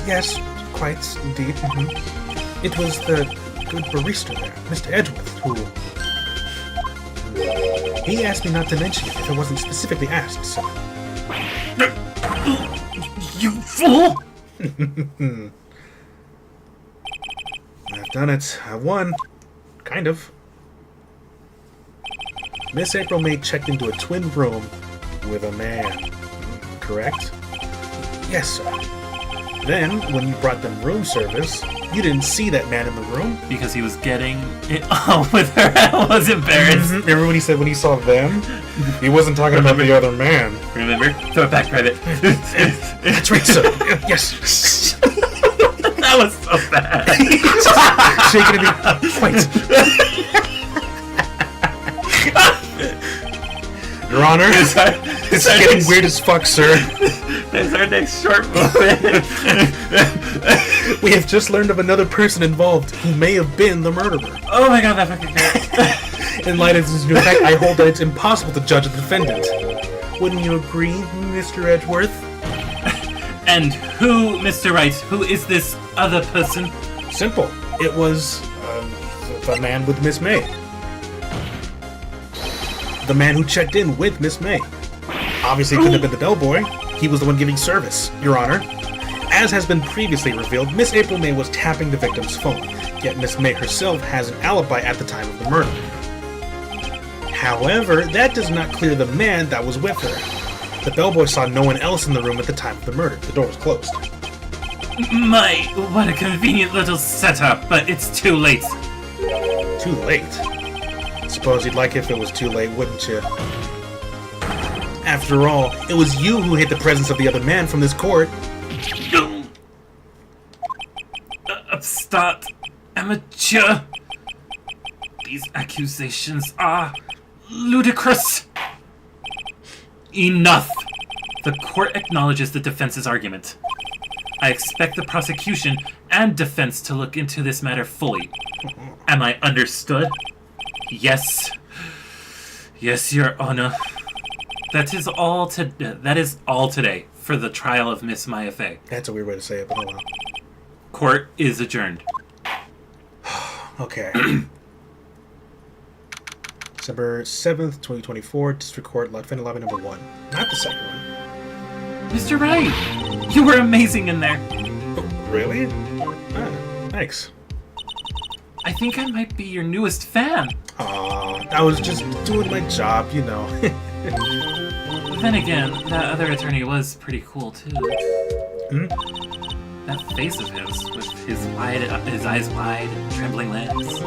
Yes, quite indeed. It was the good barista there, Mr. Edgeworth, who... He asked me not to mention it if it wasn't specifically asked, sir. You fool! I've done it. I've won. Kind of. Miss April May checked into a twin room with a man. Correct? Yes, sir. Then, when you brought them room service, you didn't see that man in the room. Because he was getting it on with her. I was embarrassed. Remember when he said when he saw them? He wasn't talking about the other man. Remember? Throw it back, Private. That's right, sir. Yes. That was so bad. Shaking it. Wait. Your Honor, it's getting weird as fuck, sir. There's our next short movie. We have just learned of another person involved who may have been the murderer. Oh my god, that fucking guy. In light of this new fact, I hold that it's impossible to judge a defendant. Wouldn't you agree, Mr. Edgeworth? And who, Mr. Wright, who is this other person? Simple. It was the man with Miss May. The man who checked in with Miss May. Obviously, it couldn't have been the bellboy. He was the one giving service, Your Honor. As has been previously revealed, Miss April May was tapping the victim's phone, yet Miss May herself has an alibi at the time of the murder. However, that does not clear the man that was with her. The bellboy saw no one else in the room at the time of the murder. The door was closed. My, what a convenient little setup, but it's too late. Too late? Suppose you'd like if it was too late, wouldn't you? After all, it was you who hid the presence of the other man from this court. Upstart amateur. These accusations are ludicrous. Enough. The court acknowledges the defense's argument. I expect the prosecution and defense to look into this matter fully. Am I understood? Yes. Yes, Your Honor. That is all today for the trial of Miss Maya Fey. That's a weird way to say it, but oh well. Court is adjourned. Okay. December 7th, 2024, District Court, Defendant Lobby number 1. Not the second one. Mr. Wright, you were amazing in there. Oh, really? Ah, thanks. I think I might be your newest fan. Aw, I was just doing my job, you know. Then again, that other attorney was pretty cool, too. Hmm? That face of his, with his eyes wide and trembling lips.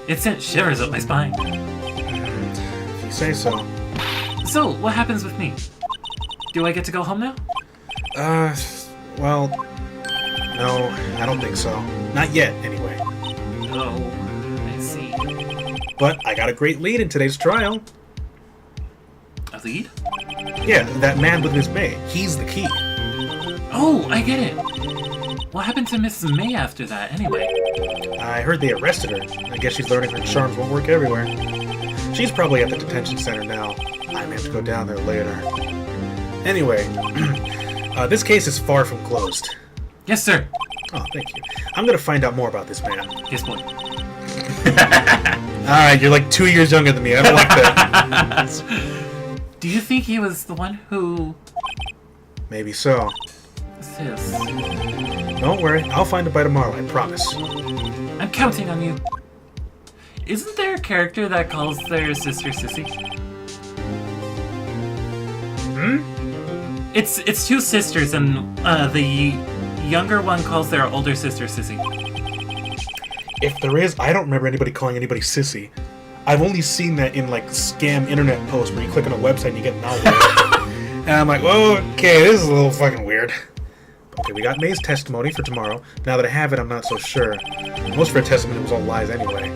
It sent shivers up my spine. If you say so. So, what happens with me? Do I get to go home now? Well, no, I don't think so. Not yet, anyway. Oh, I see. But I got a great lead in today's trial. A lead? Yeah, that man with Miss May. He's the key. Oh, I get it. What happened to Miss May after that, anyway? I heard they arrested her. I guess she's learning her charms won't work everywhere. She's probably at the detention center now. I may have to go down there later. Anyway, this case is far from closed. Yes, sir. Oh, thank you. I'm gonna find out more about this man. Yes, boy. Alright, you're like 2 years younger than me. I don't like that. Do you think he was the one who... Maybe so. Sis. Don't worry, I'll find it by tomorrow, I promise. I'm counting on you. Isn't there a character that calls their sister Sissy? Hmm? It's two sisters, and the younger one calls their older sister Sissy. If there is, I don't remember anybody calling anybody sissy. I've only seen that in like scam internet posts where you click on a website and you get malware. And I'm like, whoa, okay, this is a little fucking weird. Okay, we got May's testimony for tomorrow. Now that I have it, I'm not so sure. Most of her testimony was all lies anyway.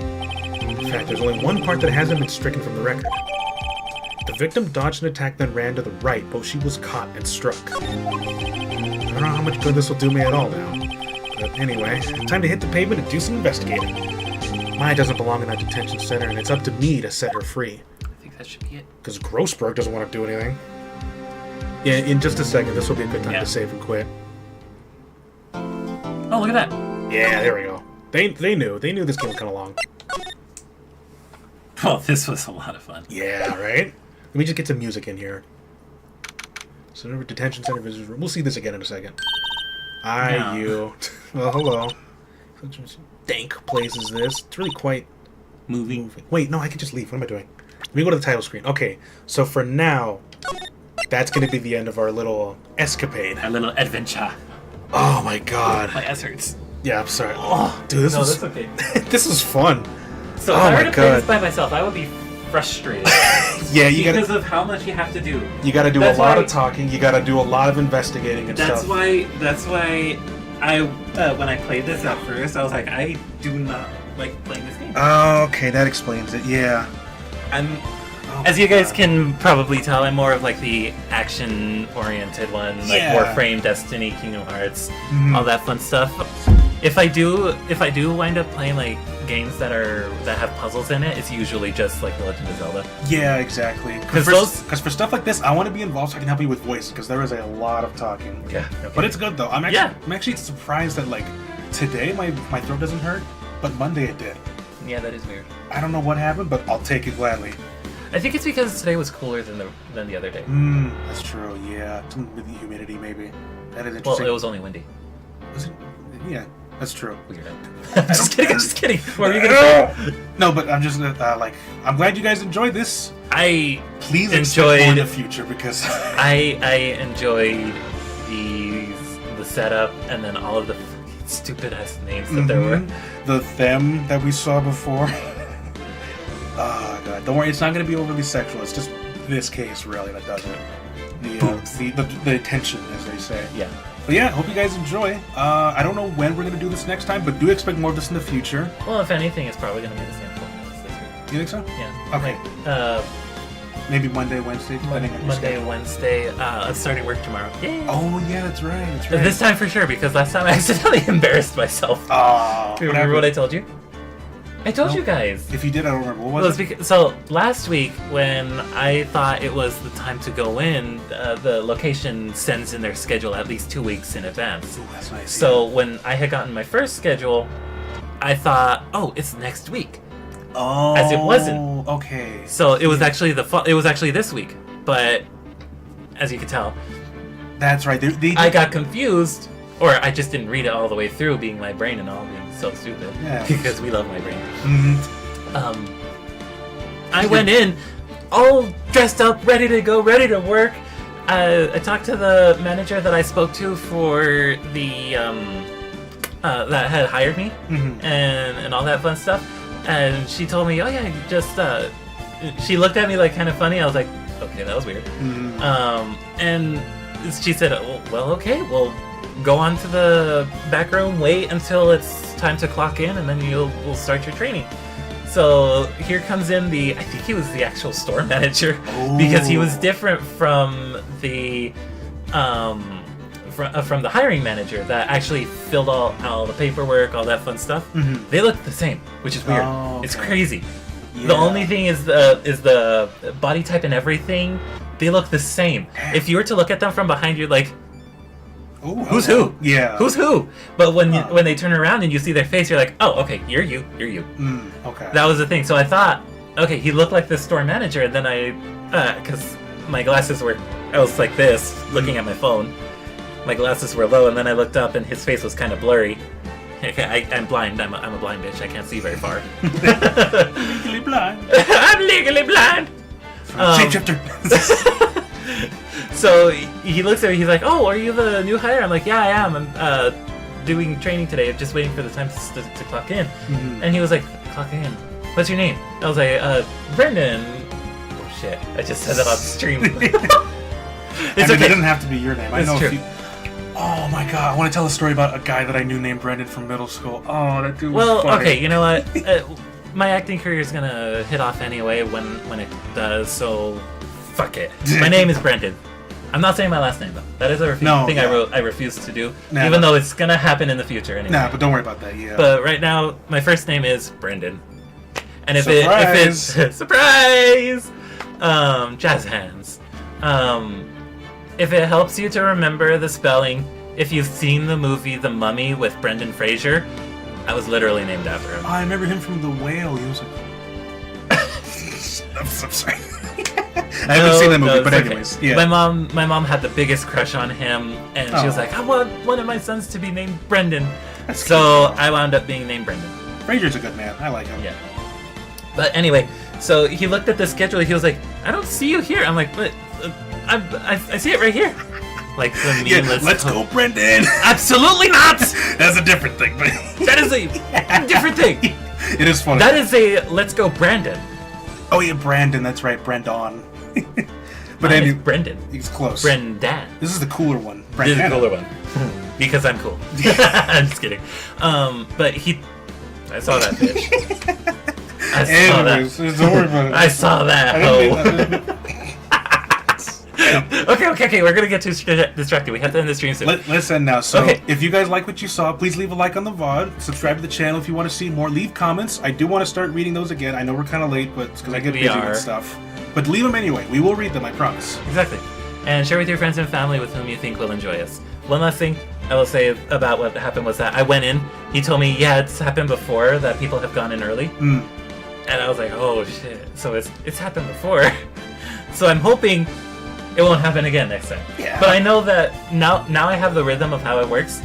In fact, there's only one part that hasn't been stricken from the record. The victim dodged an attack, then ran to the right, but she was caught and struck. I don't know how much good this will do me at all now. But anyway, time to hit the pavement and do some investigating. Maya doesn't belong in that detention center, and it's up to me to set her free. I think that should be it. Because Grossberg doesn't want to do anything. Yeah, in just a second, this will be a good time to save and quit. Oh, look at that. Yeah, there we go. They knew this game was kind of long. Well, this was a lot of fun. Yeah, right? Let me just get some music in here. So, detention center visitors room. We'll see this again in a second. You. Well, hello. Dank place is this. It's really quite moving. Wait, no, I can just leave. What am I doing? Let me go to the title screen. Okay, so for now, that's going to be the end of our little escapade. Our little adventure. Oh my god. My ass hurts. Yeah, I'm sorry. Oh, dude, this was... that's okay. This was fun. So if I were to play this by myself, I would be frustrated. Yeah, you because of how much you have to do. You gotta do a lot of talking, you gotta do a lot of investigating and that's stuff. That's why I, when I played this at first, I was like, I do not like playing this game. Oh, okay, that explains it, yeah. As you guys can probably tell, I'm more of like the action-oriented one, like Warframe, Destiny, Kingdom Hearts, all that fun stuff. If I do wind up playing like games that have puzzles in it, it's usually just like The Legend of Zelda. Yeah, exactly. Because for stuff like this, I want to be involved so I can help you with voice, because there is a lot of talking. Yeah. Okay. But it's good though. I'm actually surprised that like today my throat doesn't hurt, but Monday it did. Yeah, that is weird. I don't know what happened, but I'll take it gladly. I think it's because today was cooler than the other day. That's true. Yeah, something with the humidity maybe. That is interesting. Well, it was only windy. Was it? Yeah. That's true. Weird. I'm just kidding. What are you gonna say? No, but I'm just like, I'm glad you guys enjoyed this. Please enjoyed more in the future because I enjoyed the setup and then all of the stupid ass names that there were. The them that we saw before. Oh god, don't worry, it's not gonna be overly sexual. It's just this case really that does it. The tension, as they say. Yeah. But yeah, hope you guys enjoy. I don't know when we're going to do this next time, but do expect more of this in the future. Well, if anything, it's probably going to be the same format as this week. You think so? Yeah. Okay. Like, Maybe Monday, Wednesday, depending on your Monday, schedule. Wednesday. I'm starting work tomorrow. Yay! Oh yeah, that's right. That's right. This time for sure, because last time I accidentally embarrassed myself. Oh, Remember what I told you? I told No. you guys. If you did, I don't remember. What Well, was it's it? because, so last week when I thought it was the time to go in, the location sends in their schedule at least 2 weeks in advance. Ooh, that's nice. So when I had gotten my first schedule, I thought, oh, it's next week. oh, as it wasn't. Okay. So it was actually it was actually this week. But as you can tell, That's right. They I got confused, or I just didn't read it all the way through, being my brain and all, being so stupid. Yeah. Because we love my brain. Mhm. I went in all dressed up, ready to go, ready to work. I talked to the manager that I spoke to for the that had hired me Mhm. and all that fun stuff. And she told me, oh yeah, you just she looked at me like kind of funny. I was like, okay, that was weird. Mhm. And she said, oh, well, okay, we'll go on to the back room, wait until it's time to clock in, and then we'll start your training. So here comes in I think he was the actual store manager, because he was Oh. different from the from the hiring manager that actually filled all the paperwork, all that fun stuff. Mhm. They look the same, which is weird. Oh, It's okay. crazy. Yeah. The only thing is the body type and everything. They look the same. If you were to look at them from behind, you're like, Ooh, who's hello. who? Yeah. Who's who? But when Huh. when they turn around and you see their face, you're like, oh, okay, you're you. Okay. That was the thing. So I thought, okay, he looked like the store manager, and then because my glasses were, I was like this, looking at my phone. My glasses were low, and then I looked up, and his face was kind of blurry. I'm blind. I'm a blind bitch. I can't see very far. Legally blind. I'm legally blind. Shapeshifter. So he looks at me. He's like, "Oh, are you the new hire?" I'm like, "Yeah, I am. I'm doing training today. I'm just waiting for the time to clock in." Mhm. And he was like, "Clock in. What's your name?" I was like, "Brendan." Oh shit! I just said that on stream. It's I mean, okay. it doesn't have to be your name. I It's know true. a few. Oh my god! I want to tell a story about a guy that I knew named Brendan from middle school. Oh, that dude was Well, funny. okay. You know what? My acting career is gonna hit off anyway when it does. So, fuck it. My name is Brendan. I'm not saying my last name though. That is a No, thing yeah. I refuse to do, Nah, even but- though it's gonna happen in the future anyway. Nah, but don't worry about that. Yeah. But right now, my first name is Brendan, and if Surprise! it's surprise, jazz hands. If it helps you to remember the spelling, if you've seen the movie The Mummy with Brendan Fraser, I was literally named after him. I remember him from The Whale. He was like. I'm sorry. I haven't seen that movie, it's but okay. anyways, yeah. My mom had the biggest crush on him, and she was Oh. like, "I want one of my sons to be named Brendan." That's So cute. I wound up being named Brendan. Fraser's a good man. I like him. Yeah. But anyway, so he looked at the schedule. He was like, "I don't see you here." I'm like, "But I see it right here." Like the meme. Yeah, let's go, Brendan. Absolutely not. That's a different thing, but That is a different thing. it is funny. That is a let's go, Brandon. Oh yeah, Brandon. That's right, Brandon. But Mine is anyway, Brendan. he's close. Brendan. This is the cooler one. This is the Brandana. cooler one. Because I'm cool. I'm just kidding. But I saw that bitch. I saw Anyways, that. don't worry about it. I saw that. I didn't mean- Okay. We're gonna get too distracted. We have to end the stream soon. Let's end now. So, Okay. if you guys like what you saw, please leave a like on the VOD. Subscribe to the channel if you want to see more. Leave comments. I do want to start reading those again. I know we're kind of late, but it's because I get We busy are. with stuff. But leave them anyway. We will read them, I promise. Exactly. And share with your friends and family with whom you think will enjoy us. One last thing I will say about what happened was that I went in. He told me, yeah, it's happened before that people have gone in early. Mm. And I was like, oh shit. So it's happened before. So I'm hoping it won't happen again next time. Yeah. But I know that now I have the rhythm of how it works.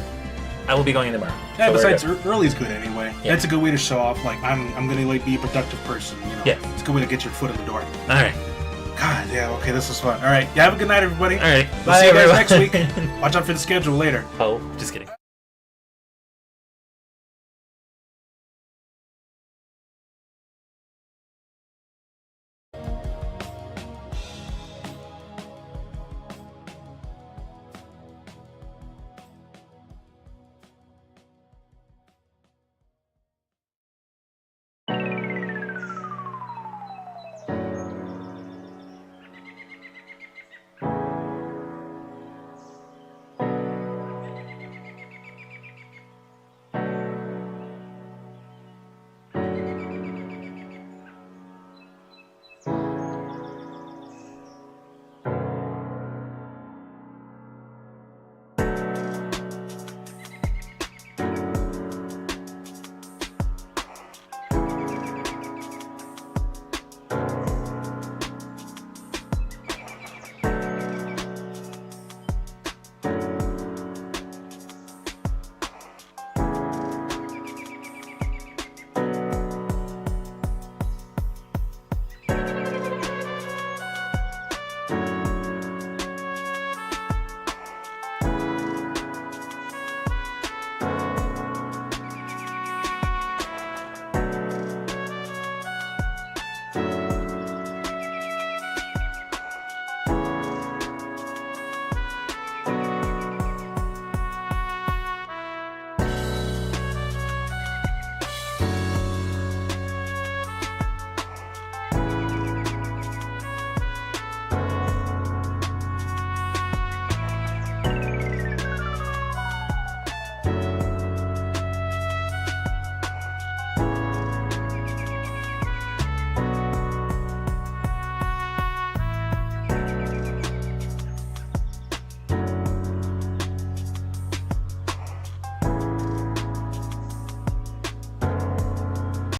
I will be going in tomorrow. Yeah, So we're besides, good. early's good anyway. Yeah. That's a good way to show off, like, I'm gonna like be a productive person, you know? Yeah. It's a good way to get your foot in the door. Alright. God, yeah, okay, this was fun. Alright, yeah, have a good night, everybody. Alright. We'll see you guys next everyone. week. Watch out for the schedule later. Oh, just kidding.